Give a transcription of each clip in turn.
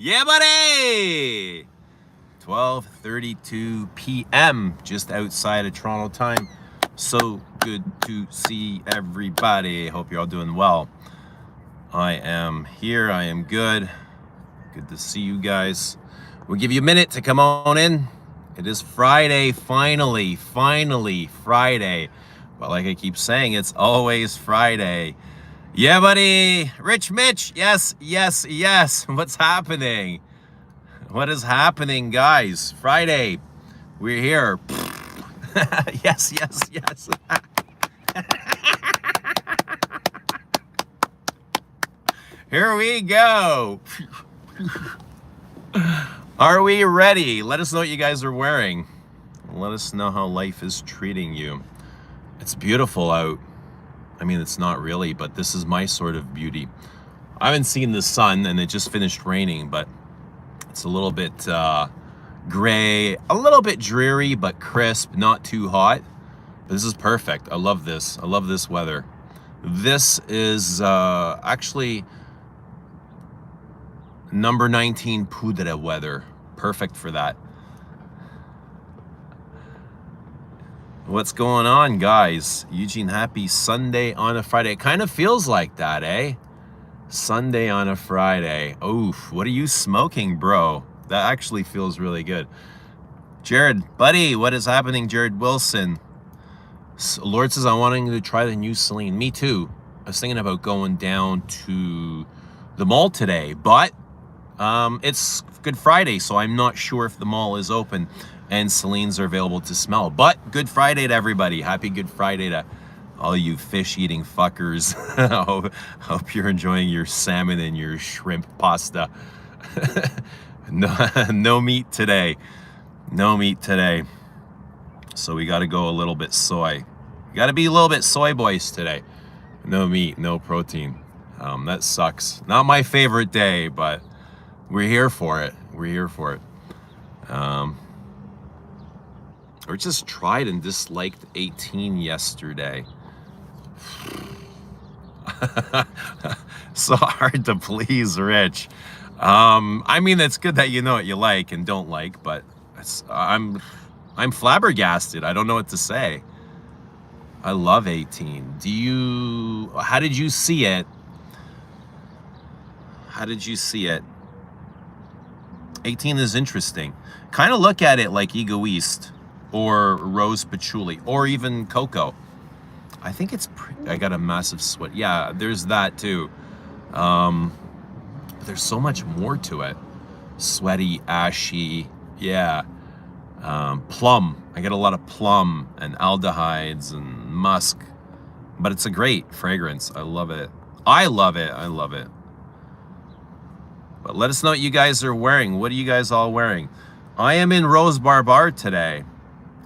Yeah, buddy! 12:32 p.m. just outside of Toronto time. So good to see everybody. Hope you're all doing well. I am here. I am good. Good to see you guys. We'll give you a minute to come on in. It is Friday, finally Friday. But like I keep saying, it's always Friday. Yeah, buddy. Rich Mitch. Yes. What's happening? What is happening, guys? Friday. We're here. Yes. Here we go. Are we ready? Let us know what you guys are wearing. Let us know how life is treating you. It's beautiful out. I mean, it's not really, but this is my sort of beauty. I haven't seen the sun, and it just finished raining, but it's a little bit gray, a little bit dreary, but crisp, not too hot. This is perfect. I love this. I love this weather. This is actually number 19 poudre weather. Perfect for that. What's going on, guys? Eugene, happy Sunday on a Friday. It kind of feels like that, eh? Sunday on a Friday. Oof, what are you smoking, bro? That actually feels really good. Jared, buddy, what is happening? Jared Wilson. Lord says, I'm wanting to try the new Celine. Me too. I was thinking about going down to the mall today, but it's Good Friday, so I'm not sure if the mall is open and Celine's are available to smell. But Good Friday to everybody. Happy Good Friday to all you fish-eating fuckers. Hope you're enjoying your salmon and your shrimp pasta. No meat today. No meat today. So we got to go a little bit soy. Got to be a little bit soy boys today. No meat, no protein. That sucks. Not my favorite day, but we're here for it. We're here for it. Or just tried and disliked 18 yesterday. So hard to please, Rich. I mean, it's good that you know what you like and don't like, but I'm flabbergasted. I don't know what to say. I love 18. How did you see it? How did you see it? 18 is interesting. Kind of look at it like Egoist or Rose Patchouli or even Cocoa. I think it's I got a massive sweat. Yeah, there's that too. There's so much more to it. Sweaty, ashy, yeah. Plum. I get a lot of plum and aldehydes and musk. But it's a great fragrance. I love it. I love it. But let us know what you guys are wearing. What are you guys all wearing? I am in Rose Barbare today.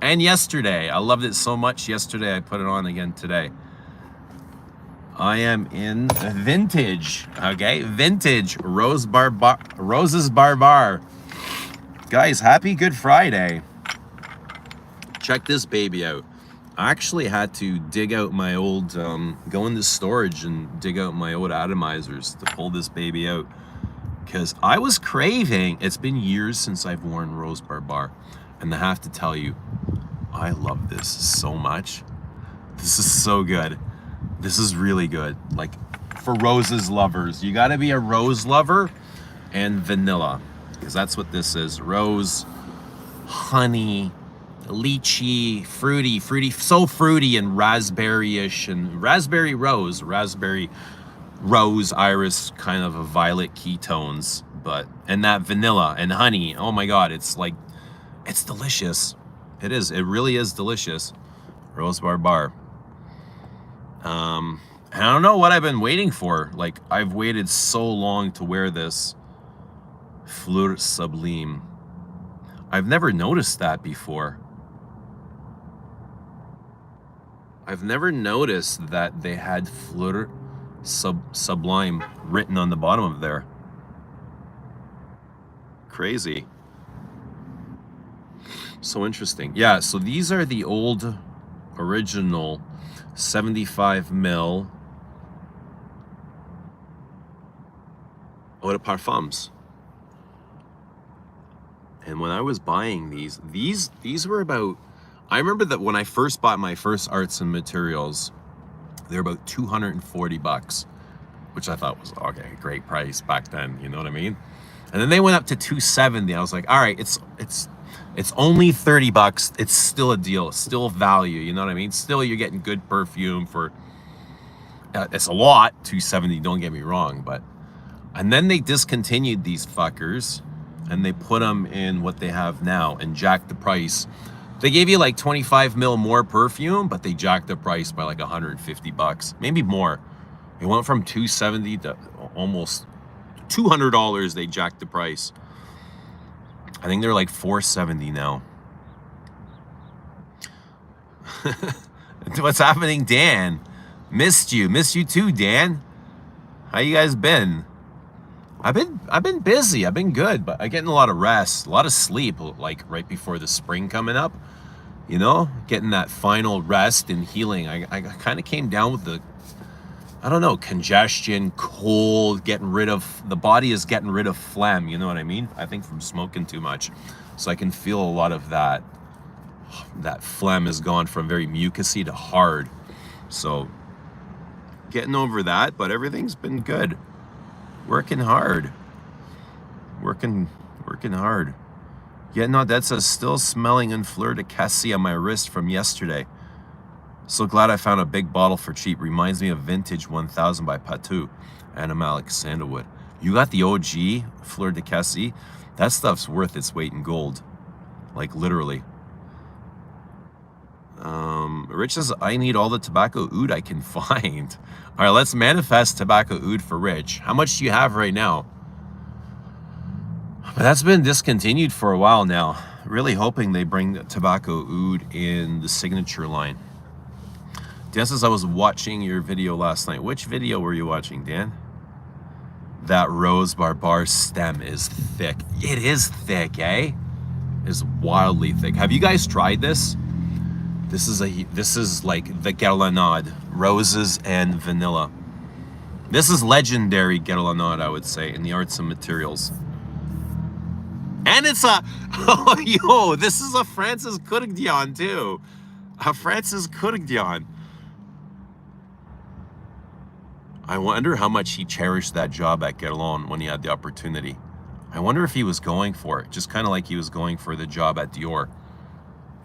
And yesterday. I loved it so much yesterday. I put it on again today. I am in vintage. Okay? Vintage Roses Barbare. Guys, happy Good Friday. Check this baby out. I actually had to dig out my old, go into storage and dig out my old atomizers to pull this baby out. Because I was craving, it's been years since I've worn Rose Barbare. And I have to tell you, I love this so much. This is so good. This is really good. Like, for roses lovers. You gotta be a rose lover and vanilla. Because that's what this is. Rose, honey, lychee, fruity, so fruity and raspberry-ish and raspberry rose, iris, kind of a violet ketones, and that vanilla and honey. Oh my God, it's delicious. It is. It really is delicious. Rose Barbare. And I don't know what I've been waiting for. Like, I've waited so long to wear this Fleur Sublime. I've never noticed that before. I've never noticed that they had Fleur Sublime written on the bottom of there. Crazy. So interesting. Yeah, so these are the old original 75 ml eau de parfums. And when I was buying these were about, I remember that when I first bought my first Arts and Materials, they were about 240 bucks, which I thought was, okay, great price back then, you know what I mean? And then they went up to 270. I was like, all right, it's only 30 bucks. It's still a deal, it's still value, you know what I mean? Still, you're getting good perfume for, it's a lot, 270, don't get me wrong, but, and then they discontinued these fuckers, and they put them in what they have now and jacked the price. They gave you like 25 mil more perfume, but they jacked the price by like 150 bucks, maybe more. It went from 270 to almost $200. They jacked the price. I think they're like 470 now. What's happening, Dan? Missed you too, Dan. How you guys been? I've been busy. I've been good, but I'm getting a lot of rest, a lot of sleep, like right before the spring coming up. You know, getting that final rest and healing. I kind of came down with the, I don't know, congestion, cold, getting rid of, the body is getting rid of phlegm, you know what I mean? I think from smoking too much. So I can feel a lot of that phlegm has gone from very mucousy to hard. So getting over that, but everything's been good. Working hard. Working hard. Yeah, no, that says still smelling un fleur de cassis on my wrist from yesterday. So glad I found a big bottle for cheap. Reminds me of Vintage 1000 by Patou. Animalic sandalwood. You got the OG fleur de cassis? That stuff's worth its weight in gold. Like literally. Rich says, I need all the tobacco oud I can find. All right, let's manifest tobacco oud for Rich. How much do you have right now? But that's been discontinued for a while now. Really hoping they bring the tobacco oud in the signature line. Dan says, I was watching your video last night. Which video were you watching, Dan? That Rose Barbare stem is thick. It is thick, eh? It's wildly thick. Have you guys tried this? This is like the Guerlain, roses and vanilla. This is legendary Guerlain, I would say, in the Arts and Materials. And it's a, oh, yo, this is a Francis Couragdian too. A Francis Couragdian. I wonder how much he cherished that job at Guerlain when he had the opportunity. I wonder if he was going for it, just kind of like he was going for the job at Dior.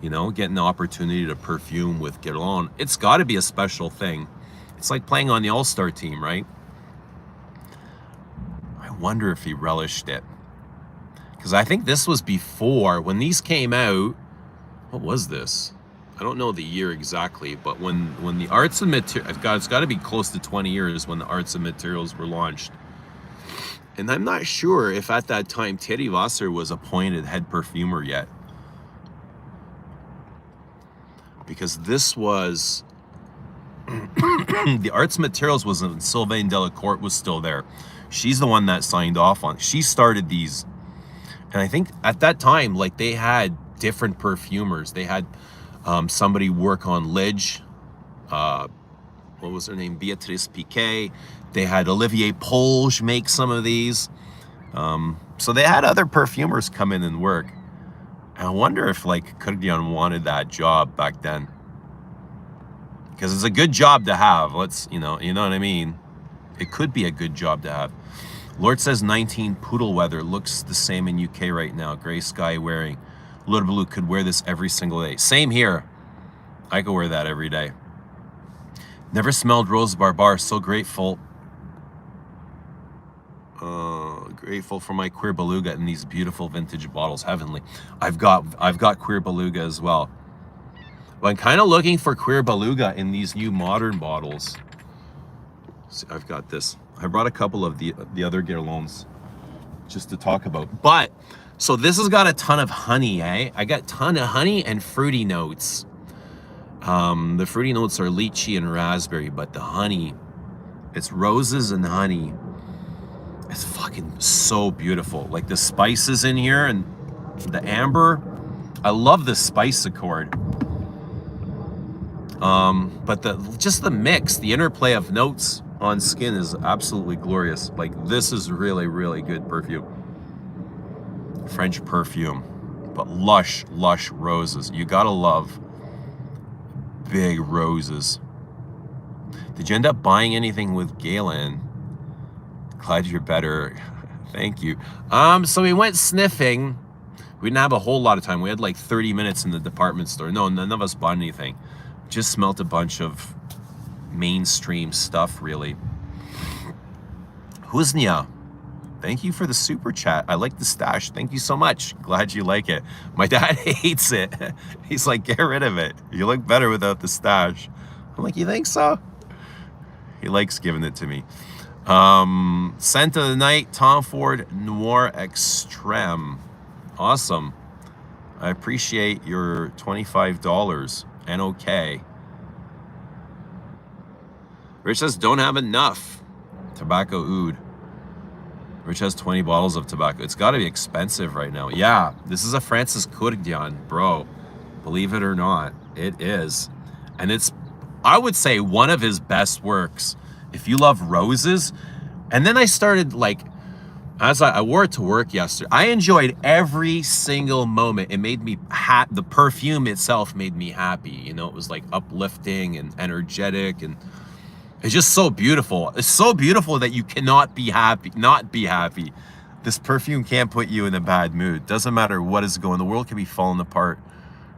You know, getting the opportunity to perfume with Guerlain. It's got to be a special thing. It's like playing on the All-Star team, right? I wonder if he relished it. Because I think this was before, when these came out, what was this? I don't know the year exactly, but when the Arts and Materials, it's got to be close to 20 years when the Arts and Materials were launched. And I'm not sure if at that time Thierry Wasser was appointed head perfumer yet. Because this was, the Arts and Materials was, Sylvain Delacourt was still there. She's the one that signed off on, she started these. And I think at that time, like they had different perfumers. They had somebody work on Lidge. What was her name? Beatrice Piquet. They had Olivier Polge make some of these. So they had other perfumers come in and work. And I wonder if like Couragdian wanted that job back then. Because it's a good job to have. Let's, you know what I mean? It could be a good job to have. Lord says 19 poodle weather looks the same in UK right now. Gray sky wearing. Lord Blue could wear this every single day. Same here. I could wear that every day. Never smelled Rose Barbare. So grateful. Grateful for my Queer Beluga in these beautiful vintage bottles. Heavenly. I've got Queer Beluga as well. But I'm kind of looking for Queer Beluga in these new modern bottles. See, I've got this. I brought a couple of the other Guerlains just to talk about. But, so this has got a ton of honey, eh? I got a ton of honey and fruity notes. The fruity notes are lychee and raspberry, but the honey, it's roses and honey. It's fucking so beautiful. Like the spices in here and the amber. I love the spice accord. But just the mix, the interplay of notes on skin is absolutely glorious. Like this is really, really good perfume. French perfume. But Lush roses. You gotta love big roses. Did you end up buying anything with Guerlain? Glad you're better. Thank you. So we went sniffing. We didn't have a whole lot of time. We had like 30 minutes in the department store. No, none of us bought anything. Just smelt a bunch of mainstream stuff, really. Huznia, thank you for the super chat. I like the stash. Thank you so much. Glad you like it. My dad hates it. He's like, get rid of it. You look better without the stash. I'm like, you think so? He likes giving it to me. Scent of the Night, Tom Ford Noir Extreme. Awesome. I appreciate your $25 and okay. Rich says, don't have enough. Tobacco oud. Rich has 20 bottles of tobacco. It's got to be expensive right now. Yeah, this is a Francis Courdian, bro. Believe it or not, it is. And it's, I would say, one of his best works. If you love roses. And then I started, like, as I wore it to work yesterday, I enjoyed every single moment. It made me happy. The perfume itself made me happy. You know, it was like uplifting and energetic, and it's just so beautiful. It's so beautiful that you cannot be happy, not be happy. This perfume can't put you in a bad mood. Doesn't matter what is going. The world can be falling apart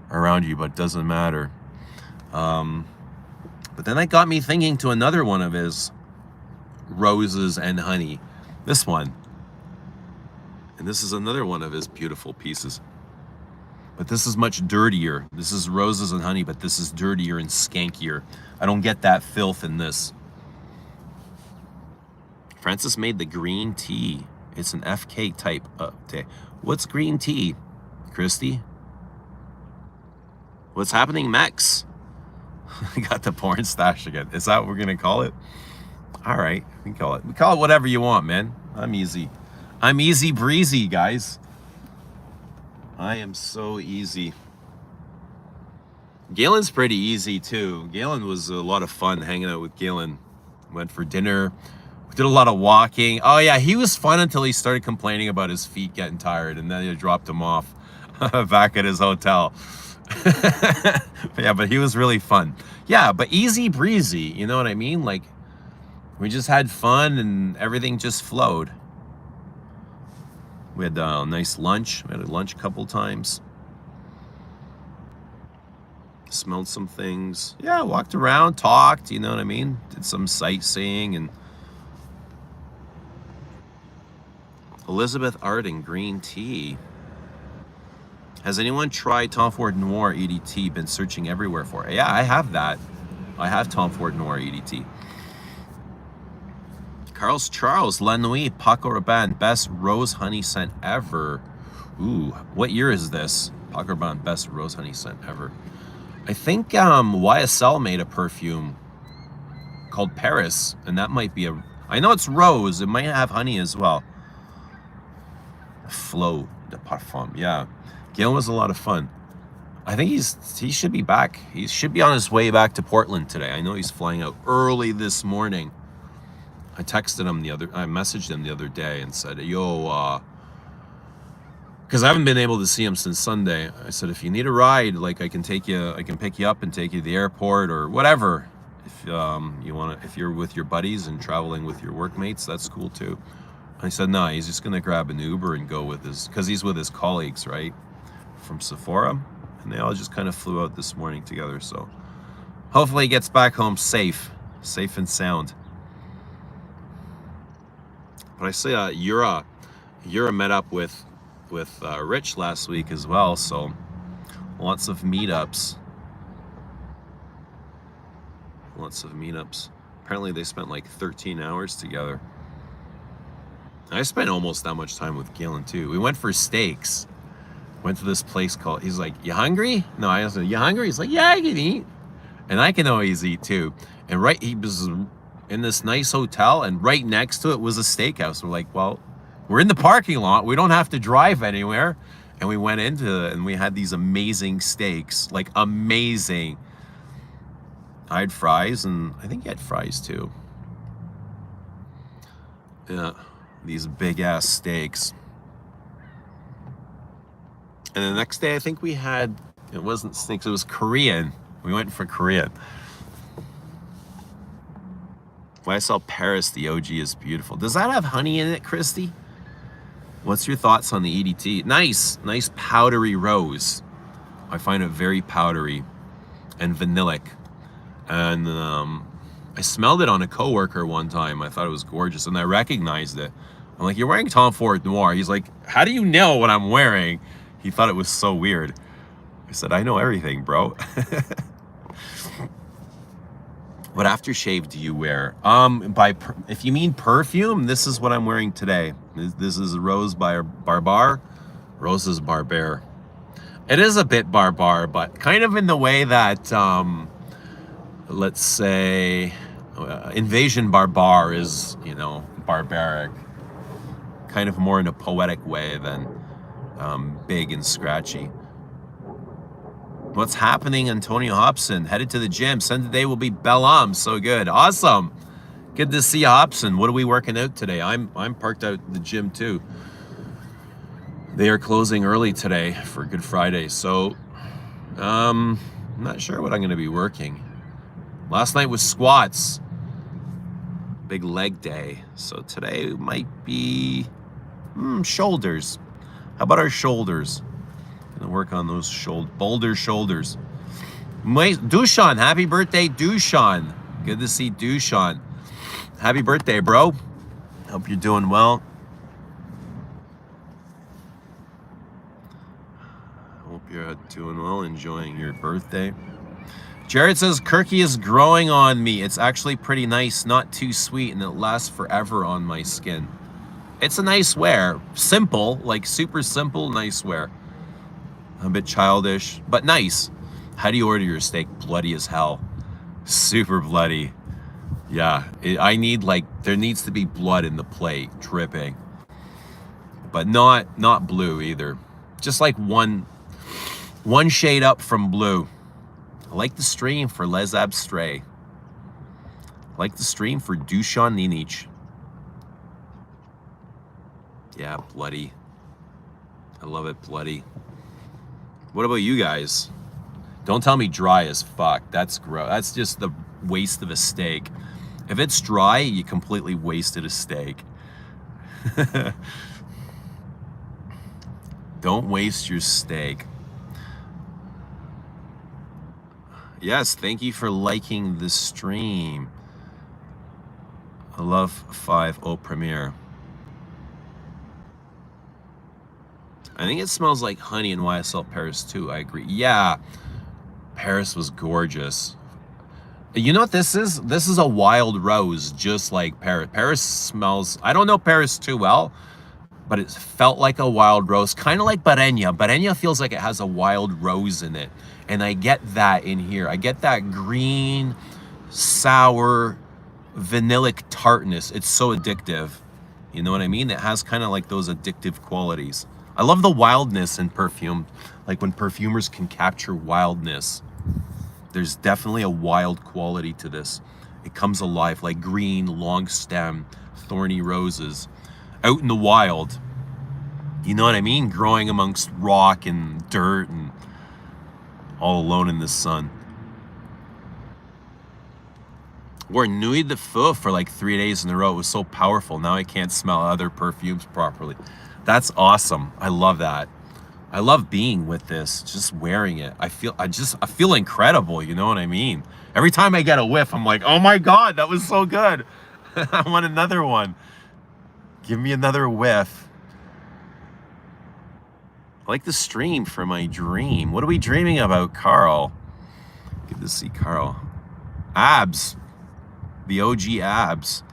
around you, but it doesn't matter. But then it got me thinking to another one of his roses and honey. This one. And this is another one of his beautiful pieces. But this is much dirtier. This is roses and honey, but this is dirtier and skankier. I don't get that filth in this. Francis made the green tea. It's an FK type of tea. What's green tea, Christy? What's happening, Max? I got the porn stash again. Is that what we're gonna call it? All right, we call it whatever you want, man. I'm easy. I'm easy breezy, guys. I am so easy. Galen's pretty easy too. Galen was a lot of fun hanging out with Galen. Went for dinner. We did a lot of walking. Oh yeah, he was fun until he started complaining about his feet getting tired, and then I dropped him off back at his hotel. Yeah, but he was really fun. Yeah, but easy breezy, you know what I mean? Like, we just had fun and everything just flowed. We had a nice lunch. We had a lunch a couple times. Smelled some things. Yeah, walked around, talked, you know what I mean? Did some sightseeing. And Elizabeth Arden green tea. Has anyone tried Tom Ford Noir EDT? Been searching everywhere for it. Yeah, I have that. I have Tom Ford Noir EDT. Carl's Charles, La Nuit, Paco Rabanne, best rose honey scent ever. Ooh, what year is this? Paco Rabanne, best rose honey scent ever. I think YSL made a perfume called Paris, and that might be a, I know it's rose, it might have honey as well. Flow de Parfum, yeah. Gail was a lot of fun. I think he should be back. He should be on his way back to Portland today. I know he's flying out early this morning. I texted him I messaged him the other day and said, yo, because I haven't been able to see him since Sunday. I said, if you need a ride, like I can pick you up and take you to the airport or whatever. If you want to, if you're with your buddies and traveling with your workmates, that's cool too. I said, no, he's just going to grab an Uber and go with because he's with his colleagues, right? From Sephora. And they all just kind of flew out this morning together. So hopefully he gets back home safe and sound. But I say Yura met up with Rich last week as well, so lots of meetups. Apparently they spent like 13 hours together. I spent almost that much time with Galen too. We went for steaks. Went to this place called, he's like, you hungry? No, I said, you hungry? He's like, yeah, I can eat. And I can always eat too. And he was in this nice hotel, and right next to it was a steakhouse. We're like, well, we're in the parking lot. We don't have to drive anywhere. And we went into it, and we had these amazing steaks, like amazing. I had fries, and I think he had fries too. Yeah, these big ass steaks. And the next day, I think we had, it wasn't steaks, it was Korean. We went for Korean. YSL Paris, the OG is beautiful. Does that have honey in it, Christy? What's your thoughts on the EDT? Nice powdery rose. I find it very powdery and vanillic. And I smelled it on a coworker one time. I thought it was gorgeous, and I recognized it. I'm like, you're wearing Tom Ford Noir. He's like, how do you know what I'm wearing? He thought it was so weird. I said, I know everything, bro. What aftershave do you wear? If you mean perfume, this is what I'm wearing today. This is a Rose by Barbare. Rose is Barbare. It is a bit Barbare, but kind of in the way that, let's say, Invasion Barbare is, you know, barbaric. Kind of more in a poetic way than big and scratchy. What's happening, Antonio Hobson? Headed to the gym. Sunday will be Bellam. So good. Awesome. Good to see you, Hobson. What are we working out today? I'm parked out at the gym too. They are closing early today for Good Friday. So I'm not sure what I'm going to be working. Last night was squats. Big leg day. So today might be shoulders. How about our shoulders? Gonna work on those boulder shoulders. Dushan, happy birthday, Dushan. Good to see Dushan. Happy birthday, bro. Hope you're doing well. Hope you're doing well, enjoying your birthday. Jared says, Kirky is growing on me. It's actually pretty nice, not too sweet, and it lasts forever on my skin. It's a nice wear. Simple, like super simple, nice wear. A bit childish, but nice. How do you order your steak? Bloody as hell. Super bloody. Yeah, I need, like, there needs to be blood in the plate, dripping. But not blue either. Just like one shade up from blue. I like the stream for Les Abstrait. I like the stream for Dushan Ninich. Yeah, bloody. I love it bloody. What about you guys? Don't tell me dry as fuck. That's gross. That's just the waste of a steak. If it's dry, you completely wasted a steak. Don't waste your steak. Yes, thank you for liking the stream. I love 5.0 Premiere. I think it smells like honey in YSL Paris too. I agree. Yeah, Paris was gorgeous. You know what this is? This is a wild rose, just like Paris. Paris smells, I don't know Paris too well, but it felt like a wild rose, kind of like Barenya. Barenya feels like it has a wild rose in it. And I get that in here. I get that green, sour, vanillic tartness. It's so addictive. You know what I mean? It has kind of like those addictive qualities. I love the wildness in perfume, like when perfumers can capture wildness. There's definitely a wild quality to this. It comes alive, like green, long stem, thorny roses out in the wild. You know what I mean? Growing amongst rock and dirt and all alone in the sun. Wore Nuit de Feu for like 3 days in a row. It was so powerful. Now I can't smell other perfumes properly. That's awesome. I love that. I love being with this, just wearing it. I feel incredible, you know what I mean? Every time I get a whiff, I'm like, oh my God, that was so good. I want another one. Give me another whiff. I like the stream for my dream. What are we dreaming about, Carl? Good to see Carl. Abs. The OG abs.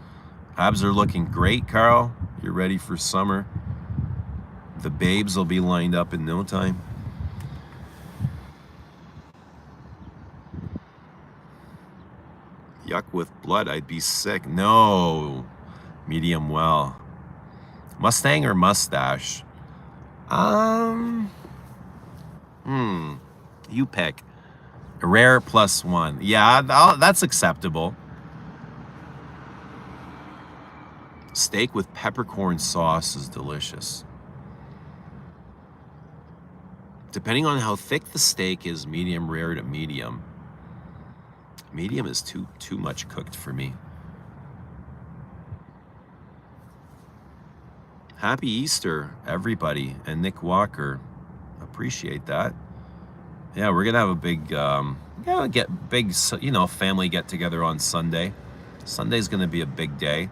Abs are looking great, Carl. You're ready for summer. The babes will be lined up in no time. Yuck with blood, I'd be sick. No. Medium well. Mustang or mustache? You pick. A rare +1. Yeah, that's acceptable. Steak with peppercorn sauce is delicious. Depending on how thick the steak is, medium rare to medium. Medium is too much cooked for me. Happy Easter, everybody, and Nick Walker. Appreciate that. Yeah, we're gonna have a big, family get together on Sunday. Sunday's gonna be a big day.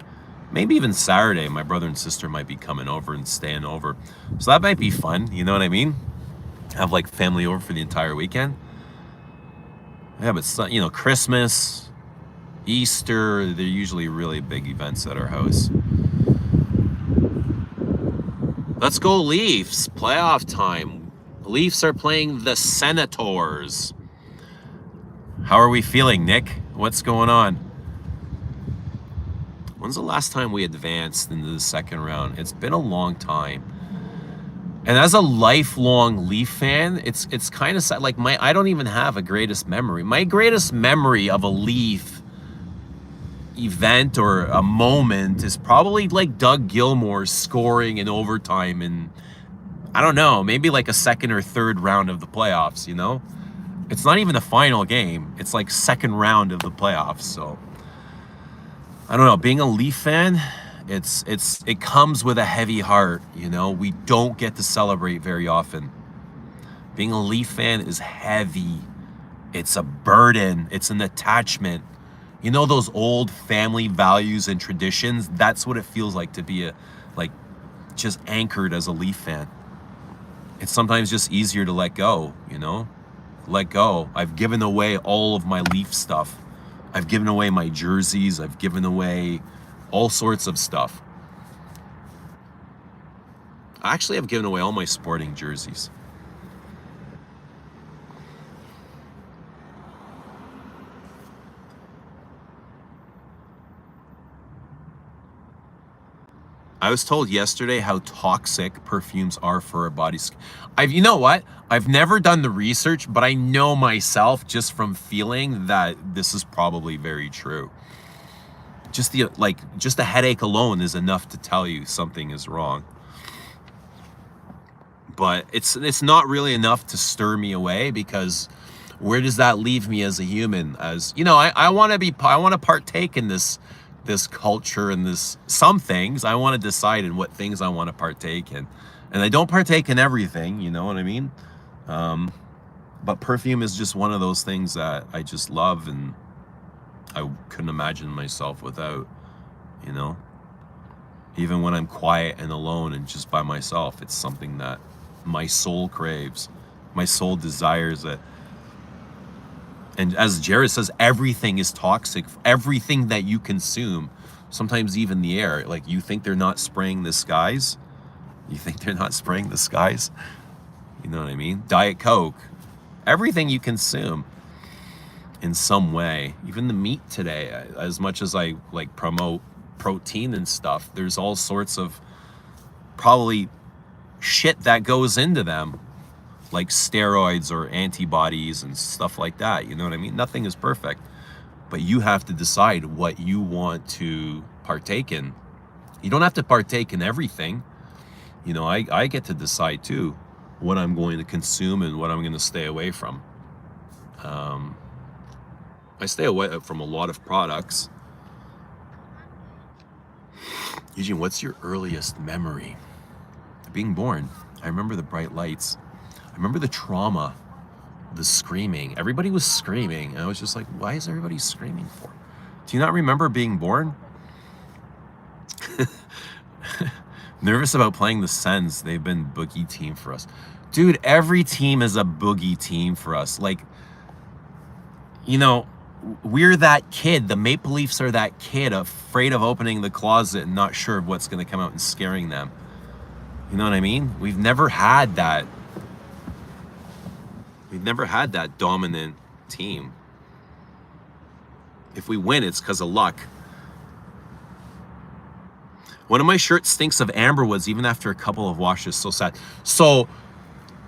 Maybe even Saturday. My brother and sister might be coming over and staying over, so that might be fun. You know what I mean? Have like family over for the entire weekend. Yeah, but you know, Christmas, Easter, they're usually really big events at our house. Let's go Leafs, playoff time. Leafs are playing the Senators. How are we feeling, Nick? What's going on? When's the last time we advanced into the second round? It's been a long time. And as a lifelong Leaf fan, it's kind of sad. Like I don't even have a greatest memory. My greatest memory of a Leaf event or a moment is probably like Doug Gilmour scoring in overtime in, I don't know, maybe like a second or third round of the playoffs, you know? It's not even the final game. It's like second round of the playoffs. So I don't know, being a Leaf fan, it comes with a heavy heart, you know? We don't get to celebrate very often. Being a Leaf fan is heavy. It's a burden. It's an attachment. You know those old family values and traditions? That's what it feels like to be just anchored as a Leaf fan. It's sometimes just easier to let go, you know? Let go. I've given away all of my Leaf stuff. I've given away my jerseys. I've given away all sorts of stuff. Actually, I've given away all my sporting jerseys. I was told yesterday how toxic perfumes are for our bodies. You know what? I've never done the research, but I know myself just from feeling that this is probably very true. Just the headache alone is enough to tell you something is wrong. But it's not really enough to stir me away, because where does that leave me as a human? As you know, I want to partake in this culture and some things. I want to decide in what things I want to partake in, and I don't partake in everything, you know what I mean? But perfume is just one of those things that I just love, and I couldn't imagine myself without, you know? Even when I'm quiet and alone and just by myself, it's something that my soul craves, my soul desires it. And as Jared says, everything is toxic. Everything that you consume, sometimes even the air. Like, you think they're not spraying the skies? You think they're not spraying the skies? You know what I mean? Diet Coke. Everything you consume in some way. Even the meat today, as much as I promote protein and stuff, there's all sorts of probably shit that goes into them, like steroids or antibodies and stuff like that. You know what I mean? Nothing is perfect, but you have to decide what you want to partake in. You don't have to partake in everything. You know, I get to decide too what I'm going to consume and what I'm going to stay away from. I stay away from a lot of products. Eugene, what's your earliest memory? Being born. I remember the bright lights. I remember the trauma, the screaming. Everybody was screaming. And I was just like, why is everybody screaming for? Do you not remember being born? Nervous about playing the Sens. They've been boogie team for us. Dude, every team is a boogie team for us. Like, you know, we're that kid. The Maple Leafs are that kid afraid of opening the closet and not sure of what's going to come out and scaring them. You know what I mean? We've never had that. We've never had that dominant team. If we win, it's because of luck. One of my shirts stinks of amberwoods even after a couple of washes. So sad. So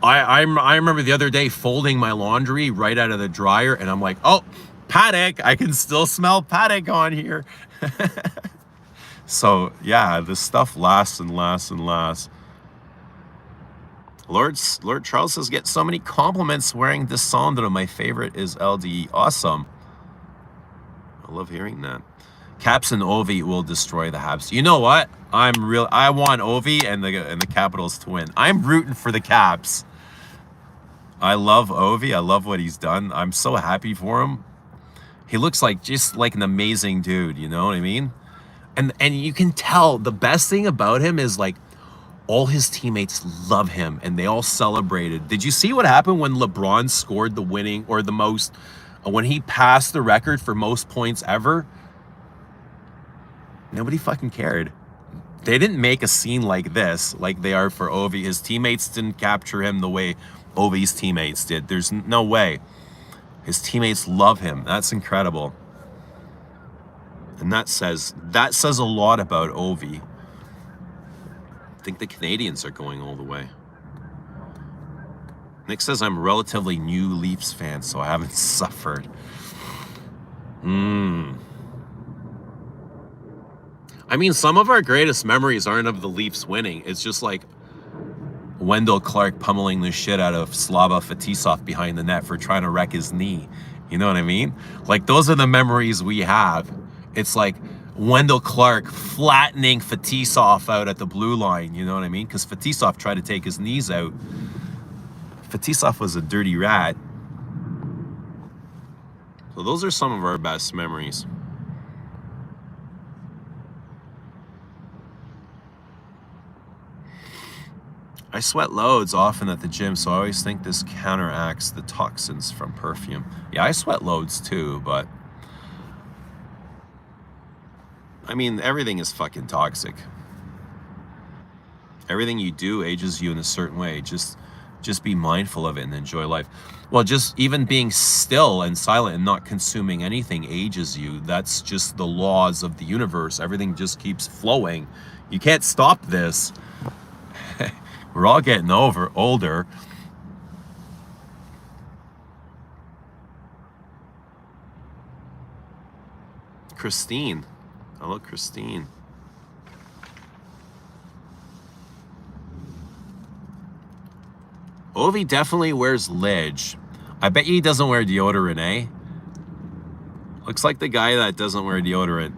I remember the other day folding my laundry right out of the dryer, and I'm like, oh, paddock. I can still smell paddock on here. So yeah, this stuff lasts and lasts and lasts. Lord Charles says, get so many compliments wearing Descendre. My favorite is LDE. Awesome. I love hearing that. Caps and Ovi will destroy the Habs. You know what? I want Ovi and the Capitals to win. I'm rooting for the Caps. I love Ovi. I love what he's done. I'm so happy for him. He looks like just like an amazing dude, you know what I mean? And you can tell the best thing about him is like all his teammates love him and they all celebrated. Did you see what happened when LeBron scored the winning or the most, when he passed the record for most points ever? Nobody fucking cared. They didn't make a scene like this, like they are for Ovi. His teammates didn't capture him the way Ovi's teammates did. There's no way. His teammates love him. That's incredible. And that says a lot about Ovi. I think the Canadians are going all the way. Nick says I'm a relatively new Leafs fan, so I haven't suffered. I mean, some of our greatest memories aren't of the Leafs winning. It's just like Wendell Clark pummeling the shit out of Slava Fetisov behind the net for trying to wreck his knee. You know what I mean? Like, those are the memories we have. It's like Wendell Clark flattening Fetisov out at the blue line. You know what I mean? Because Fetisov tried to take his knees out. Fetisov was a dirty rat. So those are some of our best memories. I sweat loads often at the gym, so I always think this counteracts the toxins from perfume. Yeah, I sweat loads too, but I mean, everything is fucking toxic. Everything you do ages you in a certain way. Just be mindful of it and enjoy life. Well, just even being still and silent and not consuming anything ages you. That's just the laws of the universe. Everything just keeps flowing. You can't stop this. We're all getting older. Christine. Hello, Christine. Ovi definitely wears Lidge. I bet you he doesn't wear deodorant, eh? Looks like the guy that doesn't wear deodorant.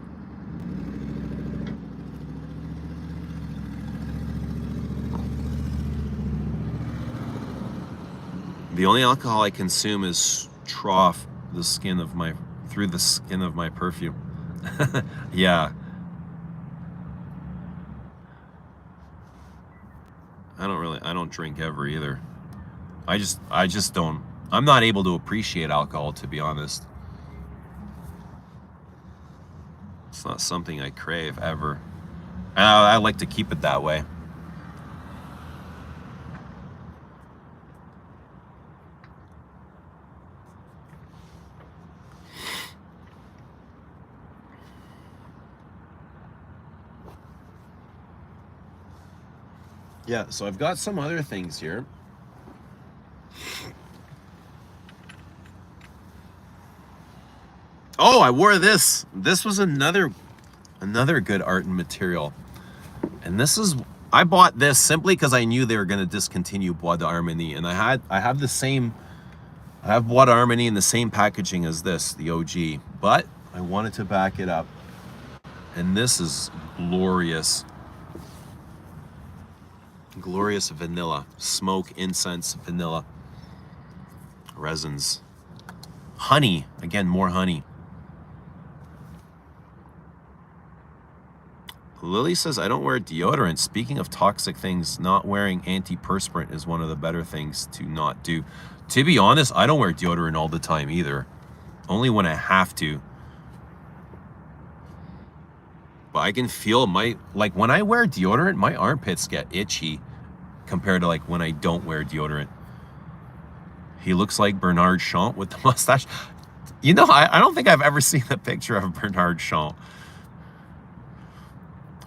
The only alcohol I consume is trough through the skin of my perfume. Yeah. I don't drink ever either. I just don't. I'm not able to appreciate alcohol, to be honest. It's not something I crave ever. I like to keep it that way. Yeah, so I've got some other things here. Oh, I wore this. This was another good art and material. And I bought this simply because I knew they were going to discontinue Bois d'Harmonie. And I have Bois d'Harmonie in the same packaging as this, the OG. But I wanted to back it up. And this is glorious. Glorious vanilla. Smoke, incense, vanilla. Resins. Honey. Again, more honey. Lily says, I don't wear deodorant. Speaking of toxic things, not wearing antiperspirant is one of the better things to not do. To be honest, I don't wear deodorant all the time either. Only when I have to. But I can feel like when I wear deodorant, my armpits get itchy compared to like when I don't wear deodorant. He looks like Bernard Champ with the mustache. You know, I don't think I've ever seen a picture of Bernard Champ.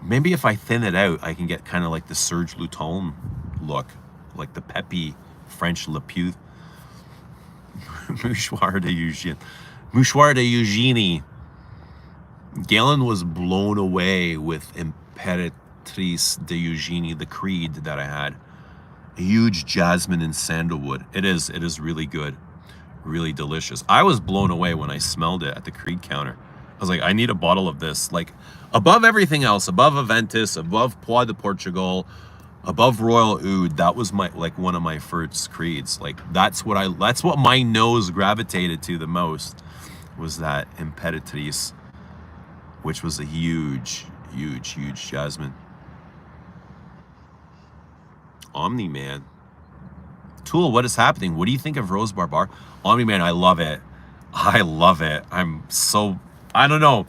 Maybe if I thin it out, I can get kind of like the Serge Luton look, like the peppy French Le Pew. Mouchoir de Eugenie. Mouchoir de Eugenie. Galen was blown away with Impératrice de Eugenie, the creed that I had. huge jasmine and sandalwood. It is really good, really delicious. I was blown away when I smelled it at the Creed counter. I was like, I need a bottle of this. Like, above everything else, above Aventus, above Pois de Portugal, above Royal Oud, that was my, like, one of my first Creeds. Like, that's what my nose gravitated to the most, was that Impératrice, which was a huge jasmine. Omni Man. Tool, what is happening? What do you think of Rose Barbare? Omni Man, I love it. I love it. I don't know.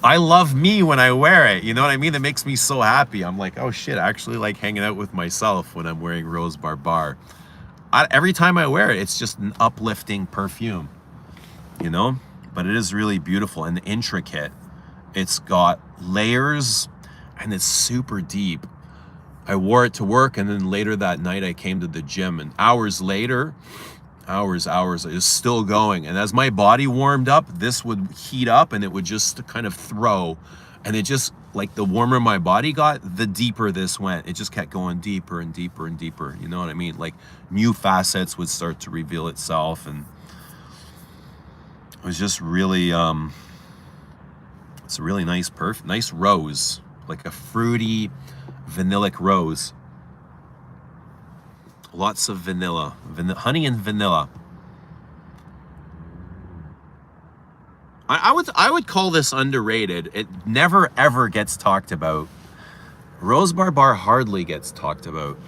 I love me when I wear it. You know what I mean? It makes me so happy. I'm like, oh shit, I actually like hanging out with myself when I'm wearing Rose Barbare. Every time I wear it, it's just an uplifting perfume, you know? But it is really beautiful and intricate. It's got layers and it's super deep. I wore it to work, and then later that night I came to the gym, and hours later, hours, it was still going. And as my body warmed up, this would heat up and it would just kind of throw. And it just, like, the warmer my body got, the deeper this went. It just kept going deeper and deeper and deeper. You know what I mean? Like, new facets would start to reveal itself. And it was just really, it's a really nice nice rose, like a fruity, vanillic rose. Lots of vanilla, honey and vanilla. I would call this underrated. It never ever gets talked about. Rose Barbare hardly gets talked about,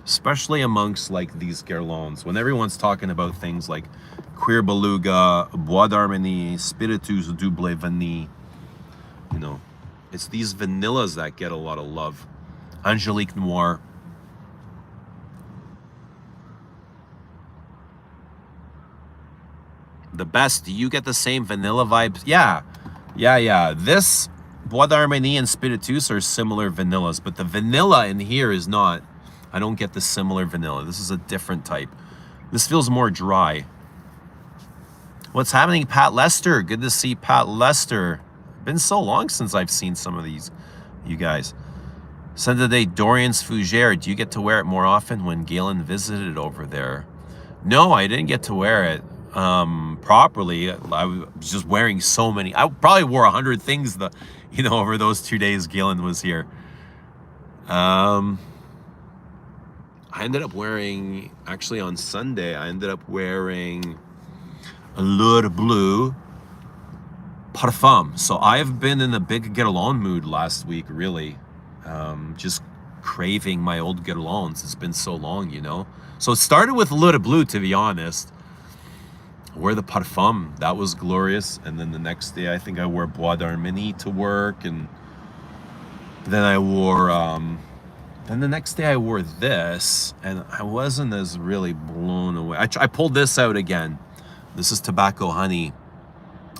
especially amongst, like, these Guerlains, when everyone's talking about things like Cuir Beluga, Bois d'Armenie, Spiritus Double Vanille. You know, it's these vanillas that get a lot of love. Angelique Noir. The best. Do you get the same vanilla vibes? Yeah. This Bois d'Armenie and Spiritus are similar vanillas, but the vanilla in here is not. I don't get the similar vanilla. This is a different type. This feels more dry. What's happening, Pat Lester? Good to see Pat Lester. Been so long since I've seen some of these, you guys. Sunday, Dorian's Fougere. Do you get to wear it more often when Galen visited over there? No, I didn't get to wear it properly. I was just wearing so many. I probably wore 100 things over those 2 days Galen was here. I ended up wearing, actually on Sunday, I ended up wearing a L'Heure Bleu Perfume. So I've been in a big Guerlain mood last week, really. Just craving my old Guerlains. It's been so long, you know. So it started with L'Heure Bleu, to be honest. I wore the Perfume. That was glorious. And then the next day, I think I wore Bois d'Armenie to work. And then I wore... Then the next day I wore this, and I wasn't as really blown away. I pulled this out again. This is Tobacco Honey.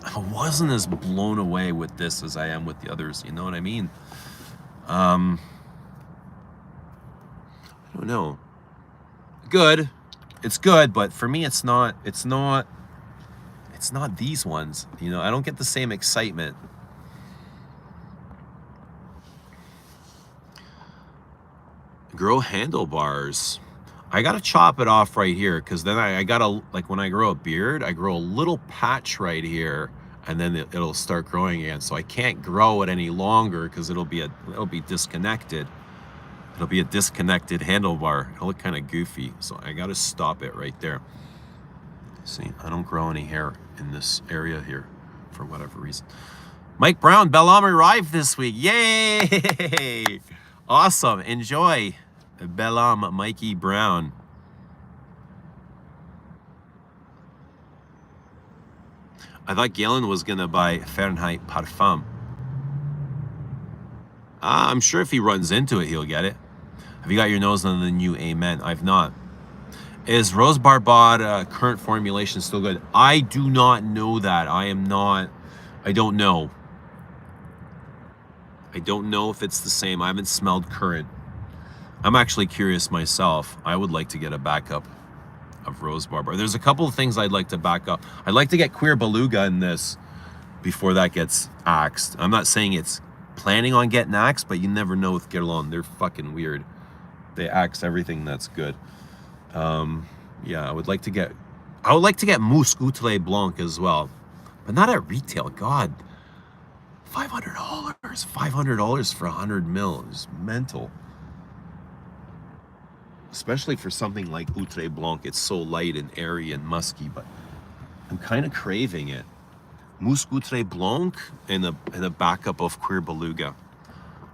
I wasn't as blown away with this as I am with the others. You know what I mean? I don't know. Good. It's good, but for me, it's not these ones. You know, I don't get the same excitement. Grow handlebars. I gotta chop it off right here, because then I gotta, like, when I grow a beard, I grow a little patch right here, and then it'll start growing again. So I can't grow it any longer because it'll be disconnected. It'll be a disconnected handlebar. It'll look kind of goofy. So I gotta stop it right there. See, I don't grow any hair in this area here for whatever reason. Mike Brown, Bellam arrived this week. Yay! Awesome. Enjoy. Bellam, Mikey Brown. I thought Galen was going to buy Fahrenheit Parfum. I'm sure if he runs into it, he'll get it. Have you got your nose on the new Amen? I've not. Is Rose Barbare current formulation still good? I do not know that. I don't know. I don't know if it's the same. I haven't smelled current. I'm actually curious myself. I would like to get a backup of Rose Barbare. There's a couple of things I'd like to back up. I'd like to get Cuir Beluga in this before that gets axed. I'm not saying it's planning on getting axed, but you never know with Guerlain. They're fucking weird. They axe everything that's good. Yeah, I would like to get Mousse Blanc as well, but not at retail. God, $500, $500 for 100 mil is mental. Especially for something like Outre Blanc, it's so light and airy and musky, but I'm kind of craving it. Mousse Outre Blanc and a backup of Queer Beluga.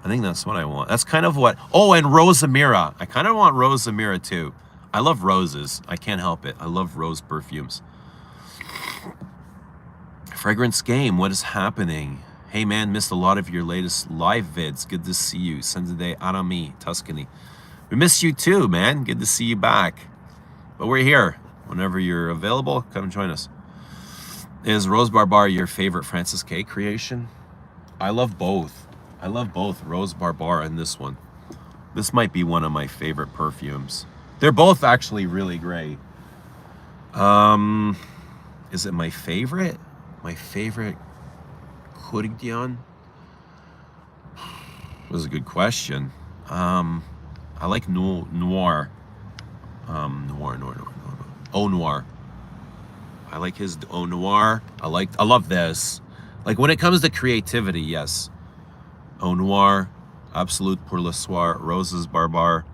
I think that's what I want. That's kind of what. Oh, and Rosamira. I kind of want Rosamira too. I love roses. I can't help it. I love rose perfumes. Fragrance Game, what is happening? Hey man, missed a lot of your latest live vids. Good to see you. Sende Arami, Tuscany. We missed you too, man. Good to see you back. But we're here. Whenever you're available, come and join us. Is Rose Barbare your favorite Francis K creation? I love both. I love both Rose Barbare and this one. This might be one of my favorite perfumes. They're both actually really great. Is it my favorite? My favorite Courdion? That was a good question. I like Noir. Noir. Eau Noir. I like his Eau Noir. I love this. Like when it comes to creativity, yes. Eau Noir, Absolute Pour le Soir, Rose Barbare.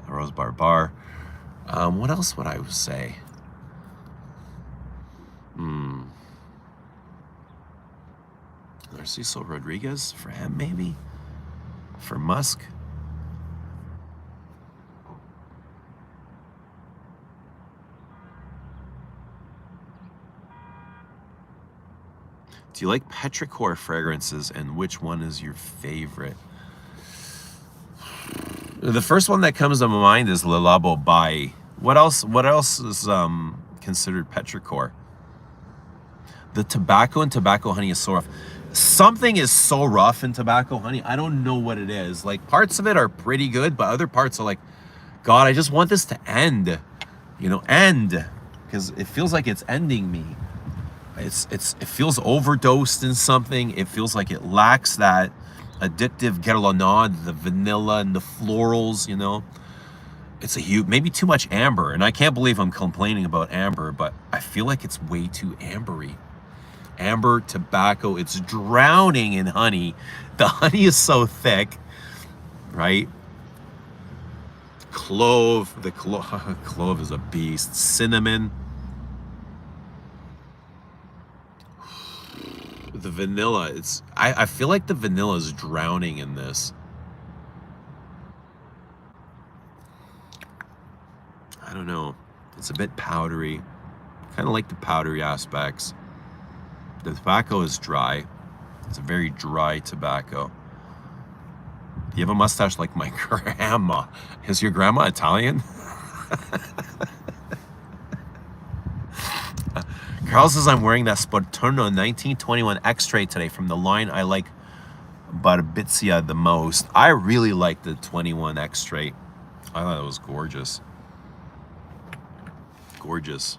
What else would I say? Narciso Rodriguez for him, maybe? For Musk? Do you like petrichor fragrances, and which one is your favorite? The first one that comes to my mind is Le Labo Bai. What else is considered petrichor? The tobacco and tobacco honey is so rough. Something is so rough in tobacco honey. I don't know what it is. Like parts of it are pretty good, but other parts are like, God, I just want this to end. You know, end. Because it feels like it's ending me. It feels overdosed in something. It feels like it lacks that addictive Guerlain, the vanilla and the florals, you know. It's a huge, maybe too much amber. And I can't believe I'm complaining about amber, but I feel like it's way too ambery. Amber, tobacco, it's drowning in honey. The honey is so thick, right? Clove, clove is a beast. Cinnamon. The vanilla, I feel like the vanilla is drowning in this. I don't know. It's a bit powdery. Kind of like the powdery aspects. The tobacco is dry. It's a very dry tobacco. You have a mustache like my grandma. Is your grandma Italian? Carl says I'm wearing that Sporturno 1921 X-Ray today from the line I like Barbizia the most. I really like the 21 X-Ray. I thought it was gorgeous. Gorgeous.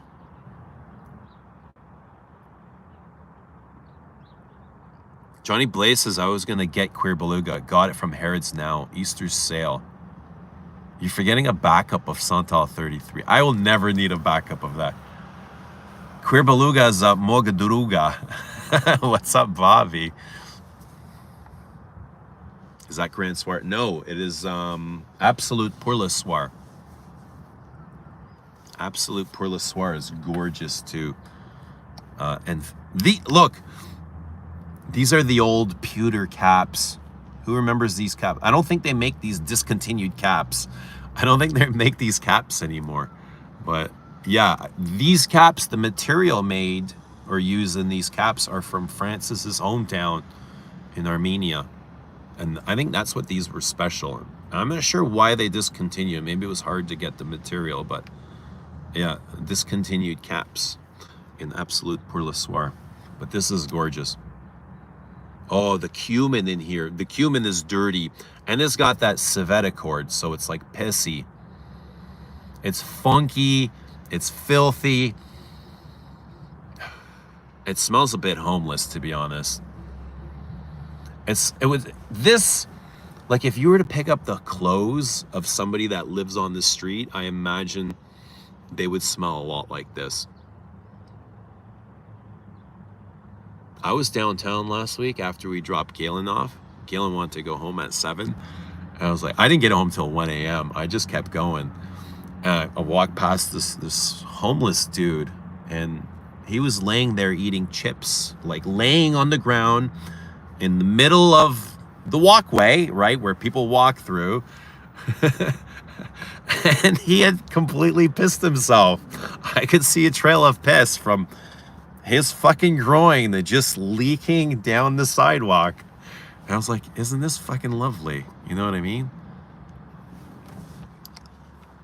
Johnny Blaze says I was going to get Queer Beluga. Got it from Harrods now. Easter sale. You're forgetting a backup of Santal 33. I will never need a backup of that. Queer Beluga's Mogadruga. What's up, Bobby? Is that Grand Soir? No, it is Absolute Pour le Soir. Absolute Pour le Soir is gorgeous too. And look, these are the old pewter caps. Who remembers these caps? I don't think they make these discontinued caps. I don't think they make these caps anymore. But yeah, these caps, the material made or used in these caps are from Francis's hometown in Armenia. And I think that's what these were special. I'm not sure why they discontinued. Maybe it was hard to get the material, but yeah, discontinued caps in Absolute Pour le Soir. But this is gorgeous. Oh, the cumin in here. The cumin is dirty. And it's got that civet accord, so it's like pissy. It's funky. It's filthy. It smells a bit homeless, to be honest. This Like if you were to pick up the clothes of somebody that lives on the street, I imagine they would smell a lot like this. I was downtown last week after we dropped Galen off. Galen wanted to go home at 7. And I was like, I didn't get home till 1 a.m. I just kept going. I walked past this homeless dude, and he was laying there eating chips, like laying on the ground in the middle of the walkway, right, where people walk through. And he had completely pissed himself. I could see a trail of piss from his fucking groin that just leaking down the sidewalk. And I was like, isn't this fucking lovely? You know what I mean?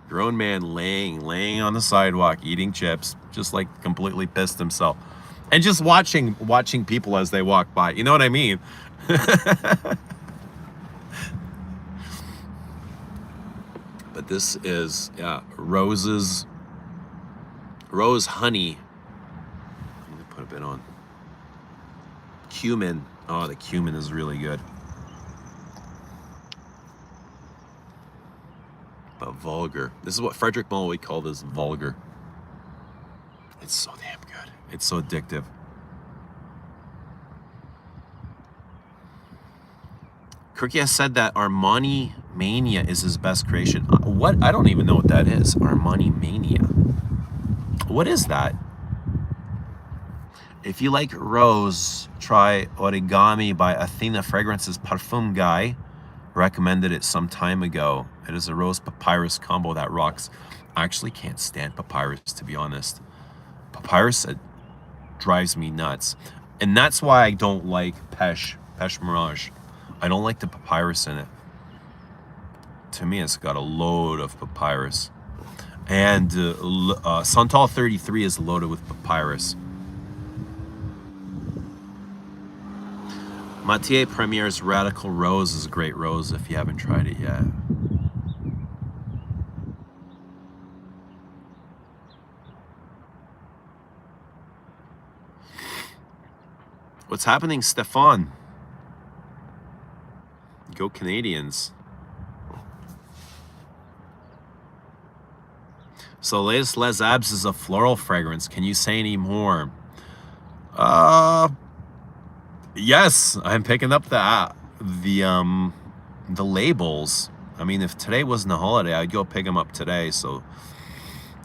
Grown man laying on the sidewalk eating chips, just like completely pissed himself. And just watching people as they walk by. You know what I mean? But this is, yeah, rose honey. I'm gonna put a bit on. Cumin. Oh, the cumin is really good. But vulgar. This is what Frederick Mulway called this, vulgar. It's so damn good. It's so addictive. Kirkia said that Armani Mania is his best creation. What? I don't even know what that is. Armani Mania. What is that? If you like rose, try Origami by Athena Fragrances Parfum Guy. Recommended it some time ago. It is a rose papyrus combo that rocks. I actually can't stand papyrus, to be honest. Papyrus, it drives me nuts. And that's why I don't like Pesh Mirage. I don't like the papyrus in it. To me, it's got a load of papyrus. And Santal 33 is loaded with papyrus. Mathieu Premier's Radical Rose is a great rose if you haven't tried it yet. What's happening, Stefan? Go Canadians. So latest Les Abs is a floral fragrance. Can you say any more? Yes, I'm picking up the labels. I mean, if today wasn't a holiday, I'd go pick them up today. So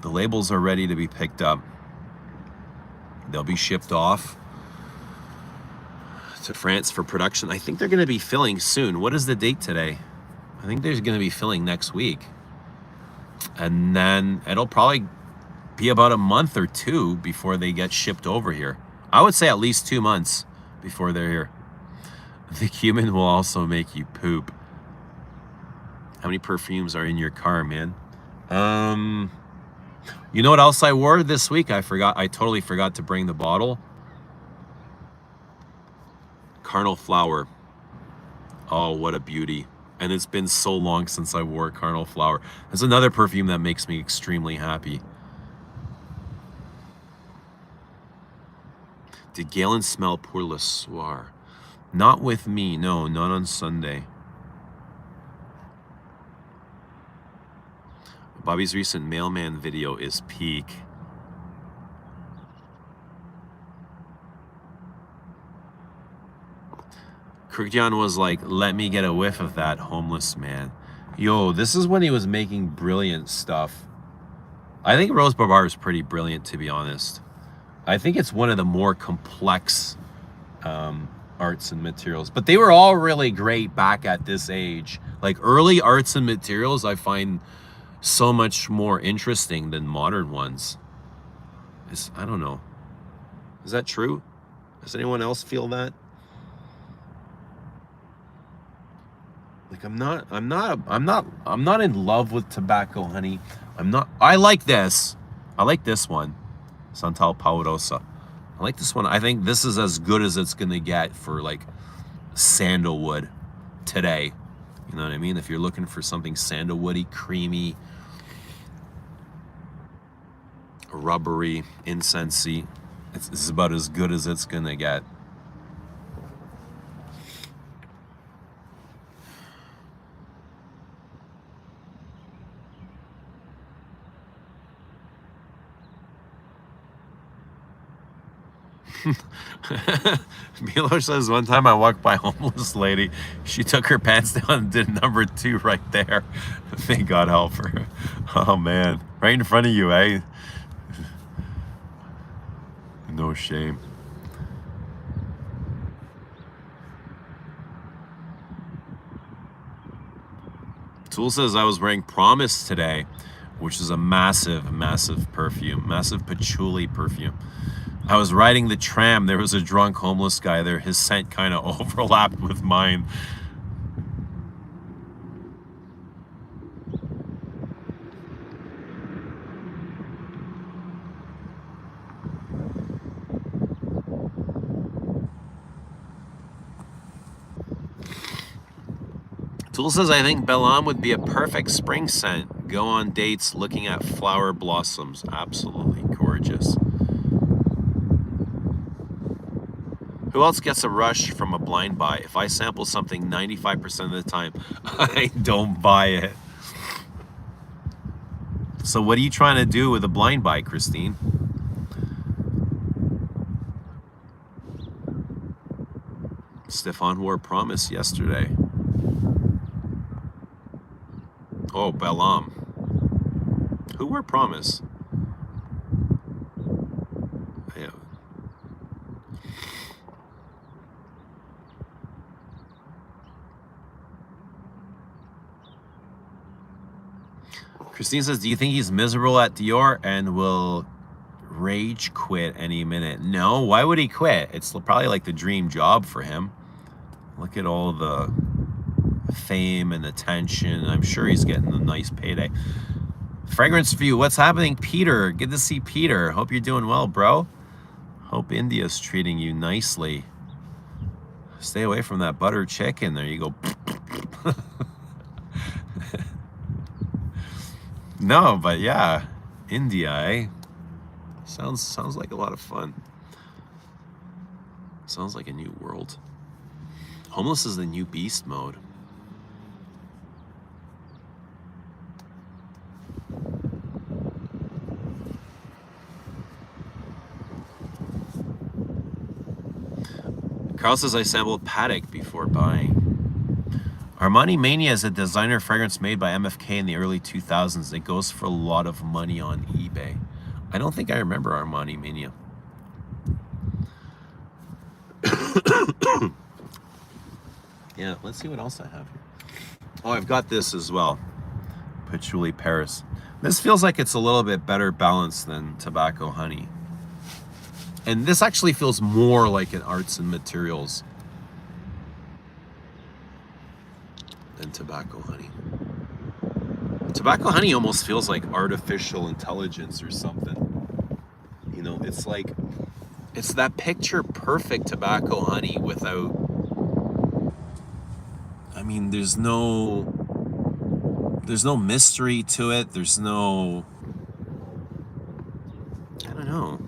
the labels are ready to be picked up. They'll be shipped off to France for production. I think they're going to be filling soon. What is the date today? I think they're going to be filling next week. And then it'll probably be about a month or two before they get shipped over here. I would say at least 2 months before they're here. The cumin will also make you poop. How many perfumes are in your car, man? You know what else I wore this week? I totally forgot to bring the bottle. Carnal Flower. Oh, what a beauty. And it's been so long since I wore Carnal Flower. There's another perfume that makes me extremely happy. Did Galen smell Pour le Soir? Not with me, no, not on Sunday. Bobby's recent mailman video is peak. Kirkjan was like, let me get a whiff of that, homeless man. Yo, this is when he was making brilliant stuff. I think Rose Barbare is pretty brilliant, to be honest. I think it's one of the more complex arts and materials. But they were all really great back at this age. Like early arts and materials, I find so much more interesting than modern ones. I don't know. Is that true? Does anyone else feel that? Like I'm not in love with tobacco, honey. I like this. I like this one. Santal Paurosa. I like this one. I think this is as good as it's gonna get for like sandalwood today. You know what I mean? If you're looking for something sandalwoody, creamy, rubbery, incensey, it's about as good as it's gonna get. Milo says, one time I walked by a homeless lady. She took her pants down and did number 2 right there. Thank God help her. Oh, man. Right in front of you, eh? No shame. Tool says I was wearing Promise today, which is a massive, massive perfume. Massive patchouli perfume. I was riding the tram. There was a drunk homeless guy there. His scent kind of overlapped with mine. Tool says, I think Bellam would be a perfect spring scent. Go on dates looking at flower blossoms. Absolutely gorgeous. Who else gets a rush from a blind buy? If I sample something 95% of the time, I don't buy it. So what are you trying to do with a blind buy, Christine? Stefan wore Promise yesterday. Oh, Bellam. Who wore Promise? Yeah. Christine says, do you think he's miserable at Dior and will rage quit any minute? No, why would he quit? It's probably like the dream job for him. Look at all the fame and attention. I'm sure he's getting a nice payday. Fragrance View, what's happening, Peter? Good to see Peter. Hope you're doing well, bro. Hope India's treating you nicely. Stay away from that butter chicken. There you go. No, but yeah, India, eh? Sounds like a lot of fun. Sounds like a new world. Homeless is the new beast mode. Carl says I sampled Paddock before buying. Armani Mania is a designer fragrance made by MFK in the early 2000s. It goes for a lot of money on eBay. I don't think I remember Armani Mania. Yeah, let's see what else I have here. Oh, I've got this as well. Patchouli Paris. This feels like it's a little bit better balanced than Tobacco Honey. And this actually feels more like an arts and materials than Tobacco Honey. Tobacco Honey almost feels like artificial intelligence or something. You know, it's like, it's that picture perfect Tobacco Honey without, I mean, there's no mystery to it. There's no, I don't know.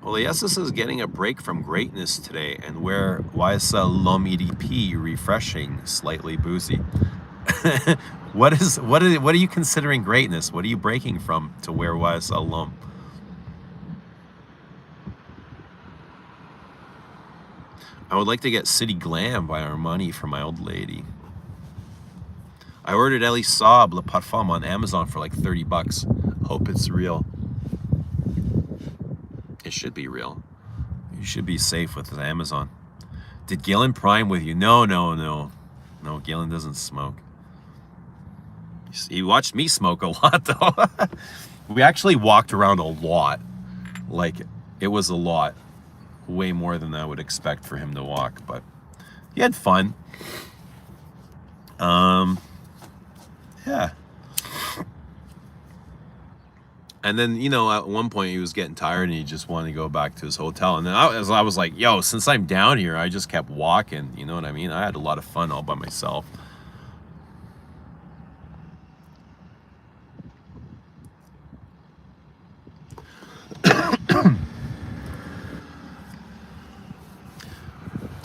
Well, Yesus is getting a break from greatness today and wear YSL L'Homme EDP, refreshing, slightly boozy. What are you considering greatness? What are you breaking from to wear YSL L'Homme? I would like to get City Glam by Armani for my old lady. I ordered Elie Saab Le Parfum on Amazon for like 30 bucks. Hope it's real. It should be real. You should be safe with Amazon. Did Galen prime with you? No. No, Galen doesn't smoke. He watched me smoke a lot, though. We actually walked around a lot. Like, it was a lot. Way more than I would expect for him to walk. But he had fun. Yeah. And then, you know, at one point he was getting tired and he just wanted to go back to his hotel. And then I was like, yo, since I'm down here, I just kept walking. You know what I mean? I had a lot of fun all by myself.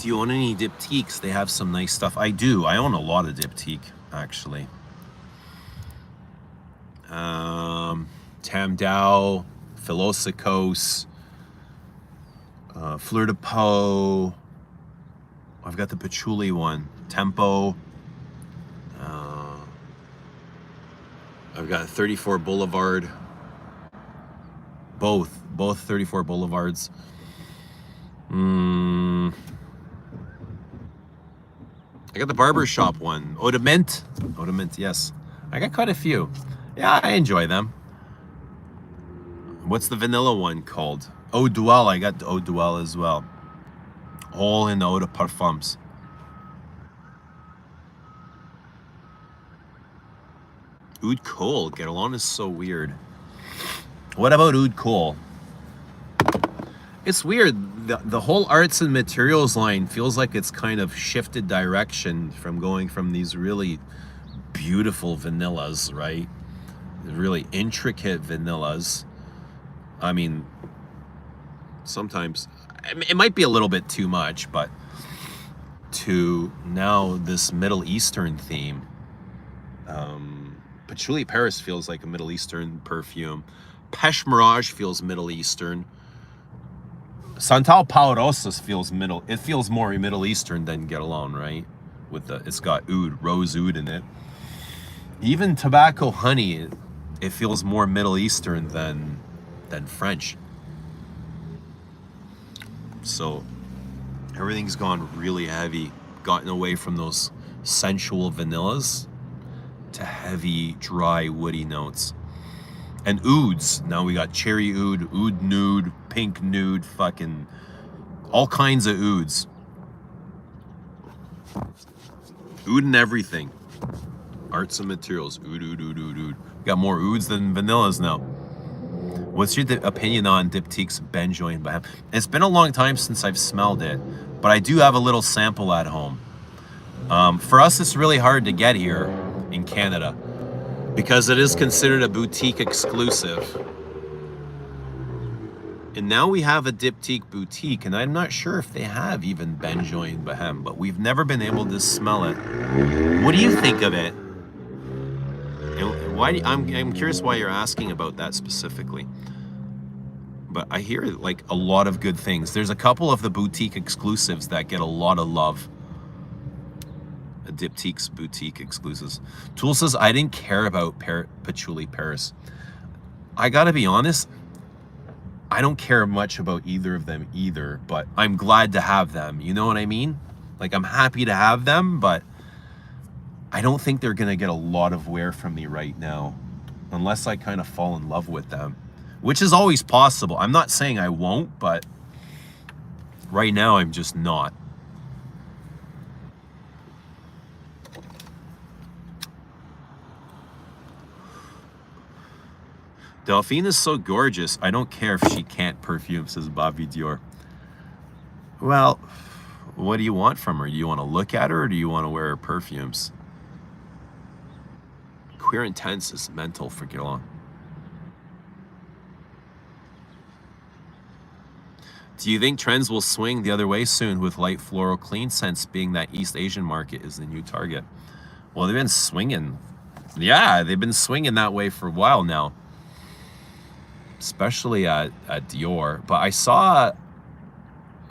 Do you own any Diptyques? They have some nice stuff. I do. I own a lot of Diptyque, actually. Tamdao, Philosicos, Fleur de Peau. I've got the patchouli one. Tempo. I've got 34 Boulevard. Both 34 Boulevards. I got the barber shop one. Eau de Mint. Eau de Mint, yes. I got quite a few. Yeah, I enjoy them. What's the vanilla one called? Eau Duel. I got the Eau Duel as well. All in the Eau de Parfums. Oud Kohl. Guerlain is so weird. What about Oud Kohl? It's weird. The whole arts and materials line feels like it's kind of shifted direction from going from these really beautiful vanillas, right? Really intricate vanillas. I mean, sometimes it might be a little bit too much, but to now this Middle Eastern theme. Patchouli Paris feels like a Middle Eastern perfume. Pesh Mirage feels Middle Eastern. Santal Paurosos feels it feels more Middle Eastern than Guerlain, right? It's got oud, rose oud in it. Even Tobacco Honey, it feels more Middle Eastern than French. So everything's gone really heavy, gotten away from those sensual vanillas to heavy, dry, woody notes. And ouds. Now we got cherry oud, oud nude, pink nude, fucking all kinds of ouds. Oud and everything. Arts and materials. Oud, oud, oud, oud, oud. Got more ouds than vanillas now. What's your opinion on Diptyque's benjoin by him? It's been a long time since I've smelled it, but I do have a little sample at home. For us, it's really hard to get here in Canada because it is considered a boutique exclusive. And now we have a Diptyque boutique, and I'm not sure if they have even benjoin by him, but we've never been able to smell it. What do you think of it? I'm curious why you're asking about that specifically. But I hear like a lot of good things. There's a couple of the boutique exclusives that get a lot of love. Diptyque's boutique exclusives. Tool says, I didn't care about Patchouli Paris. I gotta be honest, I don't care much about either of them either, but I'm glad to have them. You know what I mean? Like, I'm happy to have them, but I don't think they're gonna get a lot of wear from me right now, unless I kind of fall in love with them, which is always possible. I'm not saying I won't, but right now I'm just not. Delphine is so gorgeous. I don't care if she can't perfume, says Bobby Dior. Well, what do you want from her? Do you want to look at her, or do you want to wear her perfumes? Queer Intense is mental for Guerlain. Do you think trends will swing the other way soon, with light floral clean scents being that East Asian market is the new target? Well, they've been swinging. Yeah, they've been swinging that way for a while now, especially at Dior. But I saw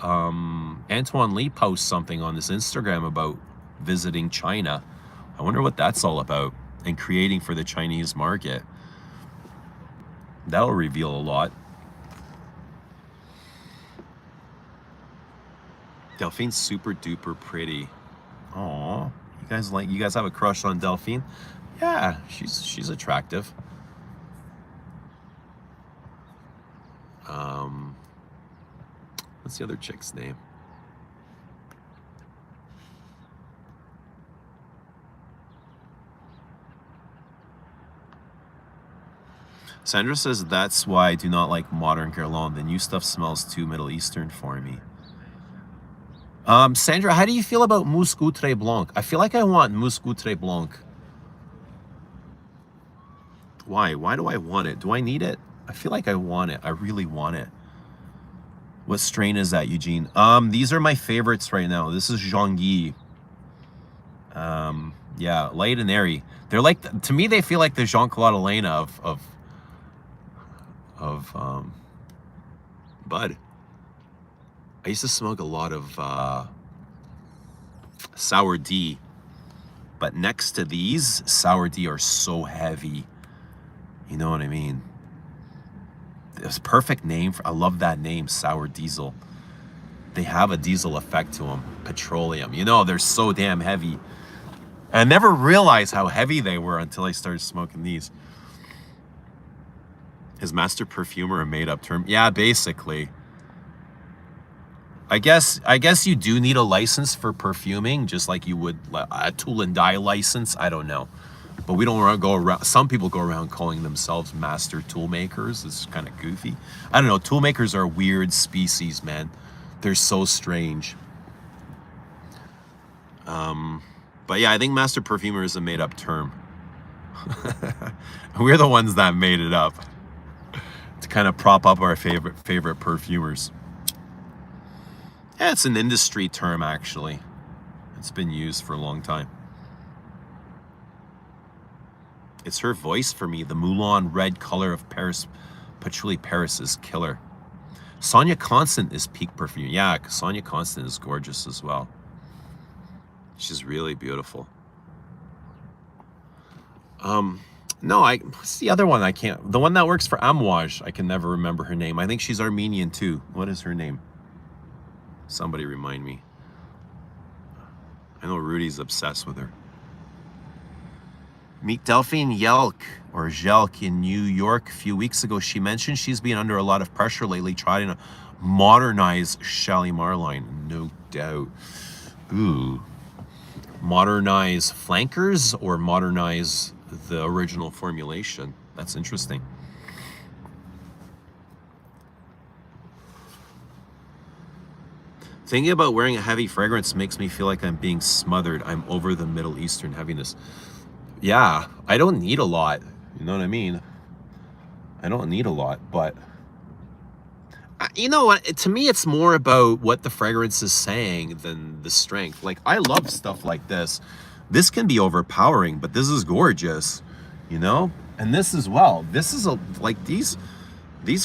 Antoine Lee post something on his Instagram about visiting China. I wonder what that's all about, and creating for the Chinese market. That'll reveal a lot. Delphine's super duper pretty. Aw, you guys have a crush on Delphine? Yeah, she's attractive. What's the other chick's name? Sandra says, that's why I do not like modern Guerlain. The new stuff smells too Middle Eastern for me. Sandra, how do you feel about Mousse Outre Blanc? I feel like I want Mousse Outre Blanc. Why? Why do I want it? Do I need it? I feel like I want it. I really want it. What strain is that, Eugene? These are my favorites right now. This is Ganyde. Yeah, light and airy. They're like, to me, they feel like the Jean Claude Elena of bud. I used to smoke a lot of Sour D, but next to these, Sour D are so heavy. You know what I mean? It's a perfect name. I love that name, Sour Diesel. They have a diesel effect to them. Petroleum. You know, they're so damn heavy. I never realized how heavy they were until I started smoking these. Is master perfumer a made-up term? Yeah, basically. I guess you do need a license for perfuming, just like you would a tool and die license. I don't know. But we don't go around, some people go around calling themselves master tool makers. It's kind of goofy. I don't know, tool makers are a weird species, man. They're so strange. But yeah, I think master perfumer is a made-up term. We're the ones that made it up to kind of prop up our favorite perfumers. Yeah, it's an industry term, actually. It's been used for a long time. It's her voice for me. The Moulin red color of Paris, Patchouli Paris is killer. Sonia Constant is peak perfume. Yeah, Sonia Constant is gorgeous as well. She's really beautiful. No, what's the other one? I can't. The one that works for Amouage, I can never remember her name. I think she's Armenian too. What is her name? Somebody remind me. I know Rudy's obsessed with her. Meet Delphine Jelk, or Jelk, in New York a few weeks ago. She mentioned she's been under a lot of pressure lately trying to modernize Shalimar line. No doubt. Ooh. Modernize flankers or modernize the original formulation? That's interesting. Thinking about wearing a heavy fragrance makes me feel like I'm being smothered. I'm over the Middle Eastern heaviness. Yeah, I don't need a lot. You know what I mean? I don't need a lot, but you know what? To me, it's more about what the fragrance is saying than the strength. Like, I love stuff like this. This can be overpowering, but this is gorgeous, you know? And this as well. This is like these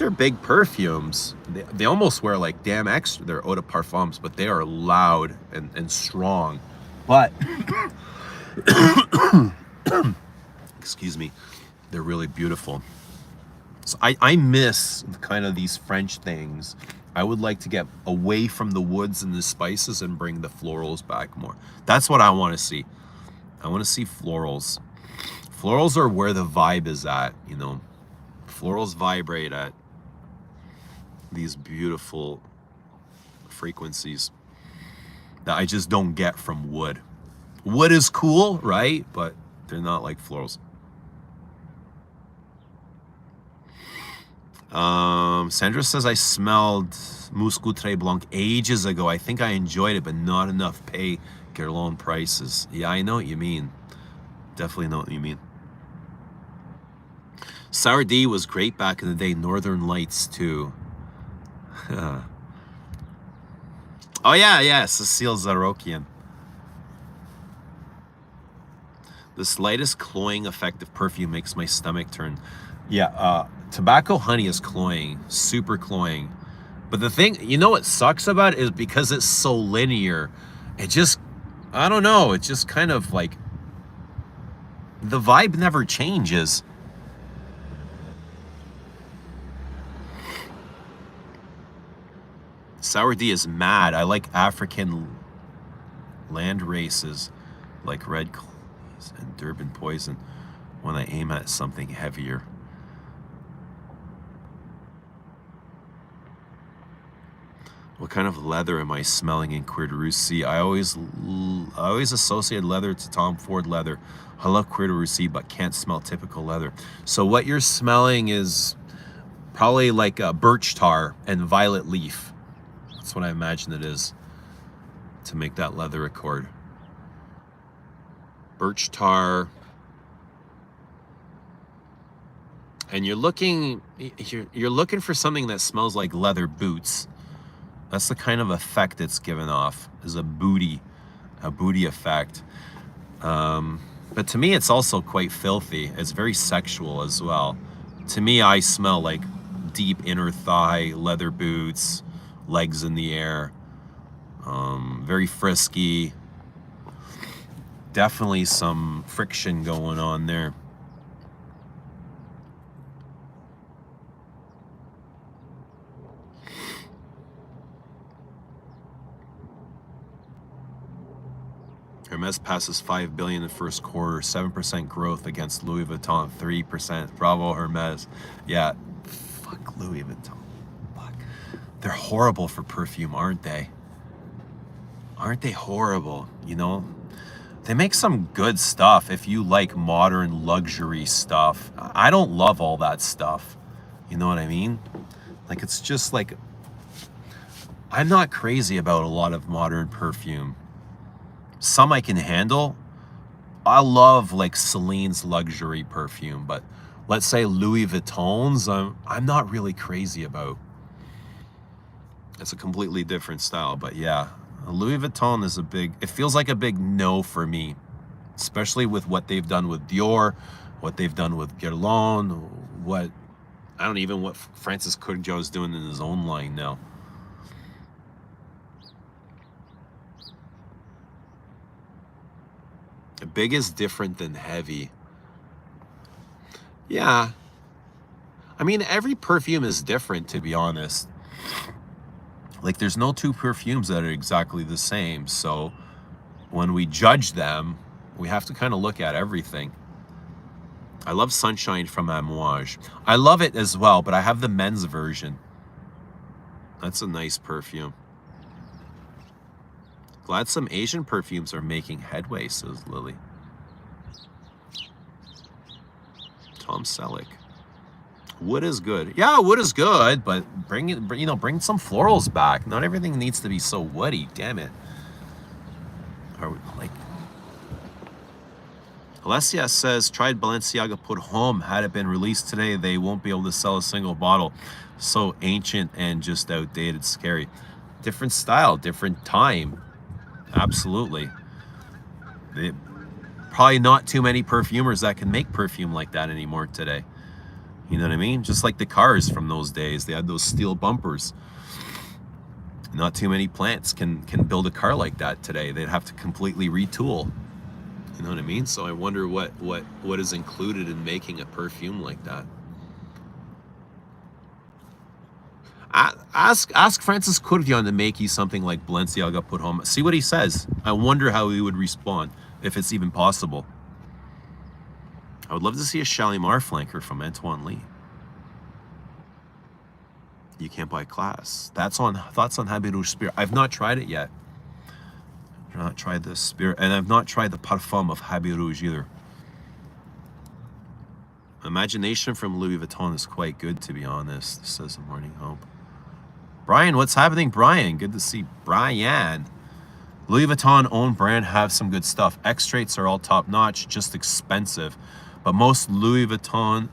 are big perfumes. They almost wear like damn extra. They're eau de parfums, but they are loud and strong. But excuse me, they're really beautiful. So I miss kind of these French things. I would like to get away from the woods and the spices and bring the florals back more. That's what I want to see. I want to see florals. Florals are where the vibe is at, you know. Florals vibrate at these beautiful frequencies that I just don't get from wood. Wood is cool, right? But they're not like florals. Sandra says, I smelled Mousse Très Blanc ages ago. I think I enjoyed it, but not enough pay Guerlain prices. Yeah, I know what you mean. Definitely know what you mean. Sour D was great back in the day. Northern Lights too. Oh yeah, Cecile Zarokian. The slightest cloying effect of perfume makes my stomach turn. Yeah, tobacco honey is cloying, super cloying. But the thing, you know what sucks about it is because it's so linear, it just, I don't know, it's just kind of like, the vibe never changes. Sour D is mad. I like African land races like Red Claws and Durban Poison when I aim at something heavier. What kind of leather am I smelling in Cuir de Russie? I always associate leather to Tom Ford leather. I love Cuir de Russie, but can't smell typical leather. So what you're smelling is probably like a birch tar and violet leaf. That's what I imagine it is to make that leather accord. Birch tar. And you're looking for something that smells like leather boots. That's the kind of effect it's given off, is a booty effect. But to me, it's also quite filthy. It's very sexual as well. To me, I smell like deep inner thigh, leather boots, legs in the air. Very frisky. Definitely some friction going on there. Hermes passes 5 billion in the first quarter, 7% growth against Louis Vuitton, 3%. Bravo, Hermes. Yeah, fuck Louis Vuitton. Fuck. They're horrible for perfume, aren't they? Aren't they horrible? You know, they make some good stuff if you like modern luxury stuff. I don't love all that stuff. You know what I mean? Like, it's just like, I'm not crazy about a lot of modern perfume. Some I can handle. I love like Celine's luxury perfume, but let's say Louis Vuitton's, I'm not really crazy about. It's a completely different style, but yeah, Louis Vuitton is it feels like a big no for me, especially with what they've done with Dior, what they've done with Guerlain, what Francis Kurkdjian is doing in his own line now. Big is different than heavy. Yeah. I mean, every perfume is different, to be honest. Like, there's no two perfumes that are exactly the same. So when we judge them, we have to kind of look at everything. I love Sunshine from Amouage. I love it as well, but I have the men's version. That's a nice perfume. Glad some Asian perfumes are making headway, says Lily. Tom Selleck. Wood is good. Yeah, wood is good, but bring some florals back. Not everything needs to be so woody. Damn it. Alessia says, tried Balenciaga Put Home. Had it been released today, they won't be able to sell a single bottle. So ancient and just outdated. Scary. Different style, different time. Absolutely. Probably not too many perfumers that can make perfume like that anymore today. You know what I mean? Just like the cars from those days. They had those steel bumpers. Not too many plants can build a car like that today. They'd have to completely retool. You know what I mean? So I wonder what is included in making a perfume like that. Ask Francis Kurkdjian to make you something like Balenciaga Put Home. See what he says. I wonder how he would respond, if it's even possible. I would love to see a Shalimar flanker from Antoine Lee. You can't buy Class. Thoughts on Habit Rouge Spirit. I've not tried it yet. I've not tried the Spirit, and I've not tried the Parfum of Habit Rouge either. Imagination from Louis Vuitton is quite good, to be honest, says the Morning Hope. Brian, what's happening, Brian? Good to see Brian. Louis Vuitton own brand have some good stuff. Extracts are all top notch, just expensive. But most Louis Vuitton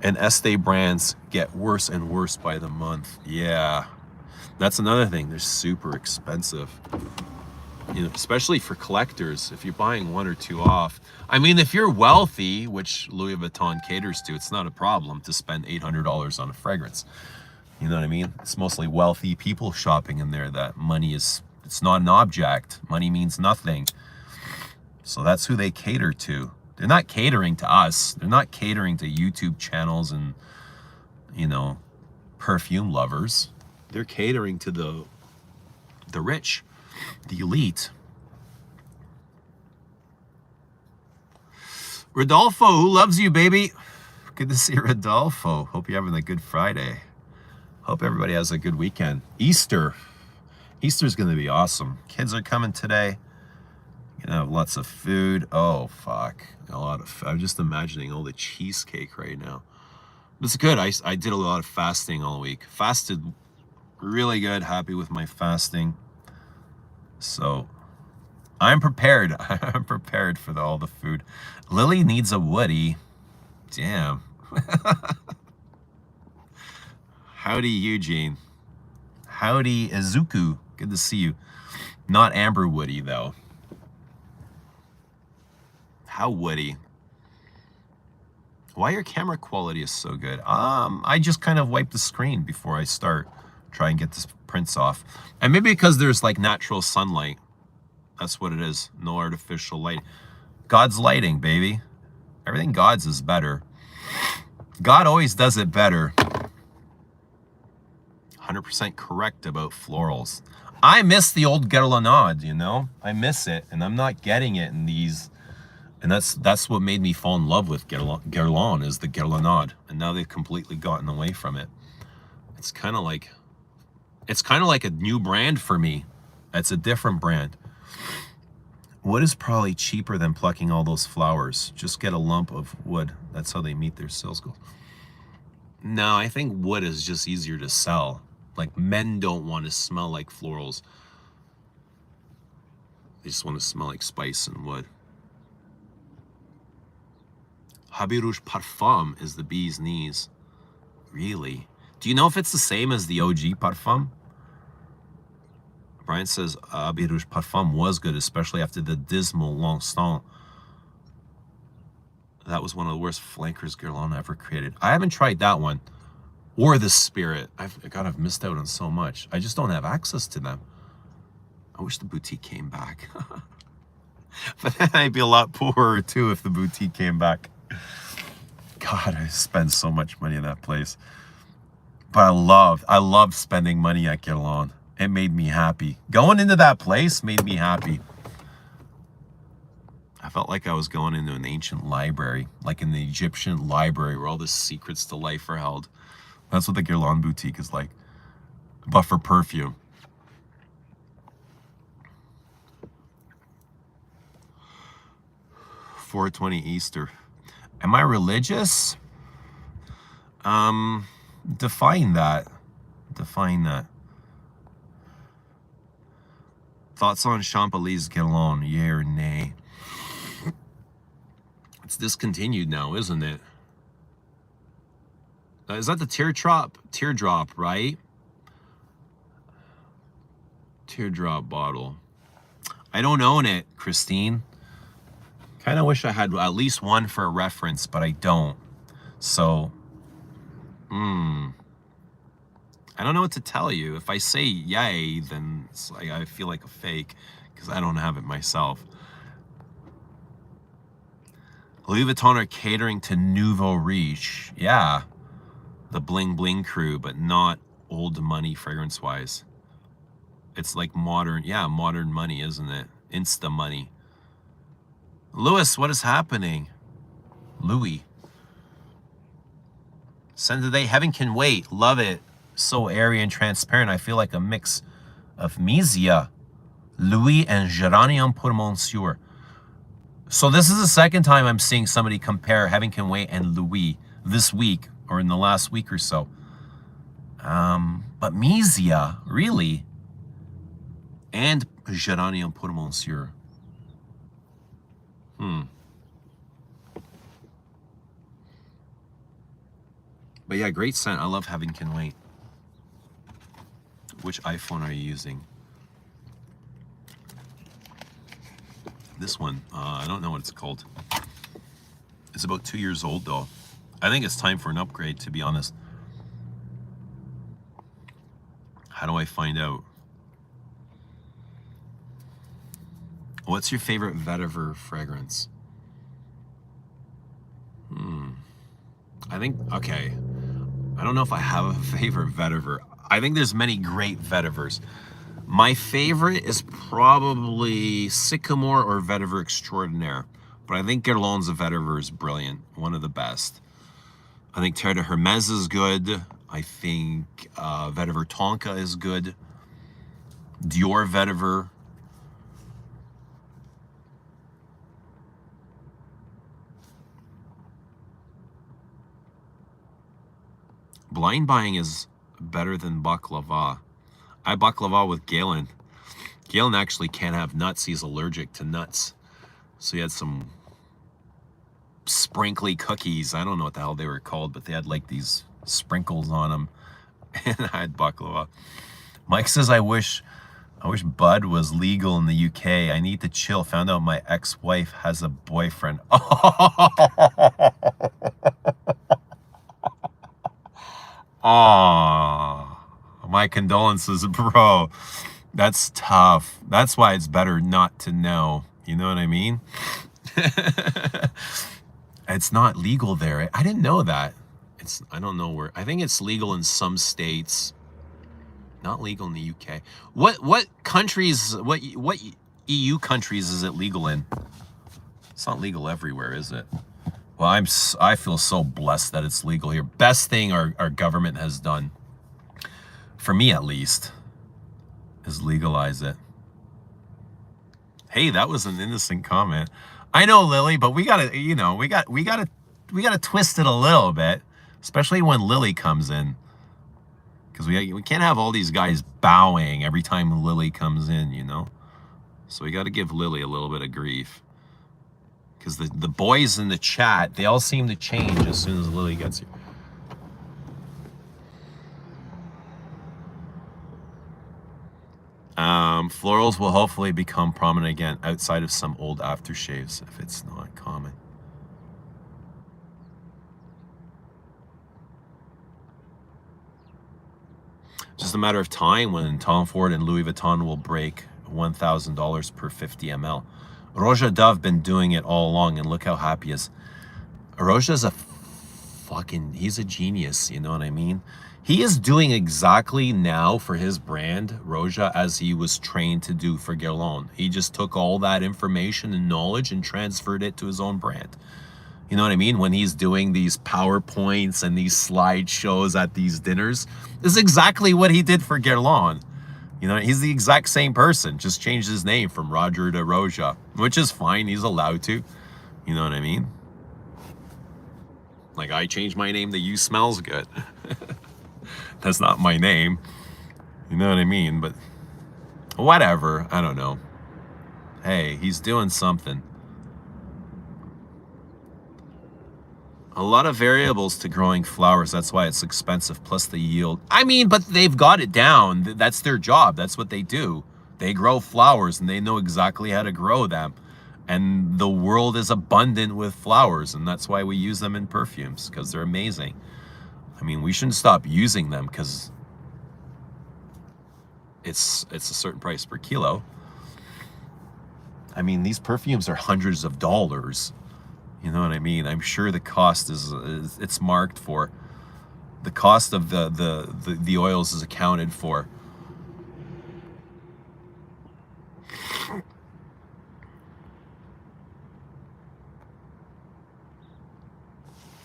and Estée brands get worse and worse by the month. Yeah, that's another thing. They're super expensive. You know, especially for collectors, if you're buying one or two off. I mean, if you're wealthy, which Louis Vuitton caters to, it's not a problem to spend $800 on a fragrance. You know what I mean? It's mostly wealthy people shopping in there. That money is, it's not an object. Money means nothing. So that's who they cater to. They're not catering to us. They're not catering to YouTube channels and, you know, perfume lovers. They're catering to the rich, the elite. Rodolfo, who loves you, baby? Good to see Rodolfo. Hope you're having a good Friday. Hope everybody has a good weekend. Easter's going to be awesome. Kids are coming today. You're gonna have lots of food. Oh, fuck. A lot of, I'm just imagining all the cheesecake right now. It's good. I did a lot of fasting all week. Fasted really good. Happy with my fasting. So I'm prepared. I'm prepared for all the food. Lily needs a woody. Damn. Howdy, Eugene. Howdy, Izuku. Good to see you. Not amber woody, though. How woody? Why your camera quality is so good? I just kind of wipe the screen before I start. Try and get this prints off. And maybe because there's like natural sunlight. That's what it is. No artificial light. God's lighting, baby. Everything God's is better. God always does it better. 100% correct about florals. I miss the old Guerlain, you know? I miss it, and I'm not getting it in these. And that's what made me fall in love with Guerlain, is the Guerlain. And now they've completely gotten away from it. It's kind of like a new brand for me. It's a different brand. Wood is probably cheaper than plucking all those flowers. Just get a lump of wood. That's how they meet their sales goals. No, I think wood is just easier to sell. Like, men don't want to smell like florals. They just want to smell like spice and wood. Habit Rouge Parfum is the bee's knees. Really? Do you know if it's the same as the OG Parfum? Brian says Habit Rouge Parfum was good, especially after the dismal Langston. That was one of the worst flankers Guerlain ever created. I haven't tried that one. Or the Spirit. I've missed out on so much. I just don't have access to them. I wish the boutique came back. But then I'd be a lot poorer too if the boutique came back. God, I spend so much money in that place. But I love spending money at Guerlain. It made me happy. Going into that place made me happy. I felt like I was going into an ancient library, like in the Egyptian library where all the secrets to life are held. That's what the Guerlain boutique is like, but for perfume. $4.20 Easter. Am I religious? Define that. Define that. Thoughts on Champolli's Guerlain, yay or nay? It's discontinued now, isn't it? Is that the teardrop? Teardrop, right? Teardrop bottle. I don't own it, Christine. Kind of wish I had at least one for a reference, but I don't. So, I don't know what to tell you. If I say yay, then it's like I feel like a fake because I don't have it myself. Louis Vuitton are catering to nouveau riche. Yeah. The bling bling crew, but not old money fragrance wise. It's like modern, yeah, modern money, isn't it? Insta money. Louis, what is happening? Louis. Send today, Heaven Can Wait. Love it. So airy and transparent. I feel like a mix of Misia, Louis, and Géranium pour Monsieur. So this is the second time I'm seeing somebody compare Heaven Can Wait and Louis this week, or in the last week or so. But Misia, really? And Géranium pour Monsieur. But yeah, great scent. I love Heaven Can Wait. Which iPhone are you using? This one. I don't know what it's called. It's about 2 years old though. I think it's time for an upgrade, to be honest. How do I find out? What's your favorite vetiver fragrance? I think, okay. I don't know if I have a favorite vetiver. I think there's many great vetivers. My favorite is probably Sycamore or Vetiver Extraordinaire. But I think Guerlain's vetiver is brilliant. One of the best. I think Terre de Hermes is good. I think Vetiver Tonka is good. Dior vetiver. Blind buying is better than baklava. I baklava with Galen. Galen actually can't have nuts. He's allergic to nuts. So he had some sprinkly cookies. I don't know what the hell they were called, but they had like these sprinkles on them. And I had baklava. Mike says, I wish bud was legal in the UK. I need to chill. Found out my ex-wife has a boyfriend. Oh, my condolences, bro. That's tough. That's why it's better not to know. You know what I mean? It's not legal there. I didn't know that. I don't know where. I think it's legal in some states. Not legal in the UK. What countries, what EU countries is it legal in? It's not legal everywhere, is it? Well, I feel so blessed that it's legal here. Best thing our government has done, for me at least, is legalize it. Hey, that was an innocent comment. I know, Lily, but we gotta, you know, we gotta twist it a little bit, especially when Lily comes in. Because we can't have all these guys bowing every time Lily comes in, you know? So we got to give Lily a little bit of grief. Because the boys in the chat, they all seem to change as soon as Lily gets here. Florals will hopefully become prominent again outside of some old aftershaves if it's not common. Just a matter of time when Tom Ford and Louis Vuitton will break $1,000 per 50 ml. Roja Dove been doing it all along, and look how happy he is. Roja's he's a genius, you know what I mean? He is doing exactly now for his brand, Roja, as he was trained to do for Guerlain. He just took all that information and knowledge and transferred it to his own brand. You know what I mean? When he's doing these PowerPoints and these slideshows at these dinners, this is exactly what he did for Guerlain. You know, he's the exact same person, just changed his name from Roger to Roja, which is fine. He's allowed to. You know what I mean? Like, I changed my name to You Smells Good. That's not my name. You know what I mean? But whatever. I don't know. Hey, he's doing something. A lot of variables to growing flowers. That's why it's expensive, plus the yield. I mean, but they've got it down. That's their job. That's what they do. They grow flowers and they know exactly how to grow them. And the world is abundant with flowers, and that's why we use them in perfumes, because they're amazing. I mean, we shouldn't stop using them because it's a certain price per kilo. I mean, these perfumes are hundreds of dollars. You know what I mean? I'm sure the cost it's marked for. The cost of the oils is accounted for.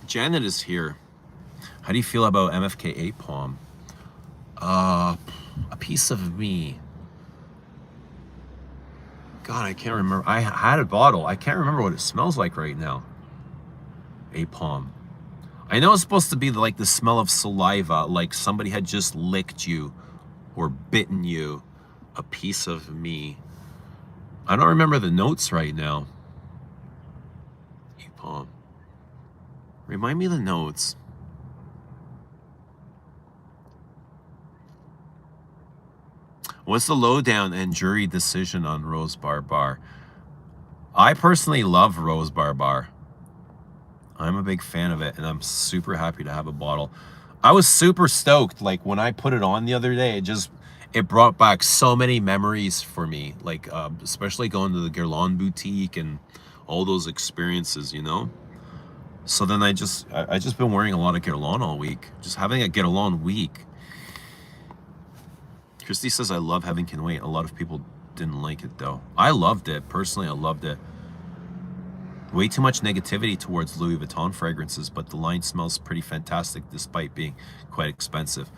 Janet is here. How do you feel about MFK 8-Palm? A piece of me. God, I can't remember. I had a bottle. I can't remember what it smells like right now. 8-Palm. I know it's supposed to be like the smell of saliva, like somebody had just licked you or bitten you. A piece of me. I don't remember the notes right now. 8-Palm. Remind me of the notes. What's the lowdown and jury decision on Rose Barbare? I personally love Rose Barbare. I'm a big fan of it, and I'm super happy to have a bottle. I was super stoked. Like, when I put it on the other day, it brought back so many memories for me. Like, especially going to the Guerlain boutique and all those experiences, you know? So then I just been wearing a lot of Guerlain all week. Just having a Guerlain week. Christy says, I love having Can Wait. A lot of people didn't like it, though. I loved it. Personally, I loved it. Way too much negativity towards Louis Vuitton fragrances, but the line smells pretty fantastic despite being quite expensive.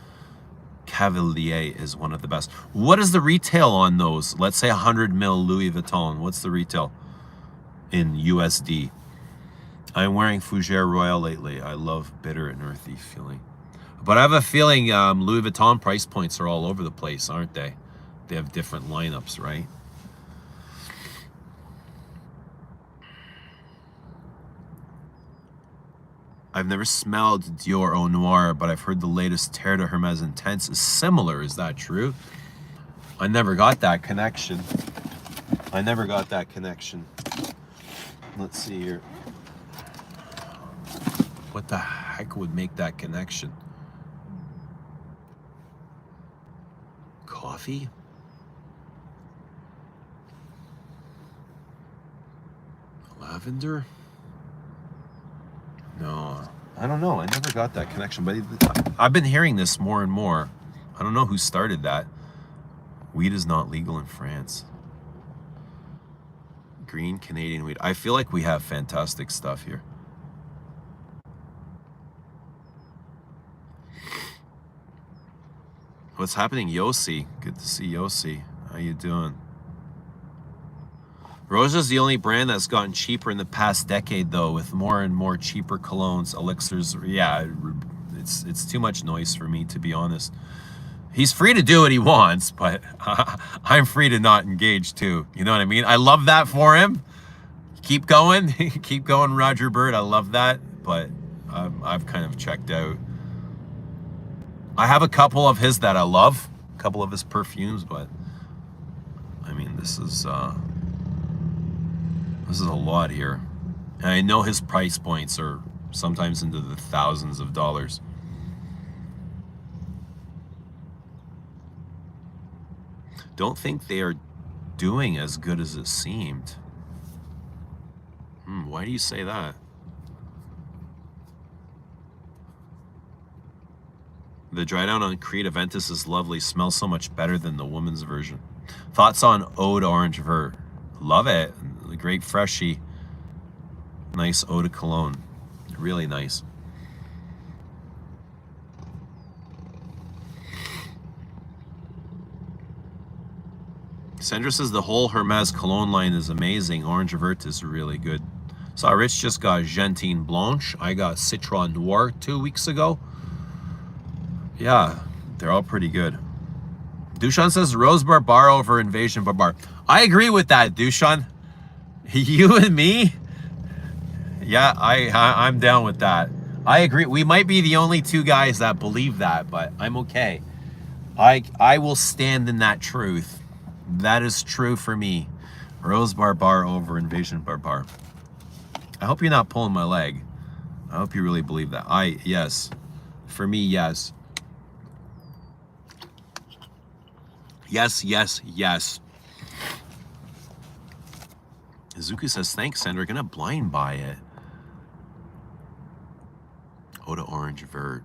Cavalier is one of the best. What is the retail on those? Let's say 100 mil Louis Vuitton. What's the retail in USD? I'm wearing Fougère Royale lately. I love bitter and earthy feeling. But I have a feeling Louis Vuitton price points are all over the place, aren't they? They have different lineups, right? I've never smelled Dior Eau Noir, but I've heard the latest Terre de Hermes Intense is similar. Is that true? I never got that connection. I never got that connection. Let's see here. What the heck would make that connection? Coffee? Lavender? No, I don't know. I never got that connection, but I've been hearing this more and more. I don't know who started that. Weed is not legal in France. Green Canadian weed. I feel like we have fantastic stuff here. What's happening, Yossi? Good to see Yossi. How you doing? Roja's the only brand that's gotten cheaper in the past decade, though, with more and more cheaper colognes, elixirs. Yeah, it's too much noise for me, to be honest. He's free to do what he wants, but I'm free to not engage too. You know what I mean? I love that for him. Keep going. Keep going, Roger Bird. I love that, but I've kind of checked out. I have a couple of his that I love, a couple of his perfumes, but I mean, this is a lot here. And I know his price points are sometimes into the thousands of dollars. Don't think they are doing as good as it seemed. Why do you say that? The dry down on Creed Aventus is lovely. Smells so much better than the woman's version. Thoughts on Eau d'Orange Vert? Love it. Great freshy. Nice eau de cologne. Really nice. Sandra says the whole Hermes cologne line is amazing. Orange Vert is really good. So Rich just got Gentine Blanche. I got Citron Noir 2 weeks ago. Yeah, they're all pretty good. Dushan says Rose Barbare over Invasion Barbare. I agree with that, Dushan. You and me? Yeah, I'm down with that. I agree. We might be the only two guys that believe that, but I'm okay. I will stand in that truth. That is true for me. Rose Barbare over Invasion Barbare. I hope you're not pulling my leg. I hope you really believe that. Yes. For me, yes. Yes, yes, yes. Izuku says, thanks, Sandra. Gonna blind buy it. Eau de Orange Vert.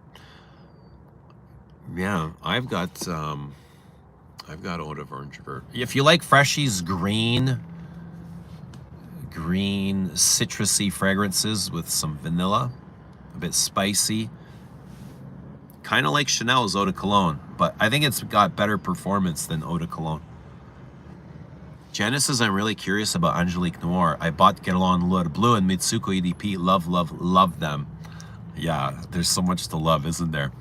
Yeah, I've got Eau de Orange Vert. If you like Freshies green citrusy fragrances with some vanilla, a bit spicy, kind of like Chanel's Eau de Cologne, but I think it's got better performance than Eau de Cologne. Janice says, I'm really curious about Angelique Noir. I bought Guerlain L'Eau Bleu and Mitsouko EDP. Love, love, love them. Yeah, there's so much to love, isn't there?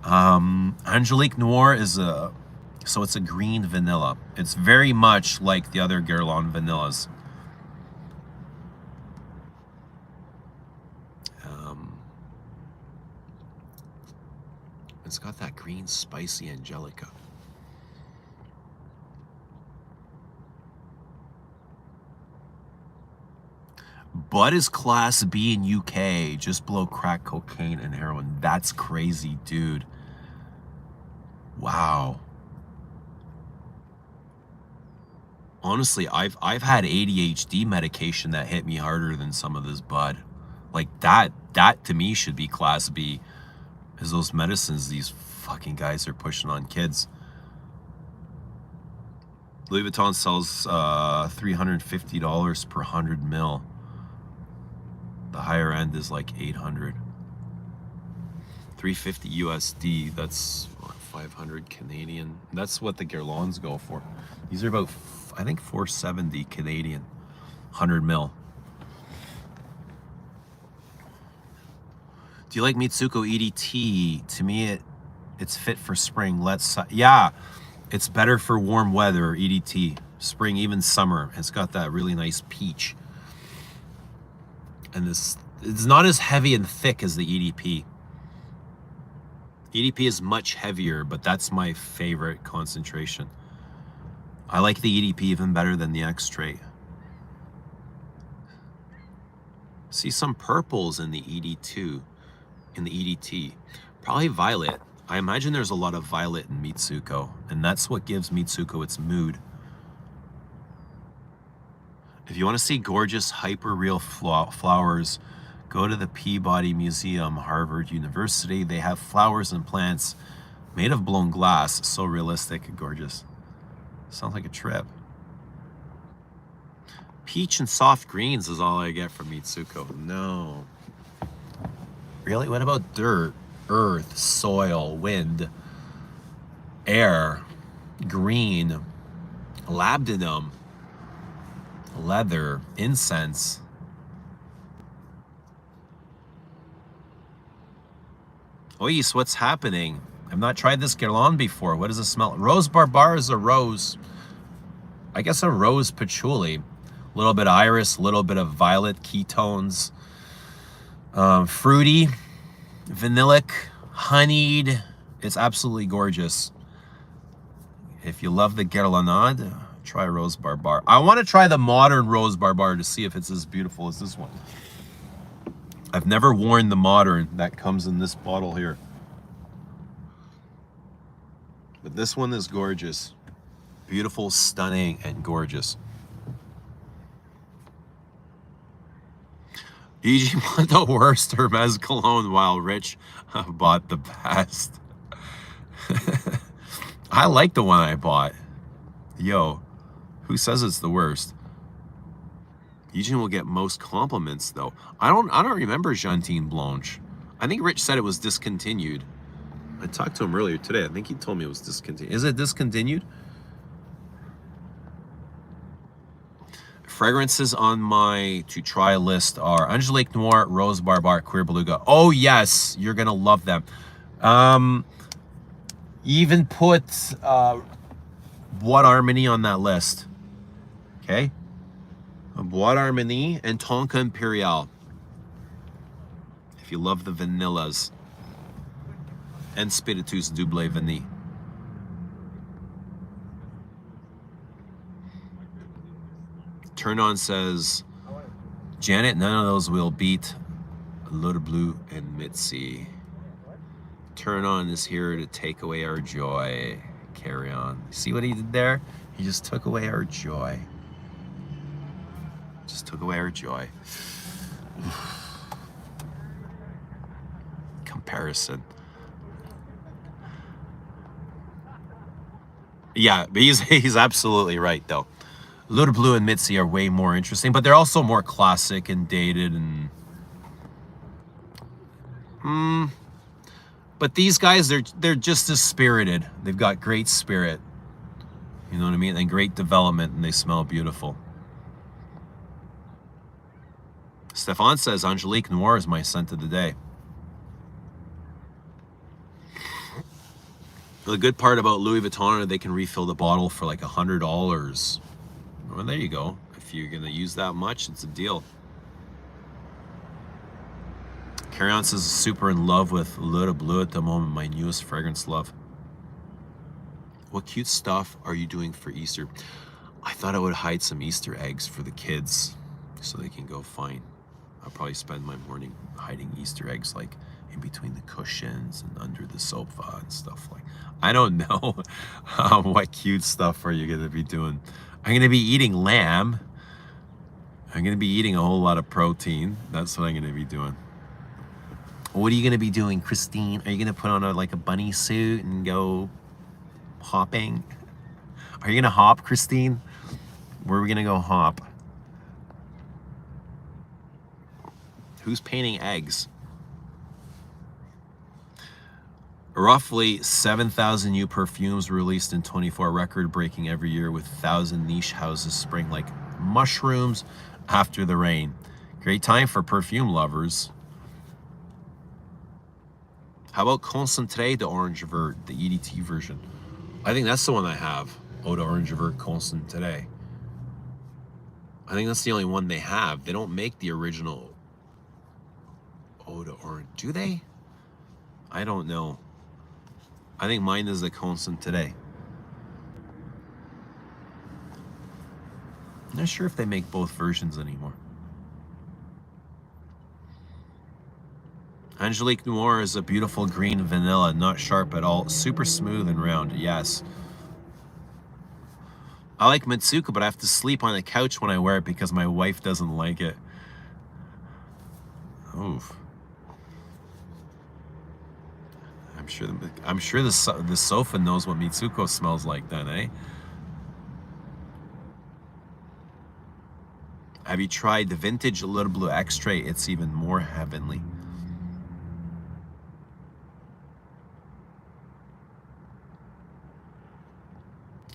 Angelique Noir is it's a green vanilla. It's very much like the other Guerlain vanillas. It's got that green spicy Angelica. Bud is class B in UK, just below crack cocaine and heroin. That's crazy, dude. Wow. Honestly, I've had ADHD medication that hit me harder than some of this bud. Like that to me should be class B. Is those medicines these fucking guys are pushing on kids. Louis Vuitton sells $350 per 100 mil. The higher end is like 800. 350 USD, that's what, 500 Canadian. That's what the Guerlains go for. These are about, I think, 470 Canadian, 100 mil. Do you like Mitsouko EDT? To me, it's fit for spring. Yeah, it's better for warm weather, EDT. Spring, even summer. It's got that really nice peach. And this It's not as heavy and thick as the EDP. EDP is much heavier, but that's my favorite concentration. I like the EDP even better than the X-Trait. See some purples in the ED2, in the EDT. Probably violet. I imagine there's a lot of violet in Mitsouko, and that's what gives Mitsouko its mood. If you want to see gorgeous, hyper-real flowers, go to the Peabody Museum, Harvard University. They have flowers and plants made of blown glass. So realistic and gorgeous. Sounds like a trip. Peach and soft greens is all I get from Mitsouko. No. Really? What about dirt, earth, soil, wind, air, green, labdanum, leather, incense? Ois, what's happening? I've not tried this Guerlain before. What does it smell? Rose Barbare is a rose. I guess a rose patchouli. A little bit of iris, a little bit of violet ketones. Fruity, vanillic, honeyed. It's absolutely gorgeous. If you love the Guerlain, try Rose Barbare. I want to try the modern Rose Barbare to see if it's as beautiful as this one. I've never worn the modern that comes in this bottle here. But this one is gorgeous. Beautiful, stunning, and gorgeous. EG bought the worst Hermes cologne while Rich bought the best. I like the one I bought. Yo, who says it's the worst? Eugene will get most compliments though. I don't remember Gentine Blanche. I think Rich said it was discontinued. I talked to him earlier today. I think he told me it was discontinued. Is it discontinued? Fragrances on my to try list are Angelique Noir, Rose Barbare, Queer Beluga. Oh yes, you're gonna love them. Even put Bois d'Harmonie on that list. Okay? Bois d'Harmonie and Tonka Imperial. If you love the vanillas. And Spiritus Double Vanille. Turn On says, Janet, none of those will beat L'Eau Bleu and Mitzi. Turn On is here to take away our joy. Carry on. See what he did there? He just took away our joy. Just took away our joy. Comparison. Yeah, but he's absolutely right though. L'Eau Bleu and Mitzi are way more interesting, but they're also more classic and dated and but these guys, they're just as spirited. They've got great spirit. You know what I mean? And great development, and they smell beautiful. Stefan says Angelique Noir is my scent of the day. The good part about Louis Vuitton is they can refill the bottle for like $100. Well, there you go. If you're gonna use that much, it's a deal. Carry-On says super in love with L'Eau Bleu at the moment, my newest fragrance love. What cute stuff are you doing for Easter? I thought I would hide some Easter eggs for the kids so they can go find. I'll probably spend my morning hiding Easter eggs like in between the cushions and under the sofa and stuff like. I don't know what cute stuff are you gonna be doing. I'm gonna be eating lamb. I'm gonna be eating a whole lot of protein. That's what I'm gonna be doing. What are you gonna be doing, Christine? Are you gonna put on like a bunny suit and go hopping? Are you gonna hop, Christine? Where are we gonna go hop? Who's painting eggs? Roughly 7,000 new perfumes released in 24, record-breaking every year, with 1,000 niche houses spring like mushrooms after the rain. Great time for perfume lovers. How about Concentré de Orange Vert, the EDT version? I think that's the one I have. Eau d'Orange Vert Concentré. I think that's the only one they have. They don't make the original Eau de Orange. Do they? I don't know. I think mine is the Constant today. I'm not sure if they make both versions anymore. Angelique Noir is a beautiful green vanilla, not sharp at all, super smooth and round. Yes. I like Mitsouko, but I have to sleep on the couch when I wear it because my wife doesn't like it. Oof. I'm sure the sofa knows what Mitsouko smells like then, eh? Have you tried the vintage Little Blue Extrait? It's even more heavenly.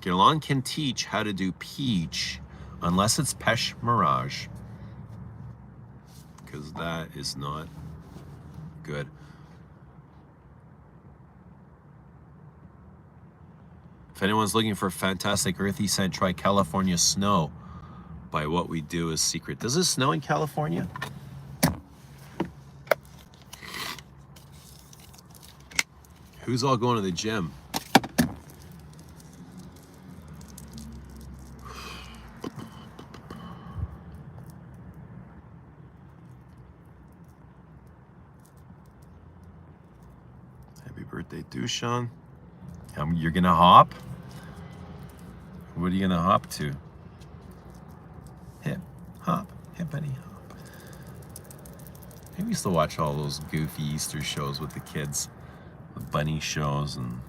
Guerlain can teach how to do peach, unless it's Peche Mirage, because that is not good. If anyone's looking for fantastic earthy scent, try California Snow by What We Do Is Secret. Does it snow in California? Who's all going to the gym? Happy birthday, Dushan. You're gonna hop? What are you gonna hop to? Hip, hop, hippity hop. I used to watch all those goofy Easter shows with the kids, the bunny shows, and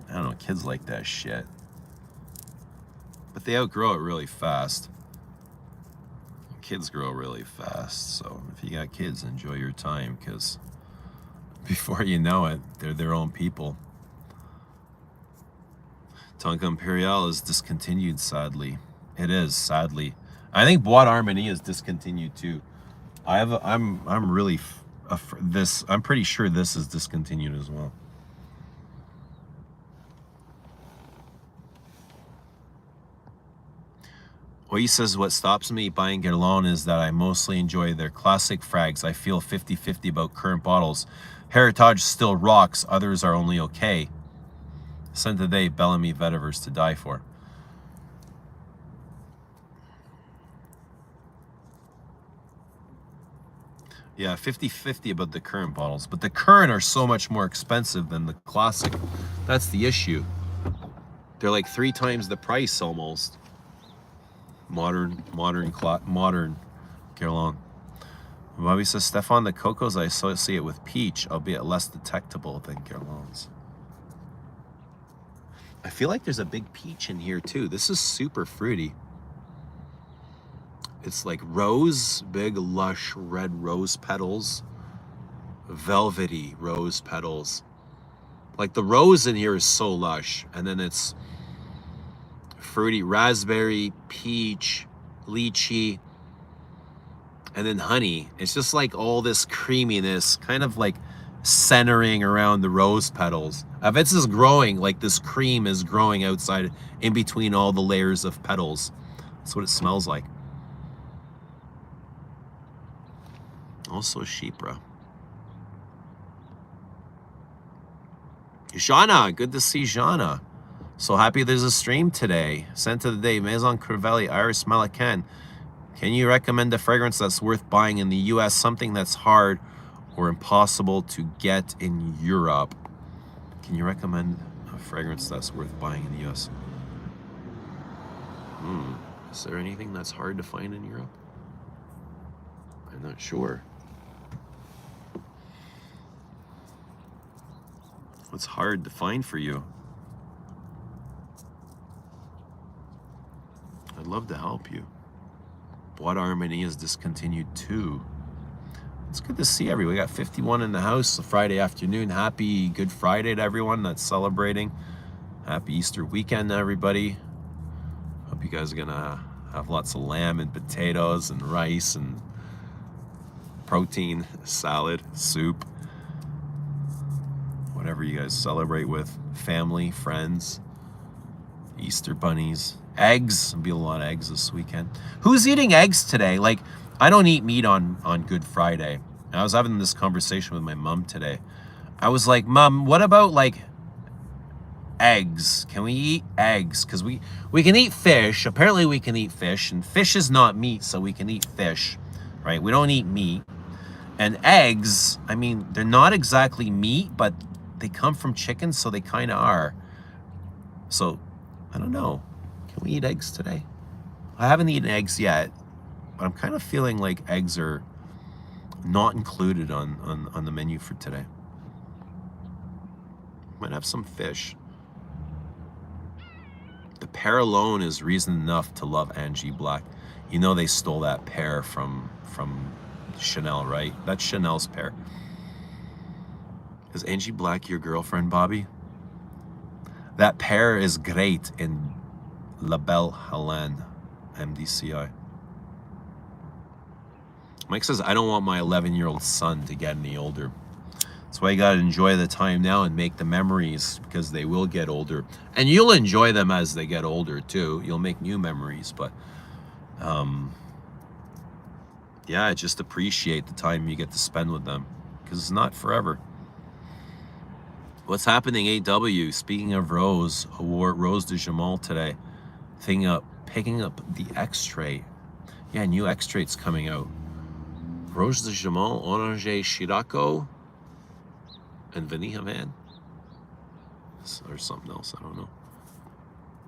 I don't know, kids like that shit. But they outgrow it really fast. Kids grow really fast, so if you got kids, enjoy your time, because before you know it, they're their own people. Tonka Imperial is discontinued, sadly. It is, sadly. I think Bois d'Harmonie is discontinued too. I'm pretty sure this is discontinued as well. He says what stops me buying Guerlain is that I mostly enjoy their classic frags. I feel 50-50 about current bottles. Heritage still rocks, others are only okay. Scent today, Bellamy Vetiver's to die for. Yeah, 50-50 about the current bottles, but the current are so much more expensive than the classic. That's the issue. They're like 3 times the price almost. Modern Guerlain. Bobby says, Stefan, the cocos I associate with peach, albeit less detectable than Guerlain's. I feel like there's a big peach in here too. This is super fruity. It's like rose, big lush red rose petals, velvety rose petals. Like the rose in here is so lush, and then it's fruity raspberry, peach, lychee, and then honey. It's just like all this creaminess, kind of like centering around the rose petals. If it's just growing, like this cream is growing outside in between all the layers of petals. That's what it smells like. Also Chypre. Jana, good to see Jana. So happy there's a stream today. Scent of the day, Maison Crivelli Iris Malacan. Can you recommend a fragrance that's worth buying in the US? Something that's hard or impossible to get in Europe. Can you recommend a fragrance that's worth buying in the US? Is there anything that's hard to find in Europe? I'm not sure. What's hard to find for you? I'd love to help you. Bois d'Harmonie is discontinued too. It's good to see everyone. We got 51 in the house Friday afternoon. Happy Good Friday to everyone that's celebrating. Happy Easter weekend to everybody. Hope you guys are gonna have lots of lamb and potatoes and rice and protein, salad, soup. Whatever you guys celebrate with. Family, friends, Easter bunnies, eggs. There'll be a lot of eggs this weekend. Who's eating eggs today? Like, I don't eat meat on Good Friday. I was having this conversation with my mom today. I was like, Mom, what about like eggs? Can we eat eggs? Because we can eat fish. Apparently we can eat fish, and fish is not meat, so we can eat fish, right? We don't eat meat. And eggs, I mean, they're not exactly meat, but they come from chickens, so they kind of are. So, I don't know. Can we eat eggs today? I haven't eaten eggs yet, but I'm kind of feeling like eggs are not included on the menu for today. Might have some fish. The pear alone is reason enough to love Angie Black. You know they stole that pear from Chanel, right? That's Chanel's pear. Is Angie Black your girlfriend, Bobby? That pear is great in La Belle Helene, MDCI. Mike says, I don't want my 11-year-old son to get any older. That's why you gotta enjoy the time now and make the memories, because they will get older. And you'll enjoy them as they get older too. You'll make new memories, but yeah, just appreciate the time you get to spend with them, because it's not forever. What's happening, AW? Speaking of Rose, award Rose de Jamal today. Picking up the X-Trait. Yeah, new X-Trait's coming out. Rose de Jamal, Orange Shirako, and Vanilla Man. Or something else, I don't know.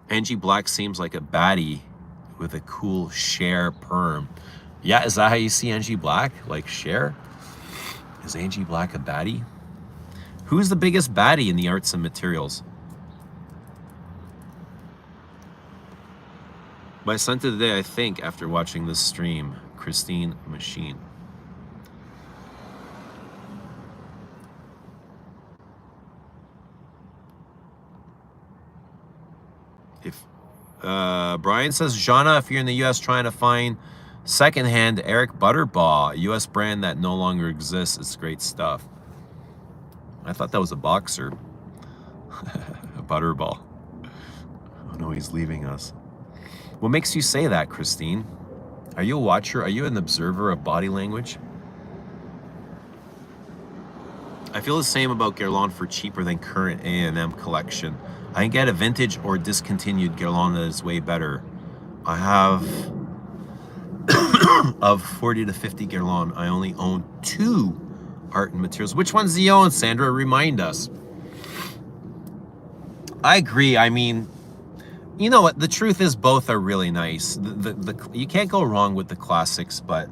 Angie Black seems like a baddie with a cool Cher perm. Yeah, is that how you see Angie Black? Like Cher? Is Angie Black a baddie? Who's the biggest baddie in the arts and materials? My son today, I think, after watching this stream, Christine Machine. If Brian says, Jana, if you're in the U.S. trying to find secondhand Eric Butterball, a U.S. brand that no longer exists, it's great stuff. I thought that was a boxer. A Butterball. Oh no, he's leaving us. What makes you say that, Christine? Are you a watcher? Are you an observer of body language? I feel the same about Guerlain for cheaper than current A&M collection. I can get a vintage or discontinued Guerlain that is way better. I have of 40 to 50 Guerlain. I only own 2 art and materials. Which ones do you own, Sandra? Remind us. I agree. I mean, you know what? The truth is both are really nice. You can't go wrong with the classics, but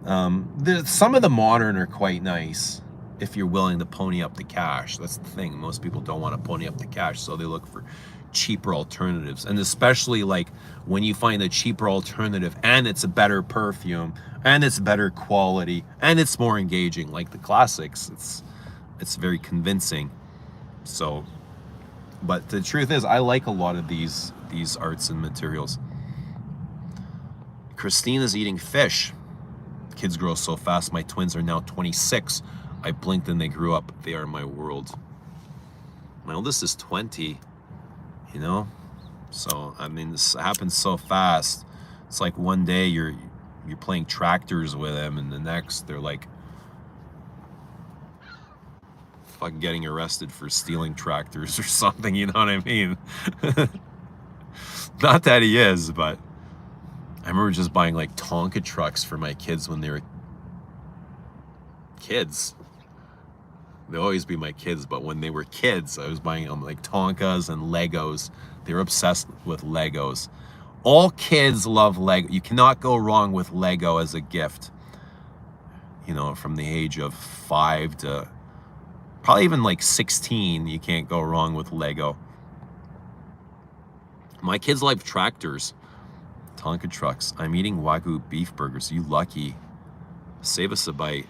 some of the modern are quite nice if you're willing to pony up the cash. That's the thing. Most people don't want to pony up the cash, so they look for cheaper alternatives. And especially like when you find a cheaper alternative and it's a better perfume and it's better quality and it's more engaging, like the classics, it's very convincing. So, but the truth is, I like a lot of these arts and materials. Christine is eating fish. Kids grow so fast. My twins are now 26. I blinked and they grew up. They are my world. My oldest is 20, you know? So, I mean, this happens so fast. It's like one day you're playing tractors with them, and the next they're like fucking getting arrested for stealing tractors or something, you know what I mean? Not that he is, but I remember just buying like Tonka trucks for my kids when they were kids. They'll always be my kids, but when they were kids, I was buying them like Tonkas and Legos. They were obsessed with Legos. All kids love Lego. You cannot go wrong with Lego as a gift. You know, from the age of 5 to probably even like 16, you can't go wrong with Lego. My kids like tractors, Tonka trucks. I'm eating Wagyu beef burgers. You lucky. Save us a bite.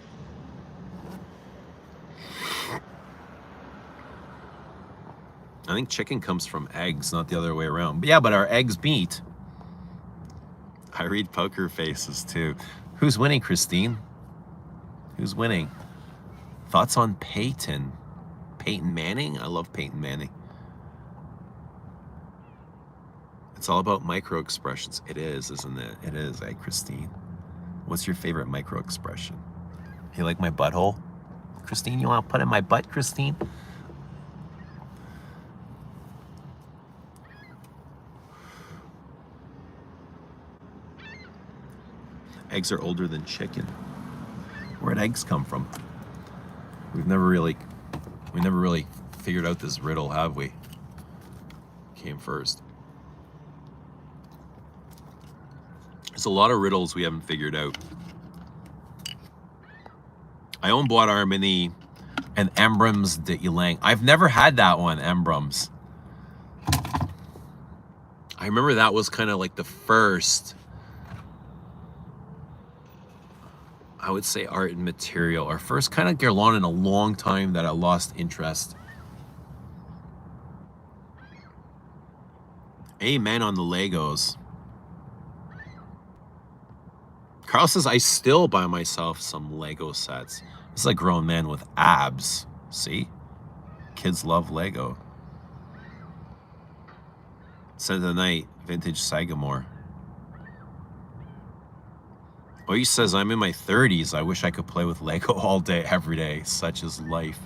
I think chicken comes from eggs, not the other way around. But yeah, but our eggs meat. I read poker faces too. Who's winning, Christine? Who's winning? Thoughts on Peyton? Peyton Manning? I love Peyton Manning. It's all about micro expressions. It is, isn't it? It is, Christine? What's your favorite micro expression? You like my butthole? Christine, you want to put in my butt, Christine? Eggs are older than chicken. Where'd eggs come from? We never really figured out this riddle, have we? Came first. There's a lot of riddles we haven't figured out. I own Bois d'Armagny and Embrams de Ylang. I've never had that one, Embrams. I remember that was kind of like the first, I would say, art and material. Our first kind of Guerlain in a long time that I lost interest. Amen on the Legos. Carl says, I still buy myself some Lego sets. It's like grown man with abs. See? Kids love Lego. Scent of the Night, vintage Sagamore. Oh, he says, I'm in my 30s. I wish I could play with Lego all day, every day. Such is life.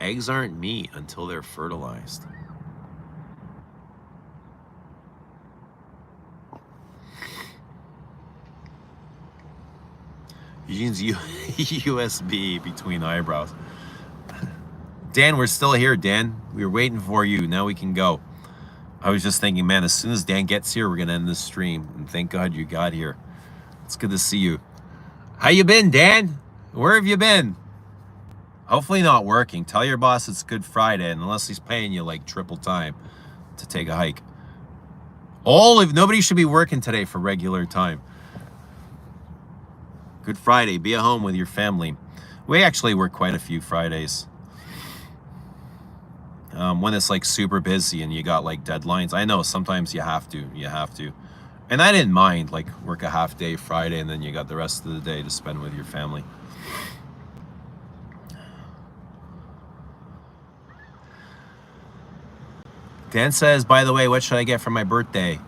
Eggs aren't meat until they're fertilized. Eugene's USB between eyebrows. Dan, we're still here, Dan. We were waiting for you. Now we can go. I was just thinking, man, as soon as Dan gets here, we're going to end the stream. And thank God you got here. It's good to see you. How you been, Dan? Where have you been? Hopefully not working. Tell your boss it's Good Friday, and unless he's paying you like triple time to take a hike. Nobody should be working today for regular time. Good Friday. Be at home with your family. We actually work quite a few Fridays. When it's like super busy and you got like deadlines. I know sometimes you have to. And I didn't mind like work a half day Friday and then you got the rest of the day to spend with your family. Dan says, by the way, what should I get for my birthday?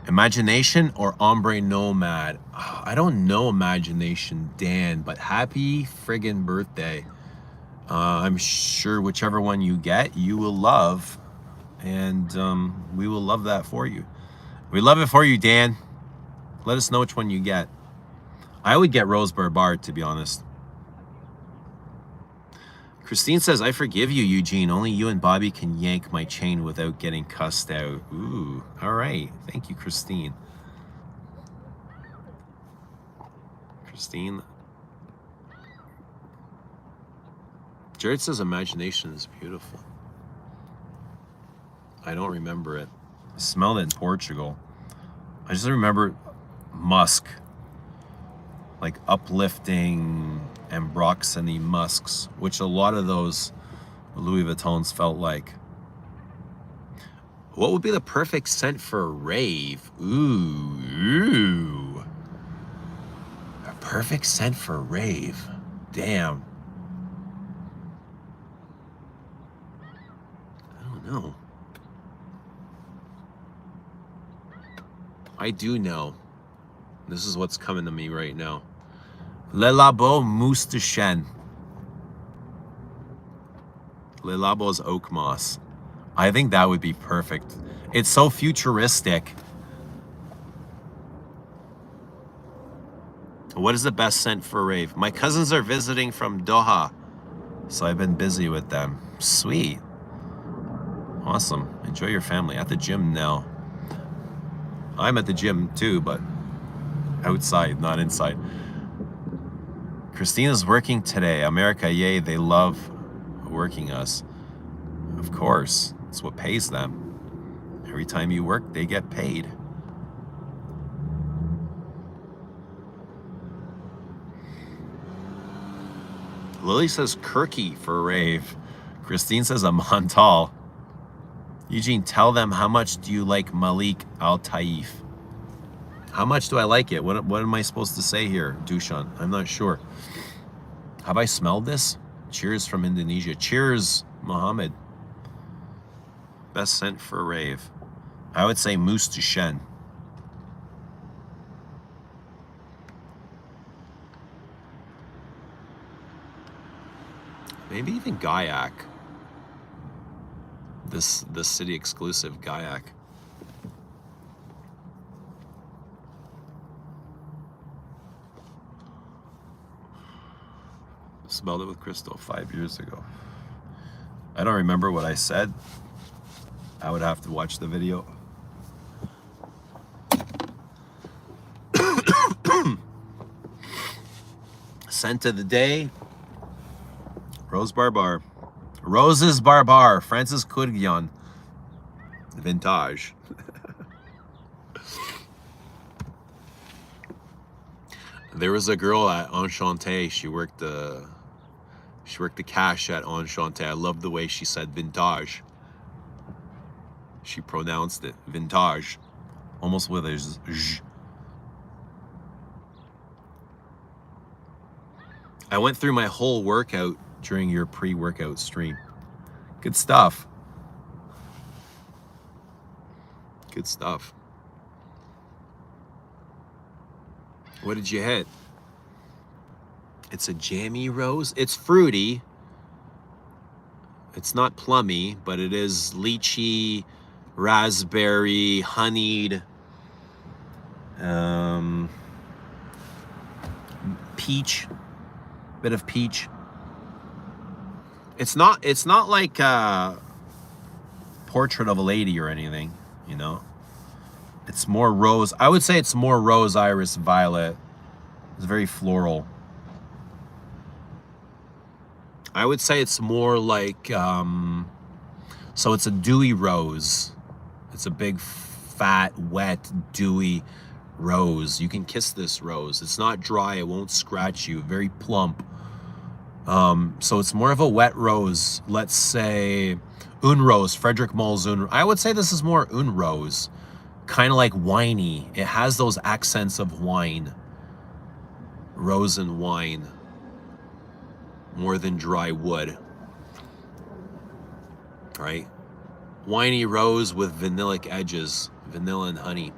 Imagination or Ombre Nomad? Oh, I don't know Imagination, Dan, but happy friggin' birthday. I'm sure whichever one you get, you will love. And we will love that for you. We love it for you, Dan. Let us know which one you get. I would get Rose Barbare, to be honest. Christine says, I forgive you, Eugene. Only you and Bobby can yank my chain without getting cussed out. Ooh, all right. Thank you, Christine. Christine. Jared says Imagination is beautiful. I don't remember it. I smelled it in Portugal. I just remember musk. Like uplifting ambroxany musks, which a lot of those Louis Vuittons felt like. What would be the perfect scent for a rave? Ooh. A perfect scent for a rave. Damn. I don't know. I do know. This is what's coming to me right now. Le Labo Mousse de Chêne. Le Labo's Oak Moss. I think that would be perfect. It's so futuristic. What is the best scent for a rave? My cousins are visiting from Doha, so I've been busy with them. Sweet. Awesome. Enjoy your family. At the gym now. I'm at the gym too, but outside, not inside. Christina's working today. America, yay, they love working us. Of course, it's what pays them. Every time you work, they get paid. Lily says Kirky for a rave. Christine says a Montal. Eugene, tell them how much do you like Malik Al Taif? How much do I like it? What am I supposed to say here, Dushan? I'm not sure. Have I smelled this? Cheers from Indonesia. Cheers, Mohammed. Best scent for a rave. I would say Mousse de Chêne. Maybe even Gaiac. This city exclusive Gaiac. Smelled it with Crystal 5 years ago. I don't remember what I said. I would have to watch the video. Scent of the day. Rose Barbare. Roses Barbare. Francis Courguillon. Vintage. There was a girl at Enchanté. She worked the cash at Enchanté. I loved the way she said vintage. She pronounced it vintage, almost with a z. I went through my whole workout during your pre-workout stream. Good stuff. Good stuff. What did you hit? It's a jammy rose. It's fruity. It's not plummy, but it is lychee, raspberry, honeyed, peach, bit of peach. It's not like a portrait of a lady or anything, you know. It's more rose. I would say it's more rose, iris, violet. It's very floral. I would say it's more like, so it's a dewy rose. It's a big, fat, wet, dewy rose. You can kiss this rose. It's not dry. It won't scratch you. Very plump. So it's more of a wet rose. Let's say une rose, Frederick Moll's une. I would say this is more une rose. Kind of like winey. It has those accents of wine. Rose and wine. More than dry wood. Right? Winey rose with vanillic edges. Vanilla and honey.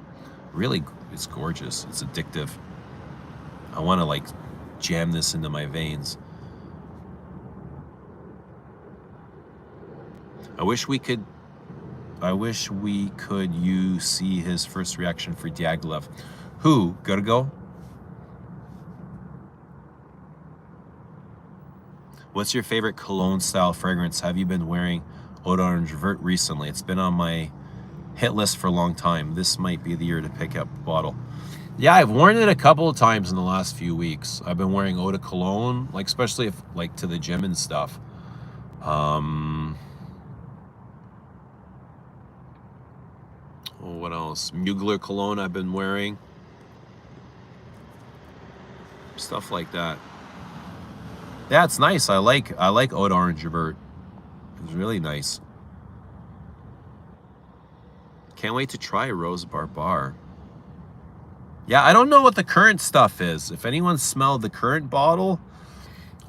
Really, it's gorgeous. It's addictive. I want to like jam this into my veins. I wish we could you see his first reaction for Diaghilev. Who? Gotta go? What's your favorite cologne style fragrance? Have you been wearing Eau d'Orange Vert recently? It's been on my hit list for a long time. This might be the year to pick up a bottle. Yeah, I've worn it a couple of times in the last few weeks. I've been wearing Eau de Cologne, like especially if like to the gym and stuff. What else? Mugler cologne I've been wearing. Stuff like that. Yeah, it's nice. I like Eau d'Orange Vert. It's really nice. Can't wait to try Rose Barbare. Yeah, I don't know what the current stuff is. If anyone smelled the current bottle,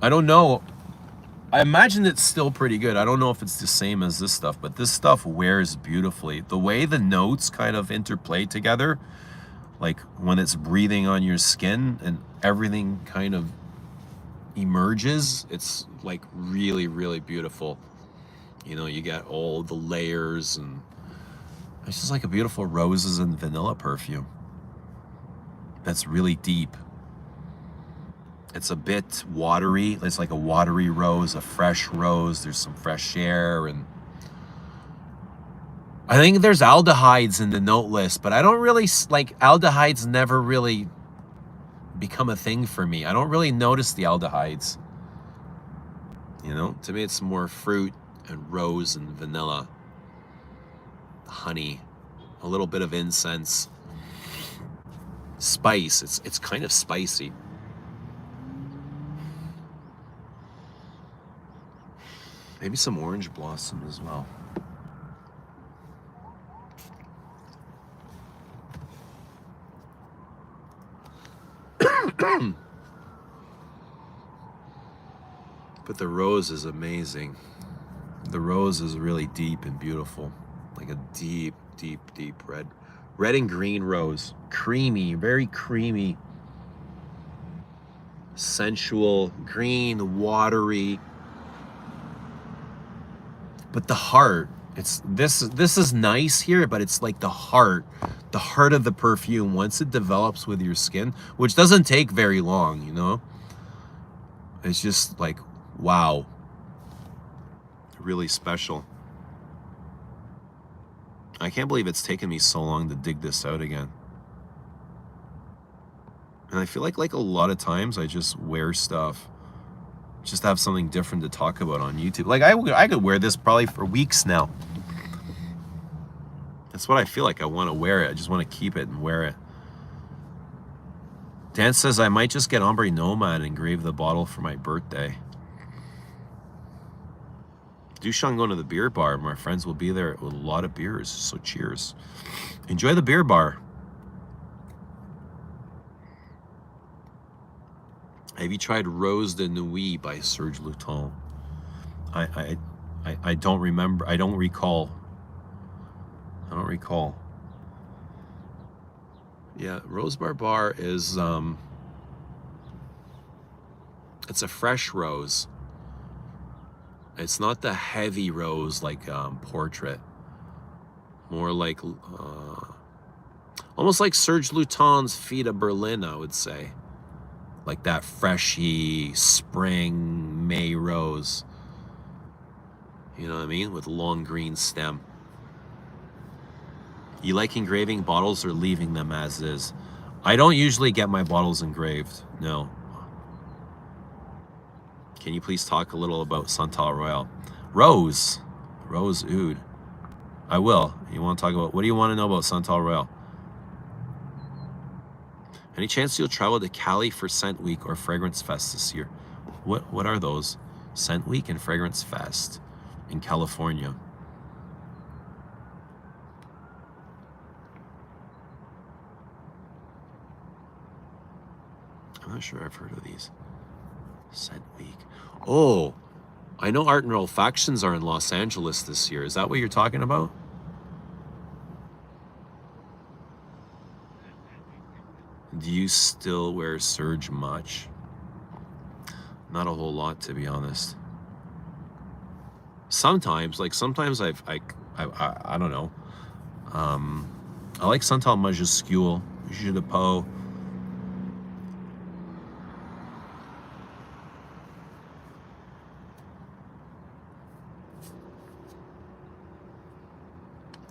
I don't know. I imagine it's still pretty good. I don't know if it's the same as this stuff, but this stuff wears beautifully. The way the notes kind of interplay together, like when it's breathing on your skin and everything kind of emerges, it's like really, really beautiful. You know, you get all the layers, and it's just like a beautiful roses and vanilla perfume. That's really deep. It's a bit watery. It's like a watery rose, a fresh rose. There's some fresh air, and I think there's aldehydes in the note list, but I don't really like aldehydes. Never really become a thing for me. I don't really notice the aldehydes. You know, to me it's more fruit and rose and vanilla, honey, a little bit of incense, spice. It's kind of spicy. Maybe some orange blossom as well. But the rose is amazing. The rose is really deep and beautiful. Like a deep, deep, deep red. Red and green rose. Creamy, very creamy. Sensual, green, watery. But the heart, it's this is nice here, but it's like the heart of the perfume, once it develops with your skin, which doesn't take very long, you know, it's just like, wow, really special. I can't believe it's taken me so long to dig this out again. And I feel like a lot of times I just wear stuff just to have something different to talk about on YouTube. Like I could wear this probably for weeks now. That's what I feel like. I want to wear it. I just want to keep it and wear it. Dan says I might just get Ombre Nomad and engrave the bottle for my birthday. Dushan going to the beer bar. My friends will be there with a lot of beers. So cheers. Enjoy the beer bar. Have you tried Rose de Nuit by Serge Lutens? I don't remember. I don't recall. Yeah, Rose Barbare is it's a fresh rose. It's not the heavy rose like Portrait. More like almost like Serge Lutens' Fita Berlin, I would say. Like that freshy spring May rose. You know what I mean? With long green stem. You like engraving bottles or leaving them as is? I don't usually get my bottles engraved, no. Can you please talk a little about Santal Royal? Rose Oud. I will. You want to talk about, what do you want to know about Santal Royal? Any chance you'll travel to Cali for Scent Week or Fragrance Fest this year? What are those? Scent Week and Fragrance Fest in California. I'm not sure I've heard of these. Scent Week. Oh, I know Art and Olfactions are in Los Angeles this year. Is that what you're talking about? Do you still wear Serge much? Not a whole lot, to be honest. Sometimes I don't know. I like Santal Majuscule, Jus de Peau.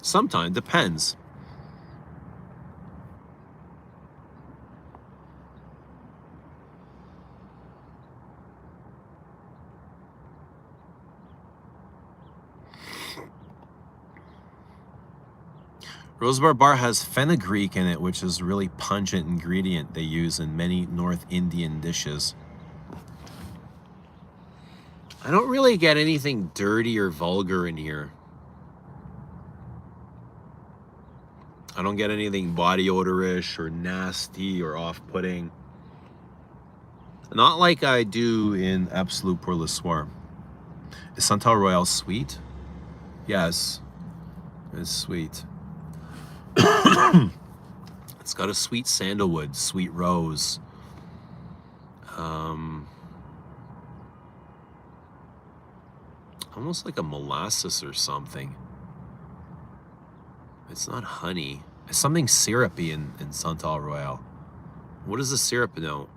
Sometimes, depends. Rose Barbare has fenugreek in it, which is a really pungent ingredient they use in many North Indian dishes. I don't really get anything dirty or vulgar in here. I don't get anything body odorish or nasty or off-putting. Not like I do in Absolute Pour Le Soir. Is Santal Royal sweet? Yes, it's sweet. It's got a sweet sandalwood, sweet rose. Almost like a molasses or something. It's not honey. It's something syrupy in Santal Royal. What does the syrup note?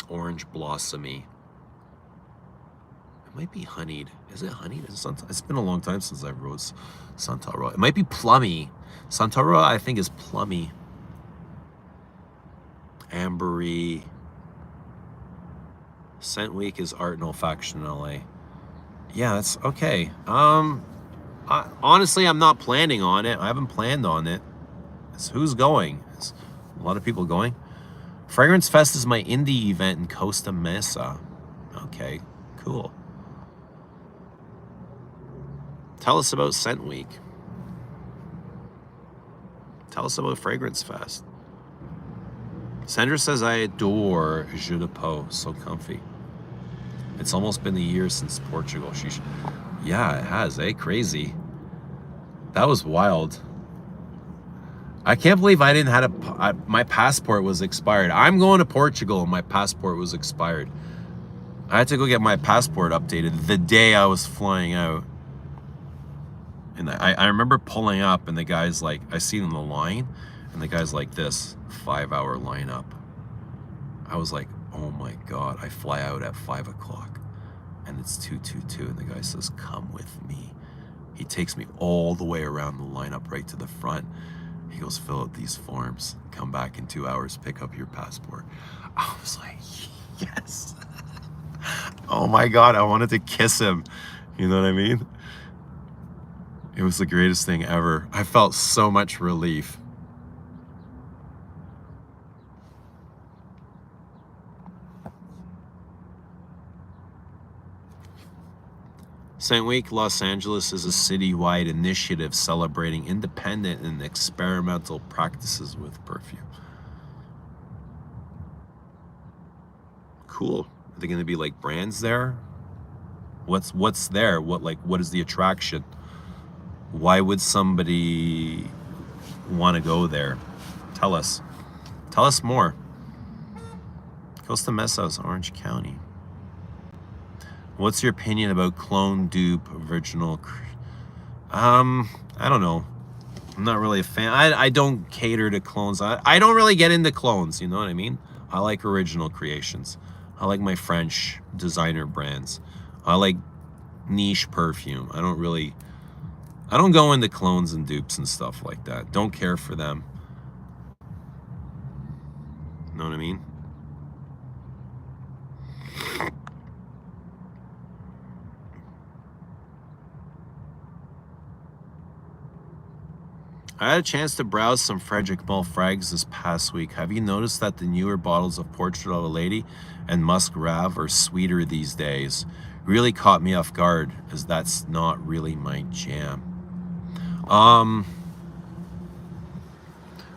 Orange blossomy. It might be honeyed. Is it honeyed? It's been a long time since I wrote Santal Royal. It might be plummy. Santal Royal, I think, is plummy. Ambery. Scent Week is Art and Olfaction in LA. Yeah, that's okay. Honestly, I'm not planning on it. I haven't planned on it. Who's going? Is a lot of people going. Fragrance Fest is my indie event in Costa Mesa. Okay, cool. Tell us about Scent Week. Tell us about Fragrance Fest. Sandra says, I adore Jus de Peau. So comfy. It's almost been a year since Portugal. Yeah, it has, eh? Crazy. That was wild. I can't believe I didn't have my passport was expired. I'm going to Portugal and my passport was expired. I had to go get my passport updated the day I was flying out. And I remember pulling up and the guy's like, I seen in the line and the guy's like this, 5-hour lineup. I was like, oh my God, I fly out at 5 o'clock and it's 2:22 and the guy says, come with me. He takes me all the way around the lineup right to the front. He goes, fill out these forms, come back in 2 hours, pick up your passport. I was like, yes. Oh my God, I wanted to kiss him. You know what I mean? It was the greatest thing ever. I felt so much relief. Scent Week Los Angeles is a citywide initiative celebrating independent and experimental practices with perfume. Cool. Are they going to be like brands there? What's there? What is the attraction? Why would somebody want to go there? Tell us. Tell us more. Costa Mesa's, Orange County. What's your opinion about clone, dupe, original? I don't know. I'm not really a fan. I don't cater to clones. I don't really get into clones, you know what I mean? I like original creations. I like my French designer brands. I like niche perfume. I don't go into clones and dupes and stuff like that. Don't care for them. Know what I mean? I had a chance to browse some Frederick Mull frags this past week. Have you noticed that the newer bottles of Portrait of a Lady and Musk Rav are sweeter these days? Really caught me off guard, as that's not really my jam.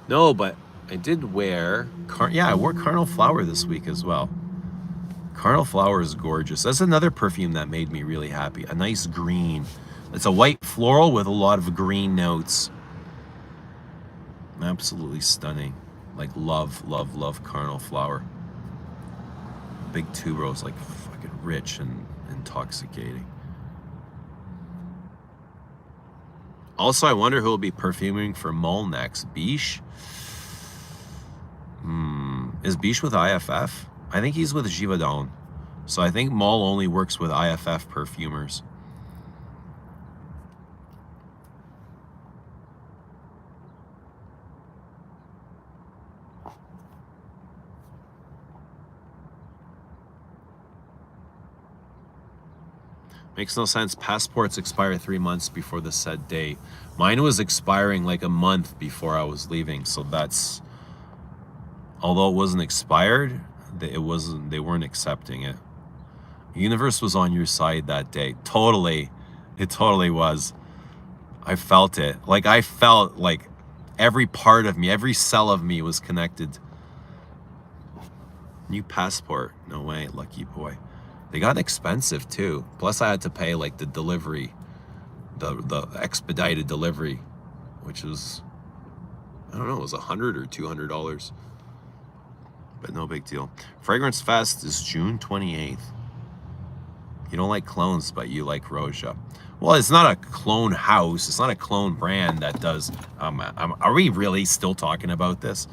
No, but I did wear, I wore Carnal Flower this week as well. Carnal Flower is gorgeous. That's another perfume that made me really happy. A nice green. It's a white floral with a lot of green notes. Absolutely stunning. Like love Carnal Flower. Big tuberose, like fucking rich and intoxicating. Also, I wonder who will be perfuming for Mull next. Biche? Is Biche with IFF? I think he's with Givaudan. So I think Mull only works with IFF perfumers. Makes no sense. Passports expire 3 months before the said date. Mine was expiring like a month before I was leaving. So that's, although it wasn't expired, they weren't accepting it. The universe was on your side that day. Totally. It totally was. I felt it. Like I felt like every part of me, every cell of me was connected. New passport. No way, lucky boy. They got expensive too. Plus I had to pay like the delivery, the expedited delivery, which was, I don't know, it was $100 or $200. But no big deal. Fragrance Fest is June 28th. You don't like clones, but you like Roja. Well, it's not a clone house. It's not a clone brand that does. Are we really still talking about this?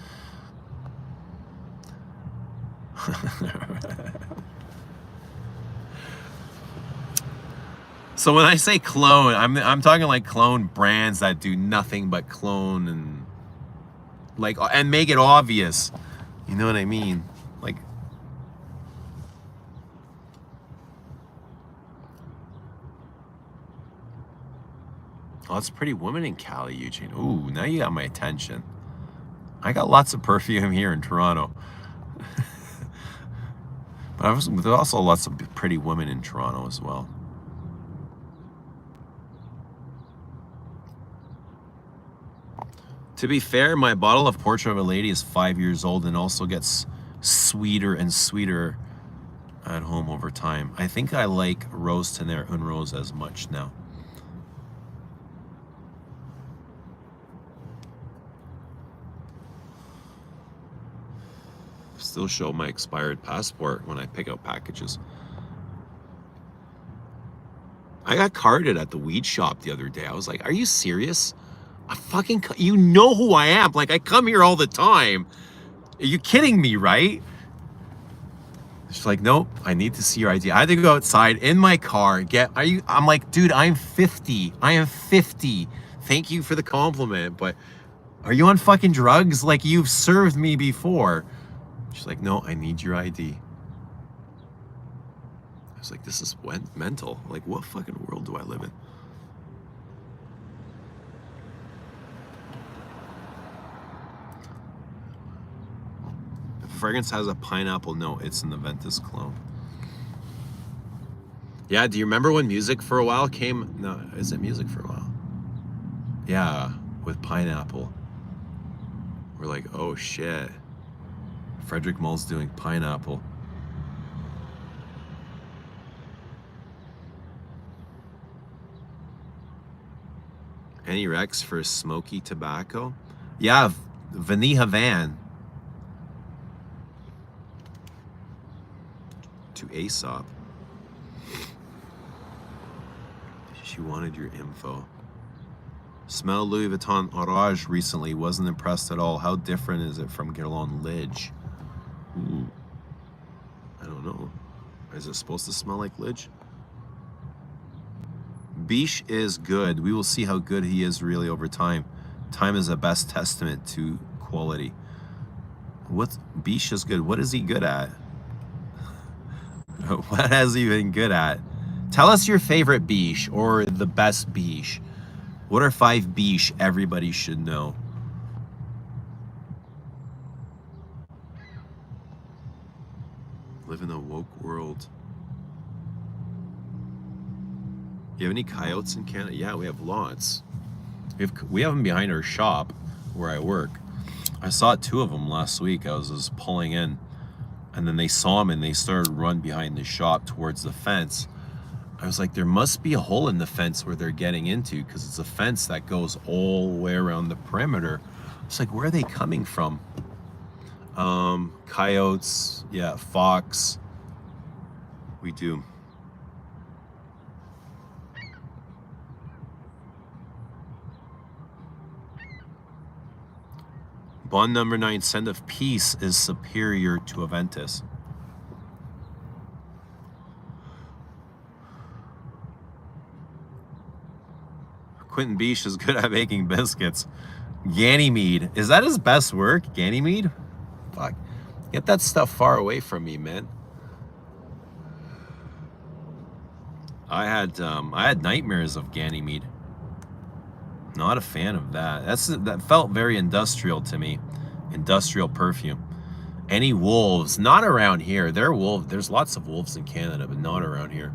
So when I say clone, I'm talking like clone brands that do nothing but clone and like and make it obvious. You know what I mean? Like, oh, it's a Pretty Woman in Cali, Eugene. Ooh, now you got my attention. I got lots of perfume here in Toronto. But there's also lots of pretty women in Toronto as well. To be fair, my bottle of Portrait of a Lady is 5 years old and also gets sweeter and sweeter at home over time. I think I like Rose Tener Un Rose as much now. Still show my expired passport when I pick out packages. I got carded at the weed shop the other day. I was like, are you serious? You know who I am. Like, I come here all the time. Are you kidding me, right? She's like, nope, I need to see your ID. I had to go outside in my car. I'm like, dude, I'm 50. I am 50. Thank you for the compliment, but are you on fucking drugs? Like, you've served me before. She's like, no, I need your ID. I was like, this is mental. Like, what fucking world do I live in? Fragrance has a pineapple note. It's an Aventus clone. Yeah, do you remember when Music for a While came? No, is it Music for a While? Yeah, with pineapple. We're like, oh shit. Frederick Mull's doing pineapple. Any Rex for smoky tobacco? Yeah, Vanilla Van. To Aesop. She wanted your info. Smelled Louis Vuitton Orage recently. Wasn't impressed at all. How different is it from Guerlain Lidge? Ooh. I don't know. Is it supposed to smell like Lidge? Biche is good. We will see how good he is really over time. Time is the best testament to quality. Biche is good. What is he good at? What has he been good at? Tell us your favorite biche or the best biche. What are 5 biche everybody should know? Live in a woke world. You have any coyotes in Canada? Yeah, we have lots. We have them behind our shop where I work. I saw 2 of them last week. I was just pulling in, and then they saw them and they started to run behind the shop towards the fence. I was like, there must be a hole in the fence where they're getting into, because it's a fence that goes all the way around the perimeter. It's like, where are they coming from? Coyotes, yeah, fox. We do. Bond number 9, Scent of Peace is superior to Aventus. Quentin Biche is good at making biscuits. Ganyde, is that his best work? Ganyde? Fuck. Get that stuff far away from me, man. I had nightmares of Ganyde. Not a fan of that. That felt very industrial to me. Industrial perfume. Any wolves? Not around here. There's lots of wolves in Canada, but not around here.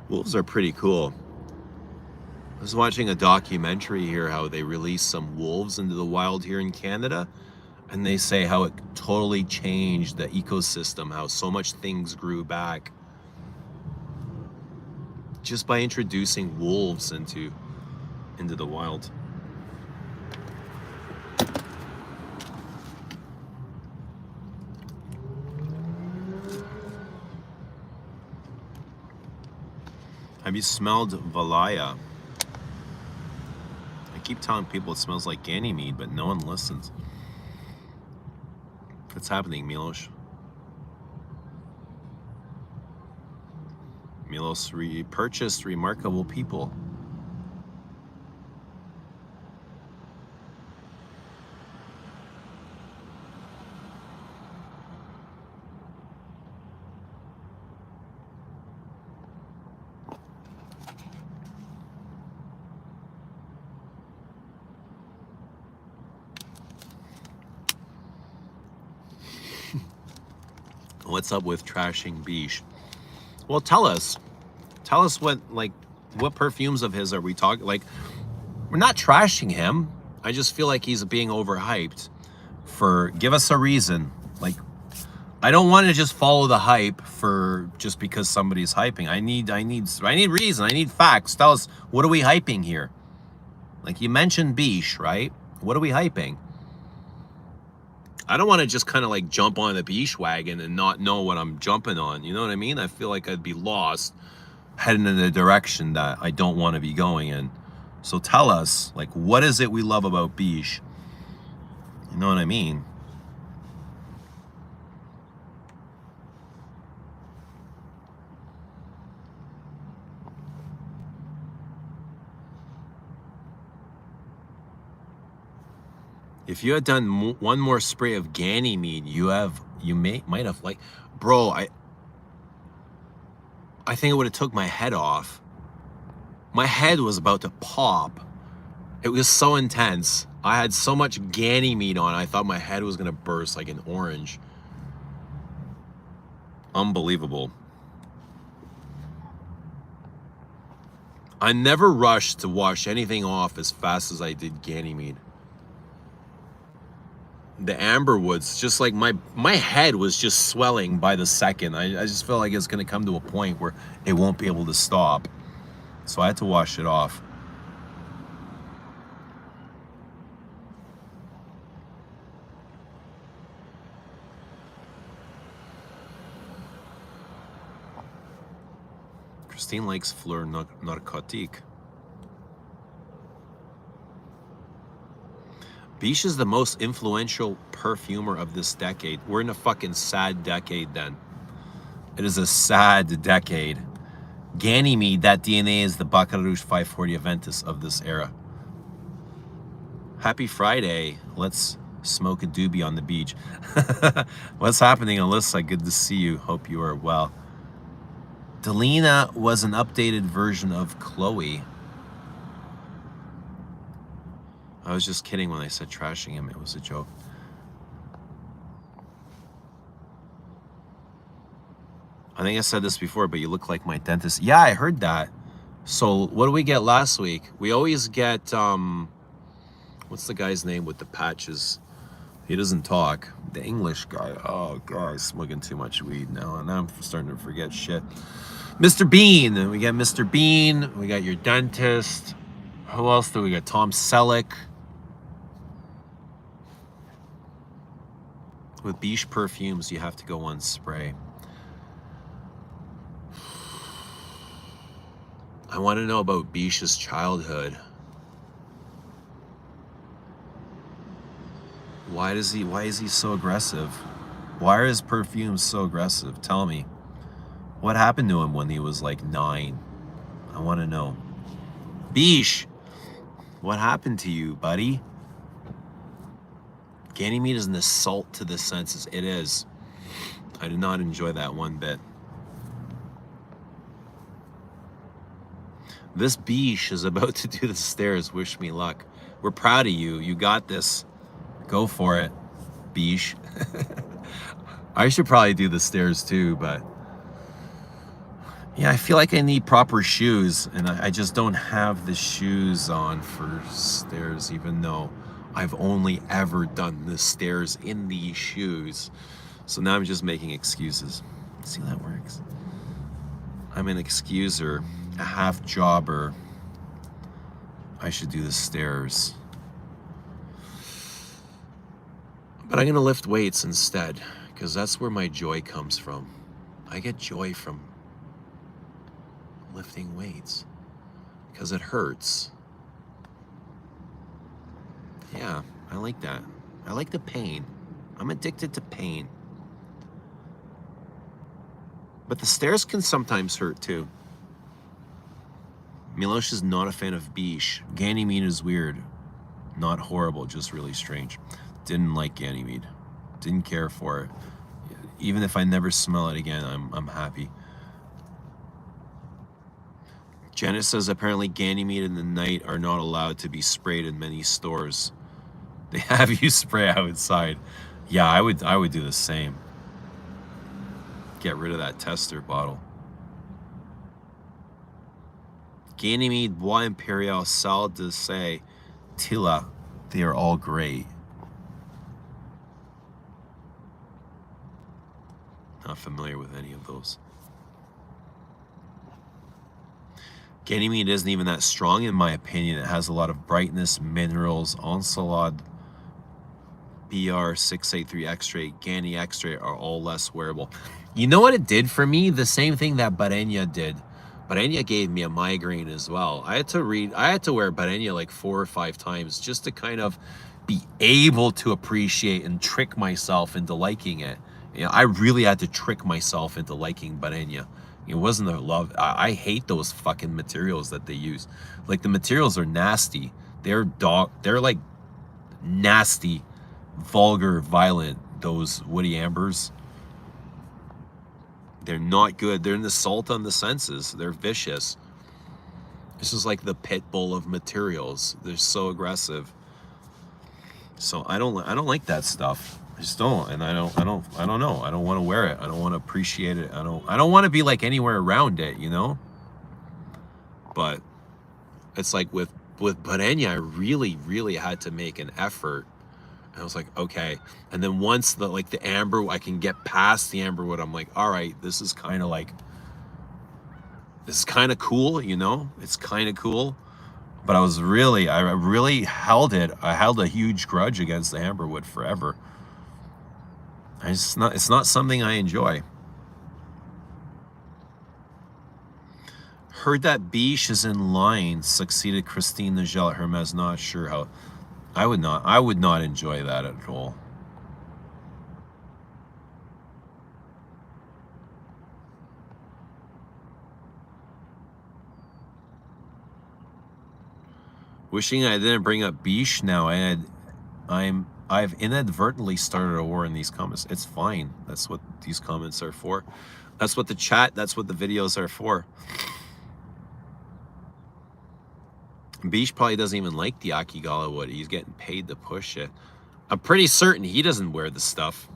Wolves are pretty cool. I was watching a documentary here how they released some wolves into the wild here in Canada, and they say how it totally changed the ecosystem, how so much things grew back just by introducing wolves into the wild. Have you smelled Valaya? I keep telling people it smells like Ganyde, but no one listens. What's happening, Milos? Milos repurchased Remarkable People. What's up with trashing Biche? Well, tell us what perfumes of his are we talking? Like, we're not trashing him. I just feel like he's being overhyped. Give us a reason. Like, I don't want to just follow the hype for just because somebody's hyping. I need reason. I need facts. Tell us, what are we hyping here? Like, you mentioned Biche, right? What are we hyping? I don't want to just kind of like jump on the beach wagon and not know what I'm jumping on. You know what I mean? I feel like I'd be lost heading in the direction that I don't want to be going in. So tell us, like, what is it we love about beach? You know what I mean? If you had done one more spray of Ganymede, you might have like, bro, I think it would have took my head off. My head was about to pop. It was so intense. I had so much Ganymede on, I thought my head was gonna burst like an orange. Unbelievable. I never rushed to wash anything off as fast as I did Ganymede. The amberwoods, just like my head was just swelling by the second. I just felt like it's gonna come to a point where it won't be able to stop. So I had to wash it off. Christine likes fleur narcotique. Biche is the most influential perfumer of this decade. We're in a fucking sad decade then. It is a sad decade. Ganymede, that DNA is the Baccarat Rouge 540 Aventus of this era. Happy Friday. Let's smoke a doobie on the beach. What's happening, Alyssa? Good to see you. Hope you are well. Delina was an updated version of Chloe. I was just kidding when I said trashing him. It was a joke. I think I said this before, but you look like my dentist. Yeah, I heard that. So what did we get last week? We always get, what's the guy's name with the patches? He doesn't talk. The English guy. Oh, God, I'm smoking too much weed now. And I'm starting to forget shit. Mr. Bean. We got Mr. Bean. We got your dentist. Who else do we got? Tom Selleck. With Biche perfumes, you have to go one spray. I want to know about Biche's childhood. Why is he so aggressive? Why are his perfumes so aggressive? Tell me. What happened to him when he was like 9? I want to know. Biche, what happened to you, buddy? Ganymede is an assault to the senses. It is. I did not enjoy that one bit. This Biche is about to do the stairs. Wish me luck. We're proud of you. You got this. Go for it, Biche. I should probably do the stairs too, but yeah, I feel like I need proper shoes, and I just don't have the shoes on for stairs, even though I've only ever done the stairs in these shoes. So now I'm just making excuses. See how that works? I'm an excuser, a half jobber. I should do the stairs. But I'm gonna lift weights instead, because that's where my joy comes from. I get joy from lifting weights, because it hurts. Yeah, I like that. I like the pain. I'm addicted to pain. But the stairs can sometimes hurt too. Milosh is not a fan of Biche. Ganymede is weird. Not horrible, just really strange. Didn't like Ganymede. Didn't care for it. Even if I never smell it again, I'm happy. Janet says apparently Ganymede and the Night are not allowed to be sprayed in many stores. They have you spray outside. Yeah, I would do the same. Get rid of that tester bottle. Ganymede, Bois Imperial, Salle de Say, Tilla, they are all great. Not familiar with any of those. Ganymede isn't even that strong in my opinion. It has a lot of brightness, minerals, ensalade. BR683 X-ray, Ganyde X-ray are all less wearable. You know what it did for me? The same thing that Barenya did. Barenya gave me a migraine as well. I had to wear Barenya like 4 or 5 times just to kind of be able to appreciate and trick myself into liking it. You know, I really had to trick myself into liking Barenya. It wasn't a love. I hate those fucking materials that they use. Like, the materials are nasty. They're like nasty, vulgar, violent. Those woody ambers. They're not good. They're an assault on the senses. They're vicious. This is like the pit bull of materials. They're so aggressive. So I don't like that stuff. I just don't. And I don't know. I don't want to wear it. I don't want to appreciate it. I don't want to be like anywhere around it, you know? But it's like with Barenya, I really had to make an effort. I was like, okay. And then once the amber, I can get past the amberwood, I'm like, all right, this is kind of cool, you know? It's kind of cool. But I really held it. I held a huge grudge against the amberwood forever. It's not something I enjoy. Heard that Biche is in line, succeeded Christine Nagel at Hermes. Not sure how. I would not enjoy that at all. Wishing I didn't bring up Biche now. I've inadvertently started a war in these comments. It's fine. That's what these comments are for. That's what the chat, that's what the videos are for. Biche probably doesn't even like the Akigala wood. He's getting paid to push it. I'm pretty certain he doesn't wear the stuff.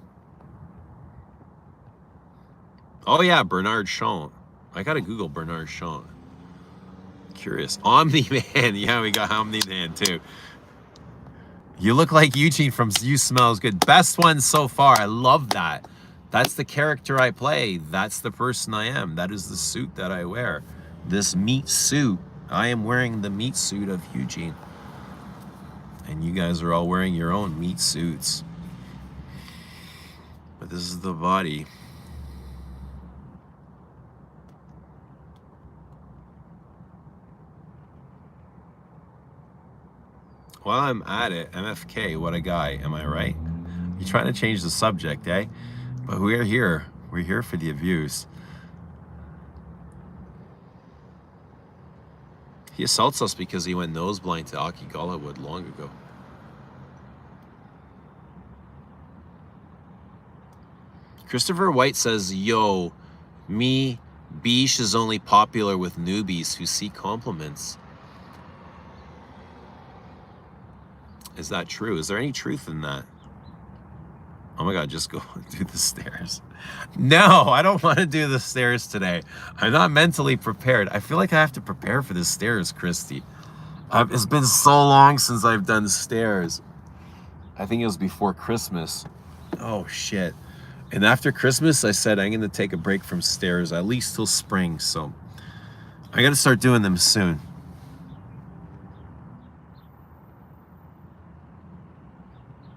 Oh yeah, Bernard Shaw. I gotta Google Bernard Shaw. Curious. Omni-Man. Yeah, we got Omni-Man too. You look like Eugene from You Smells Good. Best one so far. I love that. That's the character I play. That's the person I am. That is the suit that I wear. This meat suit. I am wearing the meat suit of Eugene. And you guys are all wearing your own meat suits. But this is the body. While I'm at it, MFK, what a guy, am I right? You're trying to change the subject, eh? But we're here. We're here for the abuse. He assaults us because he went nose blind to Akigala wood long ago. Christopher White says, yo, me, Biche is only popular with newbies who seek compliments. Is that true? Is there any truth in that? Oh my God, just go do the stairs. No, I don't want to do the stairs today. I'm not mentally prepared. I feel like I have to prepare for the stairs, Christy. It's been so long since I've done stairs. I think it was before Christmas. Oh shit. And after Christmas, I said I'm going to take a break from stairs, at least till spring. So I got to start doing them soon.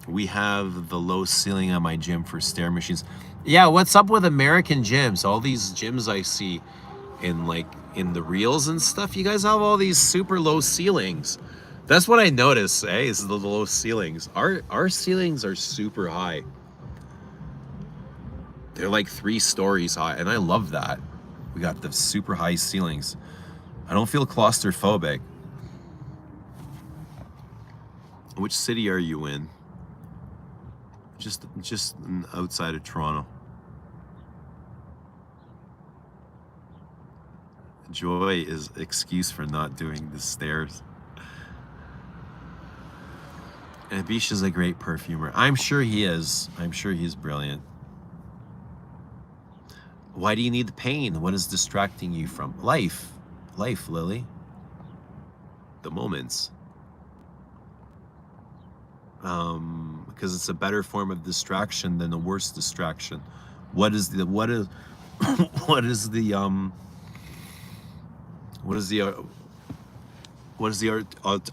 We have the low ceiling on my gym for stair machines. Yeah, what's up with American gyms? All these gyms I see in the reels and stuff, you guys have all these super low ceilings. That's what I notice, is the low ceilings. Our ceilings are super high. They're like 3 stories high, and I love that. We got the super high ceilings. I don't feel claustrophobic. Which city are you in? Just outside of Toronto. Joy is excuse for not doing the stairs. And Biche is a great perfumer. I'm sure he is. I'm sure he's brilliant. Why do you need the pain? What is distracting you from life? Life, Lily. The moments. Because it's a better form of distraction than the worst distraction. What is the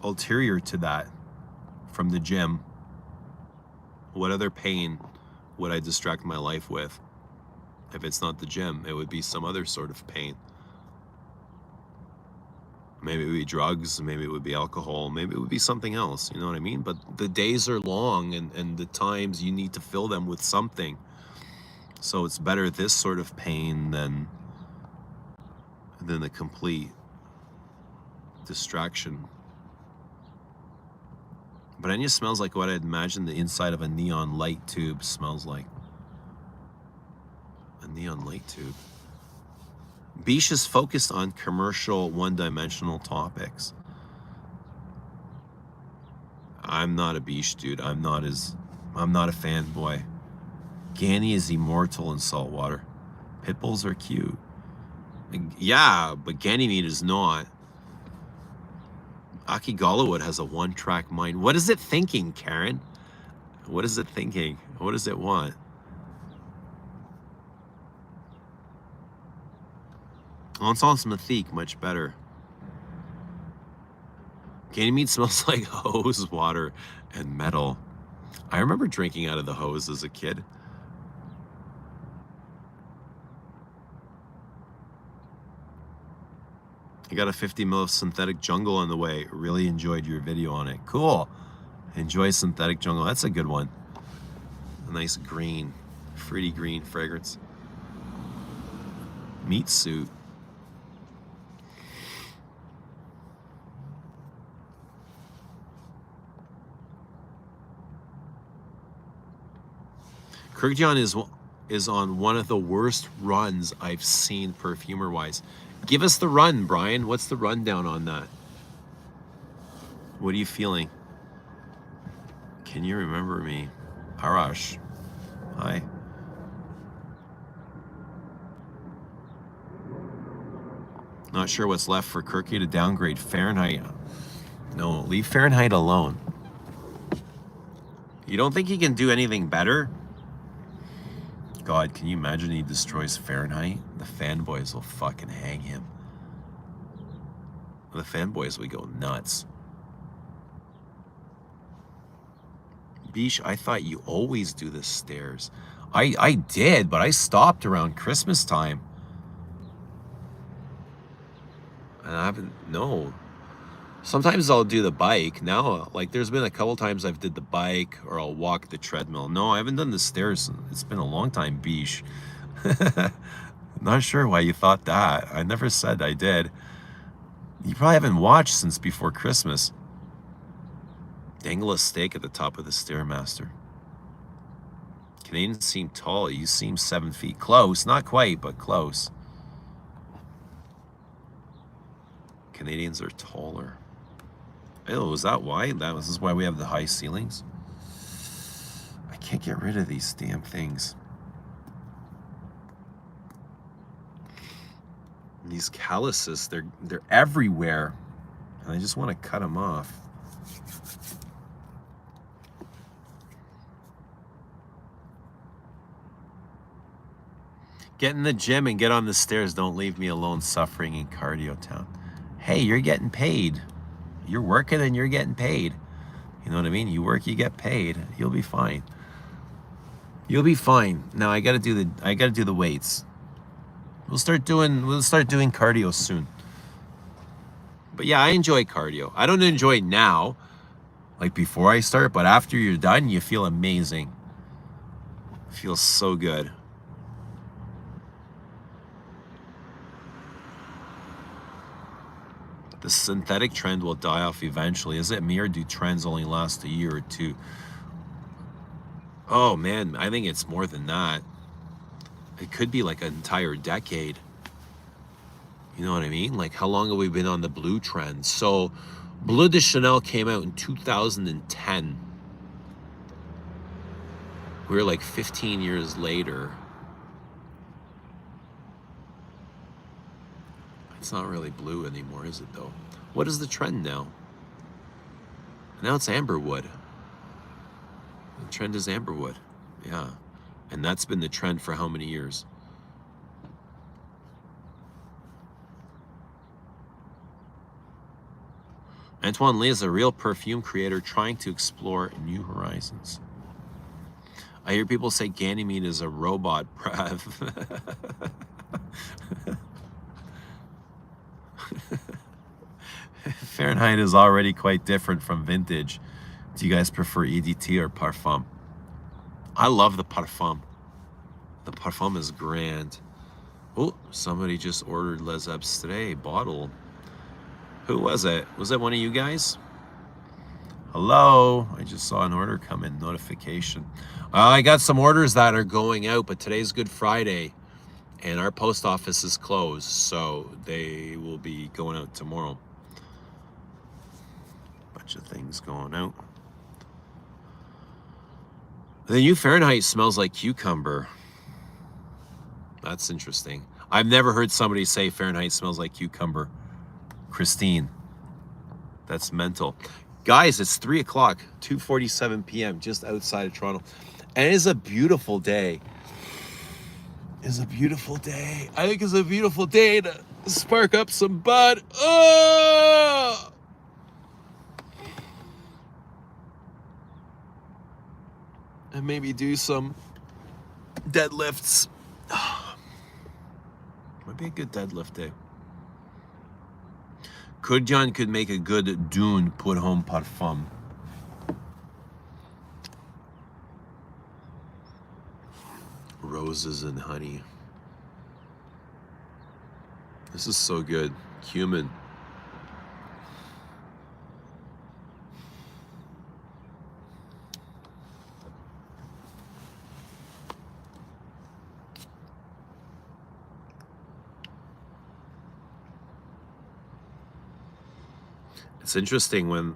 ulterior to that from the gym? What other pain would I distract my life with? If it's not the gym, it would be some other sort of pain. Maybe it would be drugs, maybe it would be alcohol, maybe it would be something else, you know what I mean? But the days are long, and the times you need to fill them with something. So it's better this sort of pain than the complete distraction. But Enya smells like what I'd imagine the inside of a neon light tube smells like. A neon light tube. Biche is focused on commercial, one-dimensional topics. I'm not a Biche dude. I'm not a fanboy. Ganyde is immortal in salt water. Pit bulls are cute. Yeah, but Ganymede is not. Akigalawood has a one-track mind. What is it thinking, Karen? What is it thinking? What does it want? Ensence Mythique, much better. Ganymede smells like hose water and metal. I remember drinking out of the hose as a kid. I got a 50 ml of synthetic jungle on the way. Really enjoyed your video on it. Cool. Enjoy synthetic jungle. That's a good one. A nice green, fruity green fragrance. Meat suit. Kirkjian is on one of the worst runs I've seen perfumer-wise. Give us the run, Brian. What's the rundown on that? What are you feeling? Can you remember me? Arash. Hi. Not sure what's left for Kirky to downgrade Fahrenheit. No, leave Fahrenheit alone. You don't think he can do anything better? God, can you imagine he destroys Fahrenheit? The fanboys will fucking hang him. The fanboys would go nuts. Biche, I thought you always do the stairs. I did, but I stopped around Christmas time. And I haven't, no. Sometimes I'll do the bike. Now, like, there's been a couple times I've did the bike or I'll walk the treadmill. No, I haven't done the stairs. It's been a long time, Biche. Not sure why you thought that. I never said I did. You probably haven't watched since before Christmas. Dangle a steak at the top of the Stairmaster. Canadians seem tall. You seem 7 feet. Close. Not quite, but close. Canadians are taller. Oh, is that why? This is why we have the high ceilings? I can't get rid of these damn things. These calluses, they're everywhere. And I just want to cut them off. Get in the gym and get on the stairs. Don't leave me alone suffering in cardio town. Hey, you're getting paid. You're working and you're getting paid. You know what I mean? You work, you get paid. You'll be fine. You'll be fine. Now I gotta do the weights. We'll start doing cardio soon. But yeah, I enjoy cardio. I don't enjoy it now, like before I start, but after you're done, you feel amazing. It feels so good. The synthetic trend will die off eventually. Is it me, or do trends only last a year or two? Oh man, I think it's more than that. It could be like an entire decade. You know what I mean? Like, how long have we been on the blue trend? So Bleu de Chanel came out in 2010. We're like 15 years later. It's not really blue anymore, is it though? What is the trend now? Now it's amberwood. The trend is amberwood. Yeah. And that's been the trend for how many years? Antoine Lee is a real perfume creator trying to explore new horizons. I hear people say Ganyde is a robot breath. Fahrenheit is already quite different from vintage. Do you guys prefer EDT or Parfum? I love the Parfum. The Parfum is grand. Oh, somebody just ordered Les Abstraits bottle. Who was it? Was it one of you guys? Hello, I just saw an order come in, notification. I got some orders that are going out, but today's Good Friday and our post office is closed, so they will be going out tomorrow. Bunch of things going out. The new Fahrenheit smells like cucumber. That's interesting. I've never heard somebody say Fahrenheit smells like cucumber. Christine, that's mental. Guys, it's 3 o'clock, 2:47 p.m., just outside of Toronto. And it is a beautiful day. It's a beautiful day. I think it's a beautiful day to spark up some bud. Oh! And maybe do some deadlifts. Might be a good deadlift day. Kudjan could make a good Dune put home parfum. Roses and honey. This is so good. Cumin. It's interesting when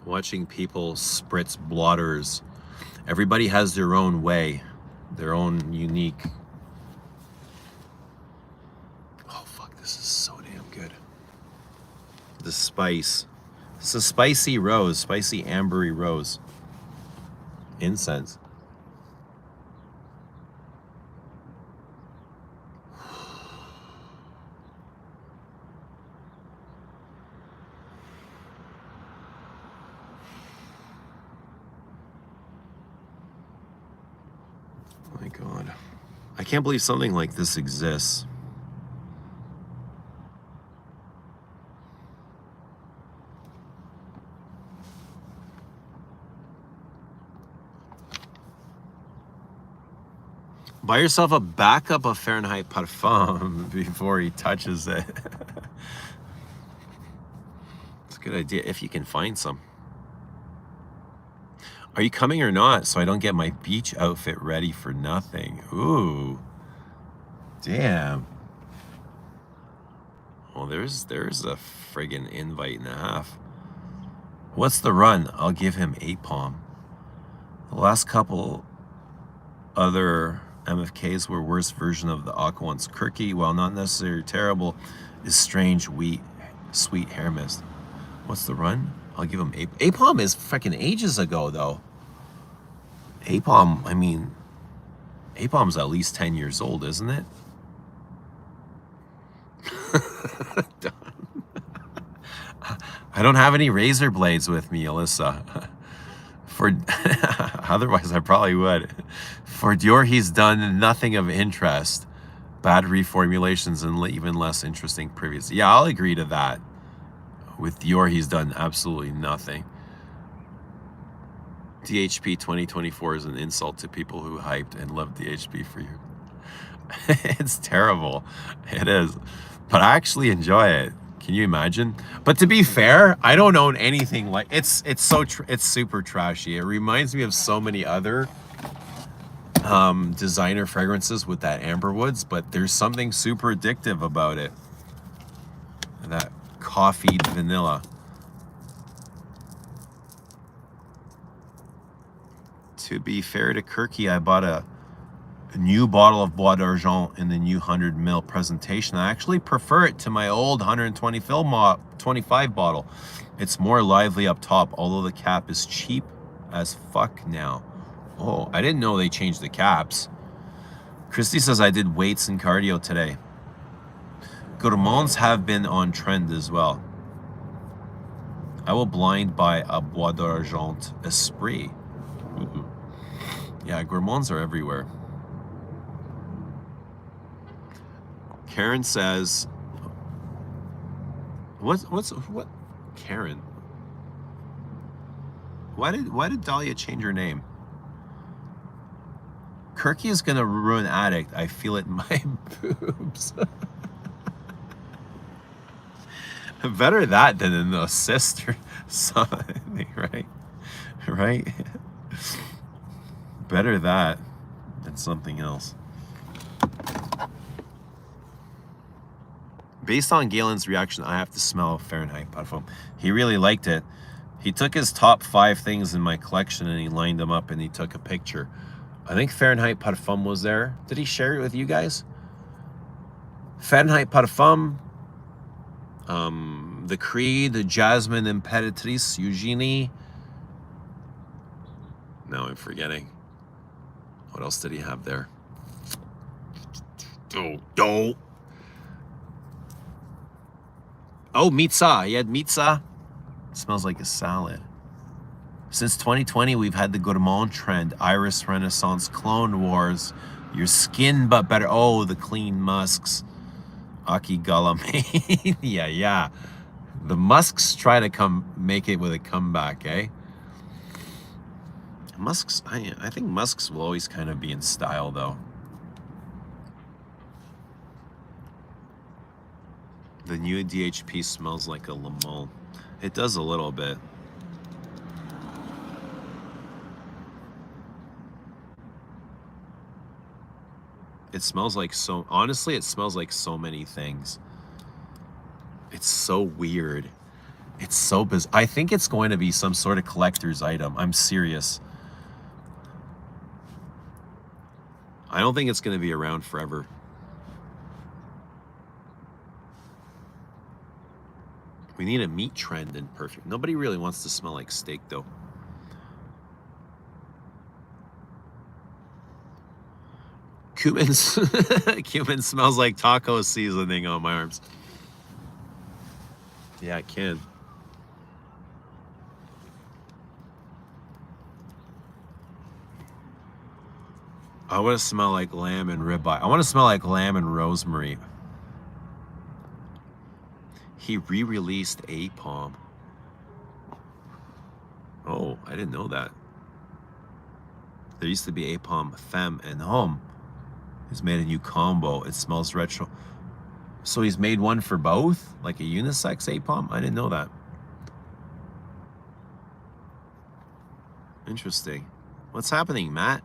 watching people spritz blotters. Everybody has their own way, their own unique. Oh fuck, this is so damn good. The spice. It's a spicy rose, spicy ambery rose. Incense. My God. I can't believe something like this exists. Buy yourself a backup of Fahrenheit Parfum before he touches it. It's a good idea if you can find some. Are you coming or not? So I don't get my beach outfit ready for nothing. Ooh. Damn. Well, there's a friggin' invite and a half. What's the run? I'll give him 8 palm. The last couple other MFKs were worse version of the Aqua ones. Quirky, while not necessarily terrible, is strange, sweet hair mist. What's the run? I'll give him 8. Apalm is freaking ages ago, though. Apalm, I mean, Apalm's at least 10 years old, isn't it? I don't have any razor blades with me, Alyssa. For otherwise, I probably would. For Dior, he's done nothing of interest. Bad reformulations and even less interesting previous. Yeah, I'll agree to that. With Dior, he's done absolutely nothing. DHP 2024 is an insult to people who hyped and loved DHP for you. It's terrible. It is. But I actually enjoy it. Can you imagine? But to be fair, I don't own anything like it's super trashy. It reminds me of so many other designer fragrances with that amber woods, but there's something super addictive about it. And that coffee vanilla. To be fair to Kirky, I bought a new bottle of Bois d'Argent in the new 100 ml presentation. I actually prefer it to my old 125 bottle. It's more lively up top, although the cap is cheap as fuck now. Oh, I didn't know they changed the caps. Christy says I did weights and cardio today. Gourmands have been on trend as well. I will blind buy a Bois d'Argent Esprit. Ooh. Yeah, gourmands are everywhere. Karen says, what? Karen? Why did Dahlia change her name? Kirky is gonna ruin Addict. I feel it in my boobs. Better that than in the sister something, right? Right? Better that than something else. Based on Galen's reaction, I have to smell Fahrenheit Parfum. He really liked it. He took his top 5 things in my collection and he lined them up and he took a picture. I think Fahrenheit Parfum was there. Did he share it with you guys? Fahrenheit Parfum, the Creed, the Jasmine, Impératrice, Eugenie. No, I'm forgetting. What else did he have there? Oh, Mitsa. He had Mitsa. Smells like a salad. Since 2020, we've had the gourmand trend, Iris Renaissance, Clone Wars, your skin but better. Oh, the clean musks. Aki Galamane. Yeah. The musks try to make it with a comeback, eh? Musks, I think musks will always kind of be in style, though. The new DHP smells like a Le Mans. It does a little bit. It smells like so, honestly, it smells like so many things. It's so weird. It's so bizarre. I think it's going to be some sort of collector's item. I'm serious. I don't think it's going to be around forever. We need a meat trend in perfume. Nobody really wants to smell like steak, though. Cumin smells like taco seasoning on my arms. Yeah, it can. I want to smell like lamb and ribeye. I want to smell like lamb and rosemary. He re-released A-Palm. Oh, I didn't know that. There used to be A-Palm Femme and Homme. He's made a new combo. It smells retro. So he's made one for both? Like a unisex A-Palm? I didn't know that. Interesting. What's happening, Matt?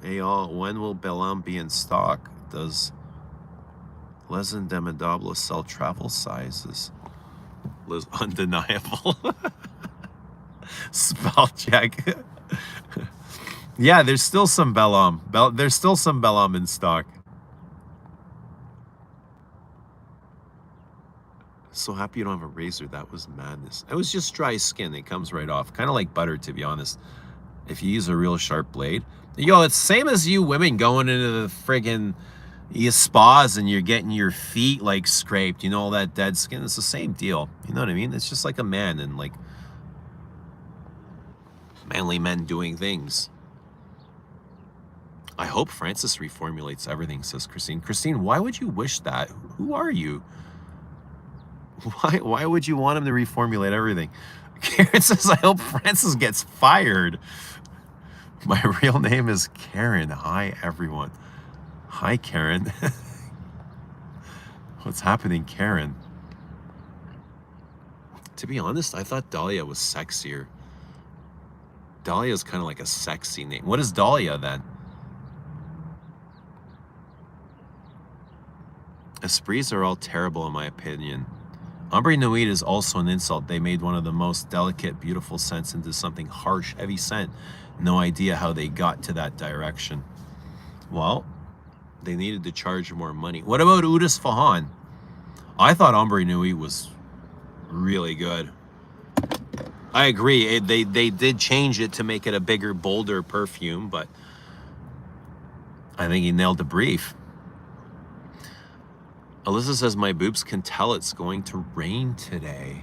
Hey all, when will Bellam be in stock? Does Les Indomables sell travel sizes? Undeniable. Spell check. Yeah, there's still some Bellam. There's still some Bellam in stock. So happy you don't have a razor. That was madness. It was just dry skin. It comes right off. Kind of like butter, to be honest. If you use a real sharp blade. Yo, it's same as you women going into the friggin' spas and you're getting your feet like scraped, you know, all that dead skin. It's the same deal. You know what I mean? It's just like a man and like manly men doing things. I hope Francis reformulates everything, says Christine. Christine, why would you wish that? Who are you? Why would you want him to reformulate everything? Karen says, I hope Francis gets fired. My real name is Karen. Hi, everyone. Hi, Karen. What's happening, Karen? To be honest, I thought Dahlia was sexier. Dahlia is kind of like a sexy name. What is Dahlia, then? Esprits are all terrible, in my opinion. Ambre Nuit is also an insult. They made one of the most delicate, beautiful scents into something harsh, heavy scent. No idea how they got to that direction. Well, they needed to charge more money. What about Udis Fahan? I thought Ambre Nuit was really good. I agree. They did change it to make it a bigger, bolder perfume, but I think he nailed the brief. Alyssa says, my boobs can tell it's going to rain today.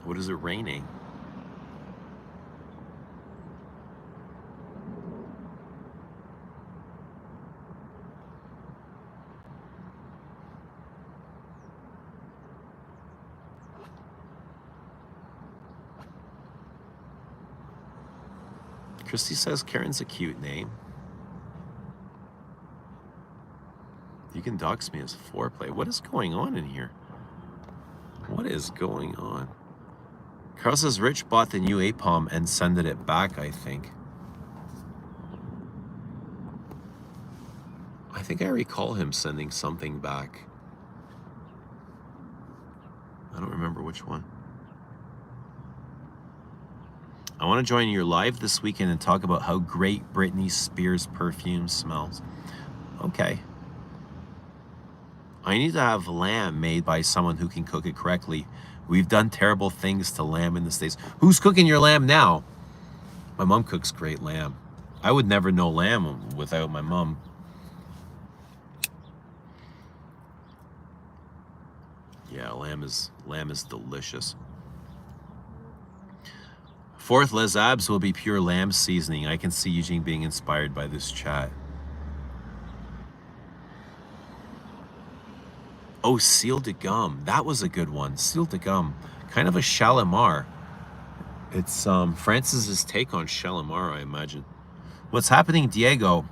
What is it raining? Christy says Karen's a cute name. You can dox me as foreplay. What is going on in here? What is going on? Carl says Rich bought the new Apom and sended it back, I think. I think I recall him sending something back. I don't remember which one. I want to join your live this weekend and talk about how great Britney Spears perfume smells. Okay. I need to have lamb made by someone who can cook it correctly. We've done terrible things to lamb in the States. Who's cooking your lamb now? My mom cooks great lamb. I would never know lamb without my mom. Yeah, lamb is delicious. Fourth, Les Abs will be pure lamb seasoning. I can see Eugene being inspired by this chat. Oh, Seal de Gum. That was a good one. Seal de Gum. Kind of a Shalimar. It's Francis's take on Shalimar, I imagine. What's happening, Diego?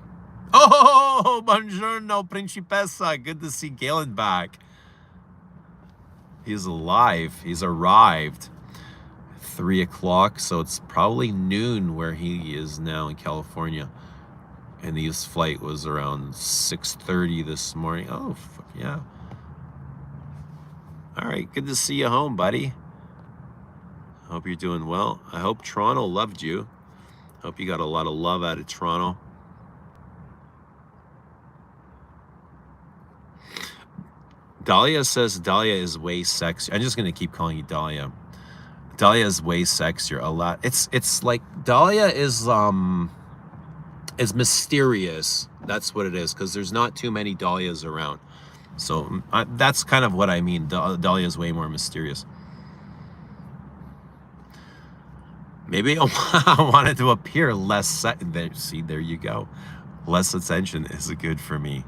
Oh, buongiorno, Principessa. Good to see Galen back. He's alive. He's arrived. 3 o'clock, so it's probably noon where he is now in California. And his flight was around 6:30 this morning. Oh, fuck yeah. All right, good to see you home, buddy. Hope you're doing well. I hope Toronto loved you. Hope you got a lot of love out of Toronto. Dahlia says Dahlia is way sexy. I'm just gonna keep calling you Dahlia. Dahlia is way sexier. A lot. It's like Dahlia is mysterious. That's what it is, because there's not too many Dahlias around. So that's kind of what I mean. Dahlia is way more mysterious. Maybe I wanted to appear less. See, there you go. Less attention is good for me.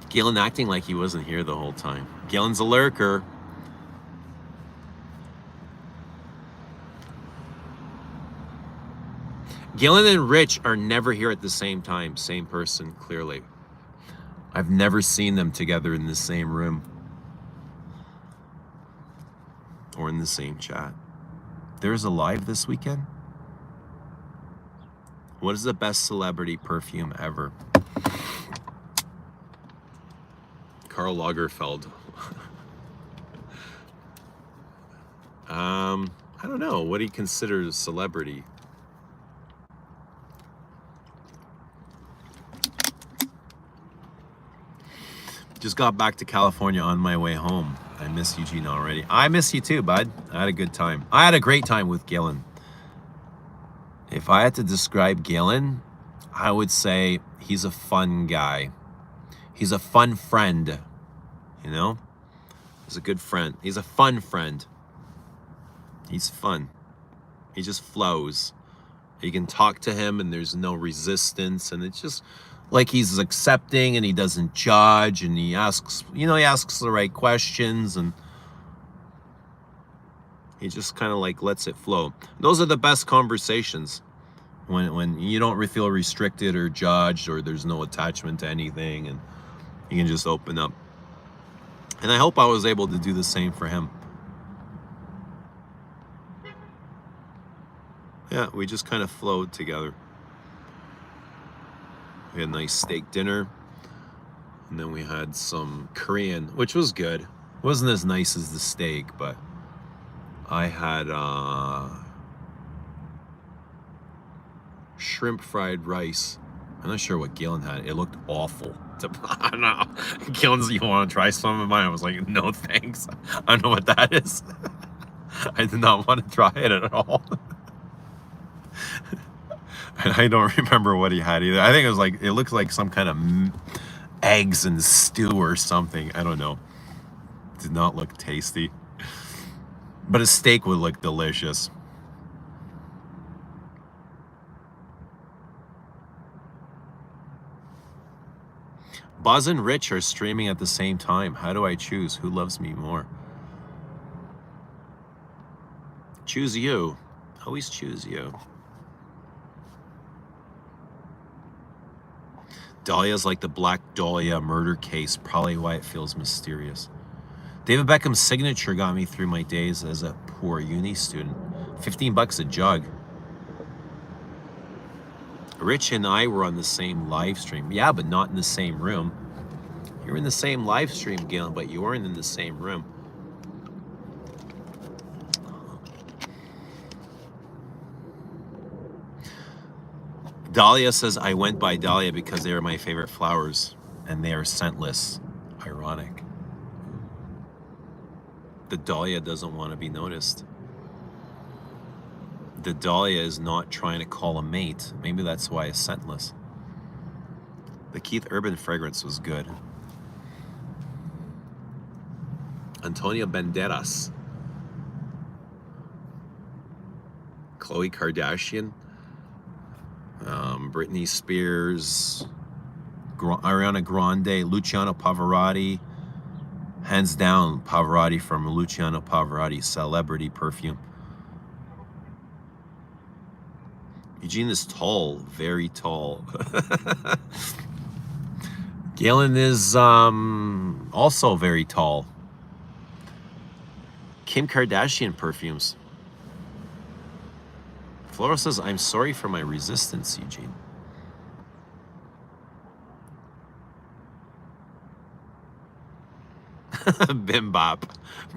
Galen acting like he wasn't here the whole time. Galen's a lurker. Galen and Rich are never here at the same time. Same person, clearly. I've never seen them together in the same room. Or in the same chat. There's a live this weekend? What is the best celebrity perfume ever? Karl Lagerfeld. I don't know. What he considers a celebrity? Just got back to California on my way home. I miss Eugene already. I miss you too, bud. I had a good time. I had a great time with Galen. If I had to describe Galen, I would say he's a fun guy. He's a fun friend, you know? He's a good friend. He's a fun friend. He's fun. He just flows. You can talk to him and there's no resistance, and it's just like he's accepting and he doesn't judge, and he asks, you know, he asks the right questions, and he just kind of like lets it flow. Those are the best conversations, when you don't feel restricted or judged, or there's no attachment to anything, and you can just open up. And I hope I was able to do the same for him. Yeah, we just kind of flowed together. We had a nice steak dinner, and then we had some Korean, which was good. It wasn't as nice as the steak, but I had shrimp fried rice. I'm not sure what Galen had. It looked awful. I don't know. Galen's, you want to try some of mine? I was like, no thanks. I don't know what that is. I did not want to try it at all. And I don't remember what he had either. I think it was like, it looked like some kind of eggs and stew or something. I don't know. Did not look tasty. But a steak would look delicious. Boz and Rich are streaming at the same time. How do I choose? Who loves me more? Choose you. Always choose you. Dahlia's like the Black Dahlia murder case, probably why it feels mysterious. David Beckham's signature got me through my days as a poor uni student. 15 bucks a jug. Rich and I were on the same live stream. Yeah, but not in the same room. You're in the same live stream, Galen, but you weren't in the same room. Dahlia says, I went by Dahlia because they are my favorite flowers, and they are scentless. Ironic. The Dahlia doesn't want to be noticed. The Dahlia is not trying to call a mate. Maybe that's why it's scentless. The Keith Urban fragrance was good. Antonio Banderas. Khloe Kardashian. Britney Spears. Ariana Grande. Luciano Pavarotti. Hands down, Pavarotti from Luciano Pavarotti. Celebrity perfume. Eugene is tall, very tall. Galen is also very tall. Kim Kardashian perfumes. Floral says, I'm sorry for my resistance, Eugene. Bim Bop.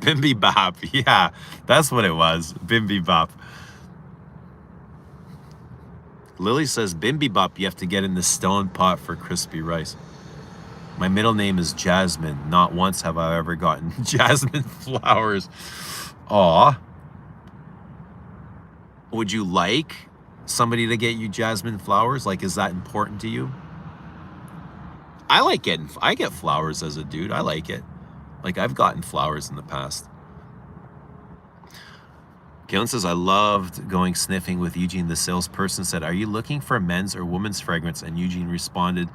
Bimby Bop. Yeah, that's what it was. Bimby Bop. Lily says, Bimby Bop, you have to get in the stone pot for crispy rice. My middle name is Jasmine. Not once have I ever gotten Jasmine flowers. Aw. Would you like somebody to get you Jasmine flowers? Like, is that important to you? I get flowers as a dude. I like it. Like, I've gotten flowers in the past. Galen says, I loved going sniffing with Eugene. The salesperson said, are you looking for a men's or women's fragrance? And Eugene responded,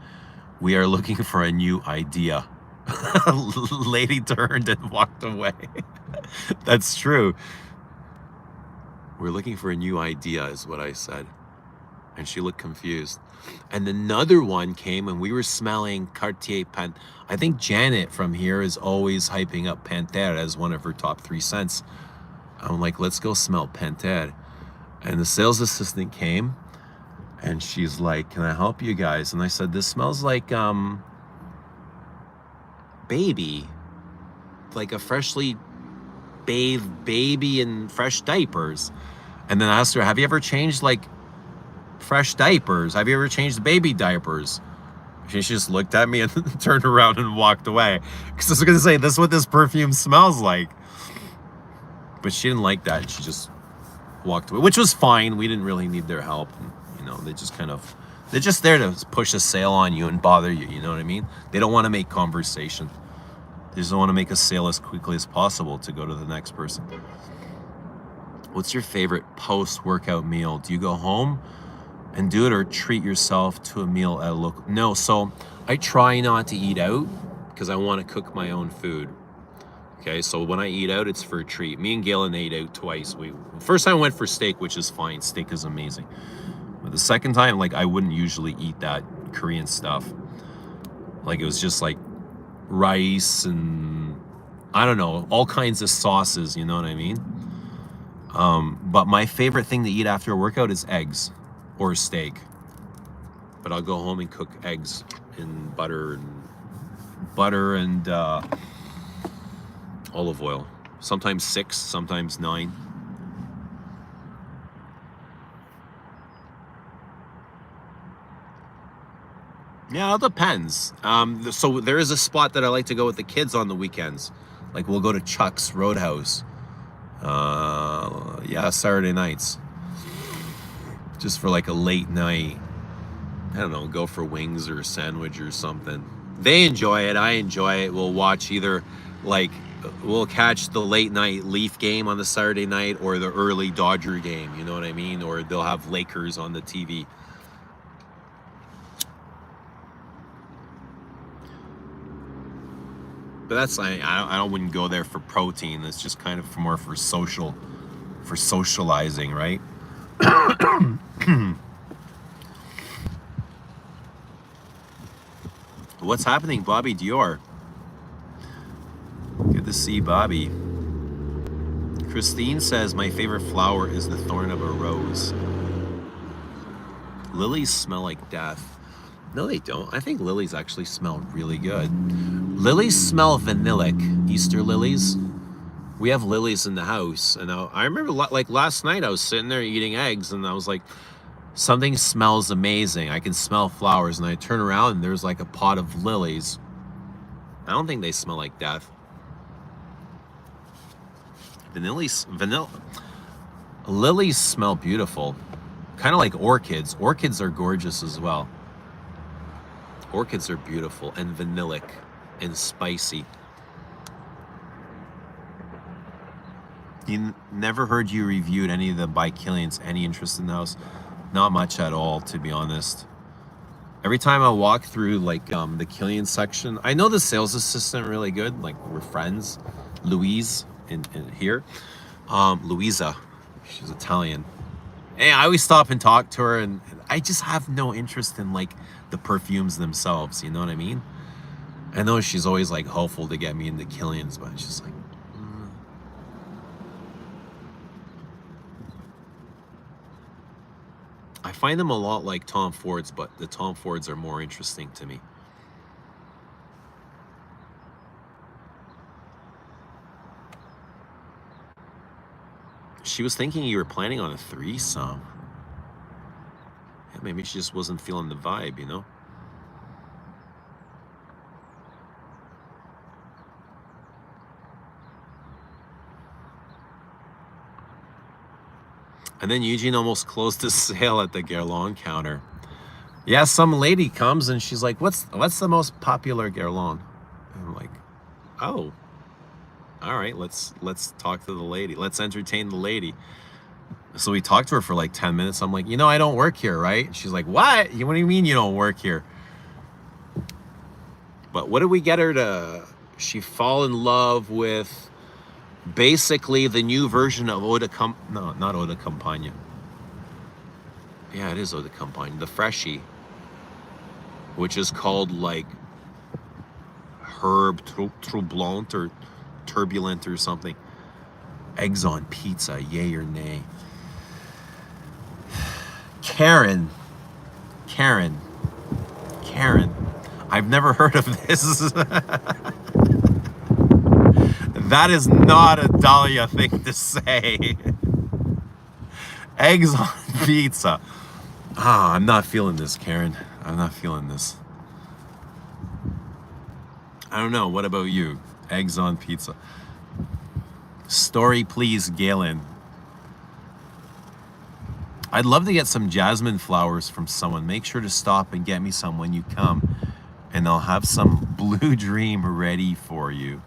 we are looking for a new idea. Lady turned and walked away. That's true. We're looking for a new idea is what I said. And she looked confused. And another one came and we were smelling Cartier Panthère. I think Janet from here is always hyping up Panthère as one of her top 3 scents. I'm like, let's go smell Panthère. And the sales assistant came and she's like, can I help you guys? And I said, this smells like baby. Like a freshly bathed baby in fresh diapers. And then I asked her, have you ever changed like fresh diapers? Have you ever changed baby diapers? She just looked at me and turned around and walked away. Because I was going to say, this is what this perfume smells like. But she didn't like that. She just walked away, which was fine. We didn't really need their help. And, you know, they're just there to push a sale on you and bother you. You know what I mean? They don't want to make conversation. They just want to make a sale as quickly as possible to go to the next person. What's your favorite post-workout meal? Do you go home and do it or treat yourself to a meal at a local? No, so I try not to eat out because I want to cook my own food. Okay, so when I eat out, it's for a treat. Me and Galen ate out twice. First time I went for steak, which is fine. Steak is amazing. But the second time, like, I wouldn't usually eat that Korean stuff. Like, it was just like rice and I don't know, all kinds of sauces, you know what I mean? But my favorite thing to eat after a workout is eggs or steak. But I'll go home and cook eggs in butter and olive oil. Sometimes 6, sometimes 9. Yeah, it depends. So there is a spot that I like to go with the kids on the weekends. Like we'll go to Chuck's Roadhouse. Yeah, Saturday nights. Just for like a late night. I don't know, go for wings or a sandwich or something. They enjoy it. I enjoy it. We'll watch either like we'll catch the late night Leaf game on the Saturday night or the early Dodger game, you know what I mean? Or they'll have Lakers on the TV. But that's I wouldn't go there for protein. It's just kind of more for social for socializing, right? What's happening, Bobby Dior? Good to see Bobby. Christine says, my favorite flower is the thorn of a rose. Lilies smell like death. No, they don't. I think lilies actually smell really good. Lilies smell vanillic. Easter lilies. We have lilies in the house. And I remember, like last night, I was sitting there eating eggs, and I was like, something smells amazing. I can smell flowers. And I turn around, and there's like a pot of lilies. I don't think they smell like death. Lilies smell beautiful. Kind of like orchids. Orchids are gorgeous as well. Orchids are beautiful and vanillic and spicy. Never heard you reviewed any of the by Killians. Any interest in the house? Not much at all, to be honest. Every time I walk through like the Killian section, I know the sales assistant really good. Like we're friends. Louise in here. Louisa, she's Italian. And I always stop and talk to her, and I just have no interest in like the perfumes themselves, you know what I mean? I know she's always like hopeful to get me into Killian's, but it's just like, I find them a lot like Tom Ford's, but the Tom Fords are more interesting to me. She was thinking you were planning on a threesome. Yeah, maybe she just wasn't feeling the vibe, you know? And then Eugene almost closed his sale at the Guerlain counter. Yeah, some lady comes and she's like, what's the most popular Guerlain? And I'm like, oh. All right, let's talk to the lady. Let's entertain the lady. So we talked to her for like 10 minutes. I'm like, I don't work here, right? She's like, what? What do you mean you don't work here? But what did we get her to? She fall in love with basically the new version of Eau de no, not Eau de Campagne. Yeah, it is Eau de Campagne. The Freshie, which is called like Herb Troublante or Turbulent or something. Eggs on pizza, yay or nay? Karen. I've never heard of this. That is not a Dahlia thing to say. Eggs on pizza. I'm not feeling this, Karen. I'm not feeling this. I don't know. What about you? Eggs on pizza. Story, please, Galen. I'd love to get some jasmine flowers from someone. Make sure to stop and get me some when you come, and I'll have some Blue Dream ready for you.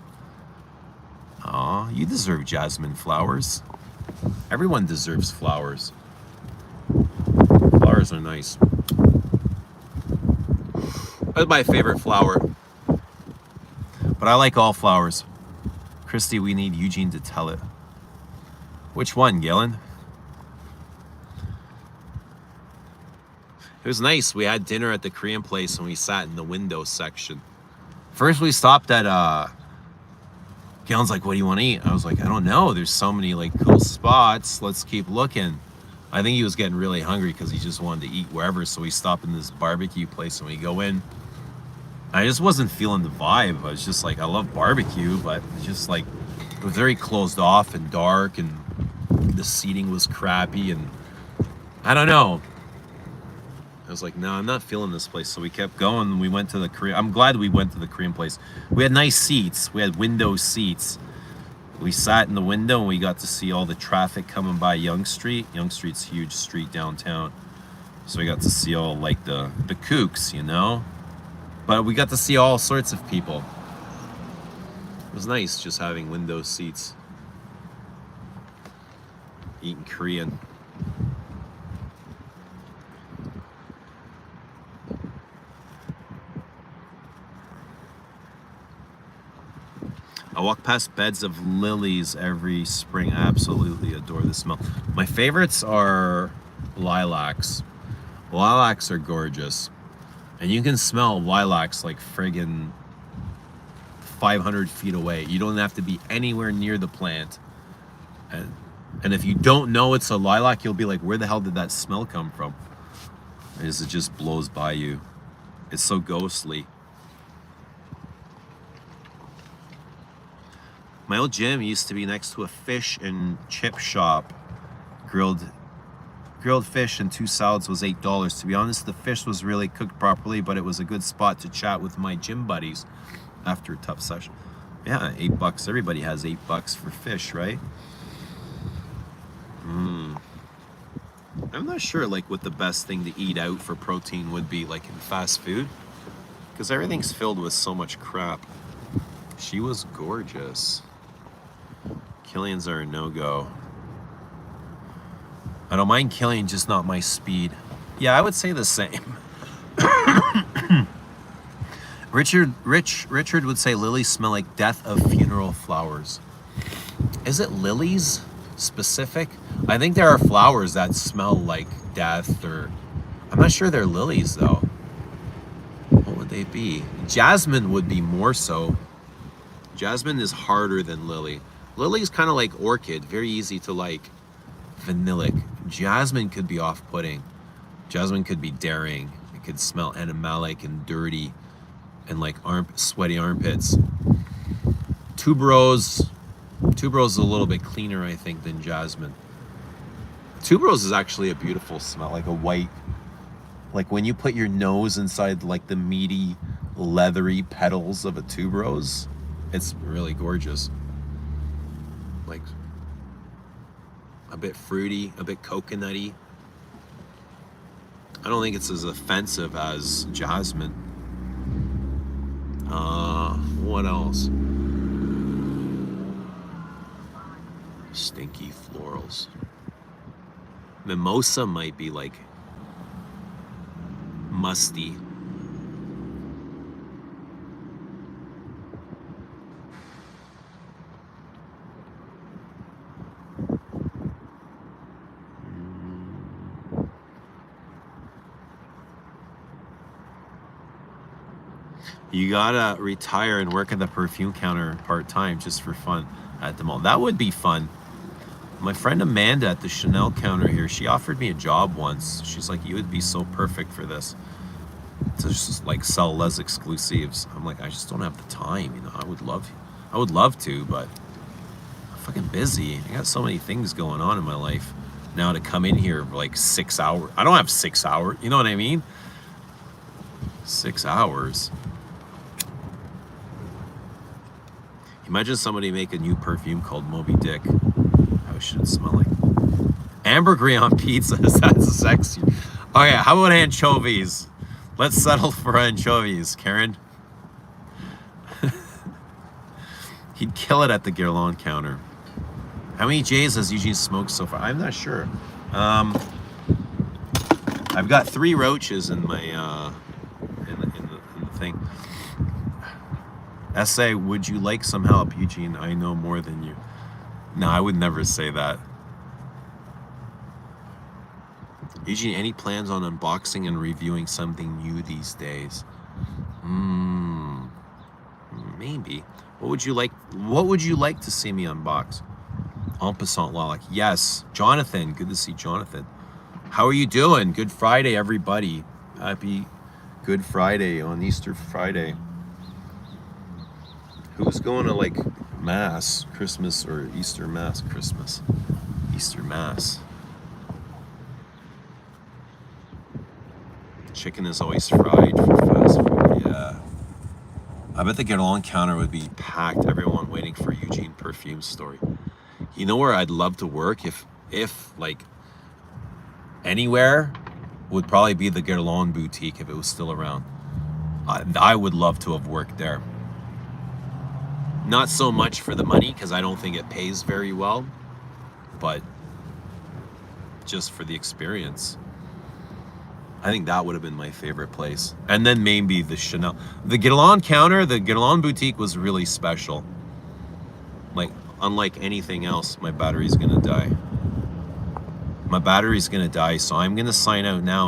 Aw, you deserve jasmine flowers. Everyone deserves flowers. Flowers are nice. That's my favorite flower. But I like all flowers. Christy, we need Eugene to tell it. Which one, Gillen? It was nice. We had dinner at the Korean place and we sat in the window section. First we stopped at, Gillen's like, what do you want to eat? I was like, I don't know. There's so many like cool spots. Let's keep looking. I think he was getting really hungry because he just wanted to eat wherever. So we stopped in this barbecue place and we go in. I just wasn't feeling the vibe. I was just like, I love barbecue, but it's just like, it was very closed off and dark, and the seating was crappy, and I don't know. I was like, no, I'm not feeling this place. So we kept going, and we went to the Korean. I'm glad we went to the Korean place. We had nice seats. We had window seats. We sat in the window, and we got to see all the traffic coming by Yonge Street. Yonge Street's a huge street downtown. So we got to see all like the kooks, you know? But we got to see all sorts of people. It was nice just having window seats. Eating Korean. I walk past beds of lilies every spring. I absolutely adore the smell. My favorites are lilacs. Lilacs are gorgeous. And you can smell lilacs like friggin' 500 feet away. You don't have to be anywhere near the plant. And if you don't know it's a lilac, you'll be like, where the hell did that smell come from? As it just blows by you. It's so ghostly. My old gym used to be next to a fish and chip shop. Grilled fish and 2 salads was $8. To be honest, the fish was really cooked properly, but it was a good spot to chat with my gym buddies after a tough session. Yeah, $8. Everybody has $8 for fish, right? I'm not sure like what the best thing to eat out for protein would be like in fast food, because everything's filled with so much crap. She was gorgeous. Killians are a no-go. I don't mind Killian, just not my speed. Yeah, I would say the same. Richard would say lilies smell like death of funeral flowers. Is it lilies specific? I think there are flowers that smell like death, or I'm not sure they're lilies though. What would they be? Jasmine would be more so. Jasmine is harder than lily. Lily is kind of like orchid, very easy to like. Vanillic. Jasmine could be off-putting. Jasmine could be daring. It could smell animalic and dirty and like sweaty armpits. Tuberose is a little bit cleaner, I think, than jasmine. Tuberose is actually a beautiful smell, like a white, like when you put your nose inside like the meaty, leathery petals of a tuberose, it's really gorgeous. Like a bit fruity, a bit coconutty. I don't think it's as offensive as jasmine. What else? Stinky florals. Mimosa might be like musty. You gotta retire and work at the perfume counter part-time just for fun at the mall. That would be fun. My friend Amanda at the Chanel counter here, she offered me a job once. She's like, you would be so perfect for this. To just like sell less exclusives. I'm like, I just don't have the time, you know. I would love to, but I'm fucking busy. I got so many things going on in my life now to come in here for like 6 hours. I don't have 6 hours, you know what I mean? 6 hours. Imagine somebody make a new perfume called Moby Dick. How should it smell like? Ambergris on pizza, that's sexy. Oh yeah, how about anchovies? Let's settle for anchovies, Karen. He'd kill it at the Guerlain counter. How many J's has Eugene smoked so far? I'm not sure. I've got 3 roaches in my in the thing. Essay, would you like some help, Eugene? I know more than you. No, I would never say that. Eugene, any plans on unboxing and reviewing something new these days? Maybe. What would you like to see me unbox? En passant, Lilac. Yes. Jonathan, good to see Jonathan. How are you doing? Good Friday, everybody. Happy Good Friday on Easter Friday. Who's going to like Mass, Christmas, or Easter Mass? Christmas, Easter Mass. Chicken is always fried for fast food. Yeah. I bet the Guerlain counter would be packed. Everyone waiting for Eugene Perfume's story. You know where I'd love to work if like anywhere would probably be the Guerlain boutique if it was still around. I would love to have worked there. Not so much for the money, because I don't think it pays very well, but just for the experience. I think that would have been my favorite place. And then maybe the Chanel. The Guerlain counter, the Guerlain boutique was really special. Like, unlike anything else, my battery's gonna die. My battery's gonna die, so I'm gonna sign out now.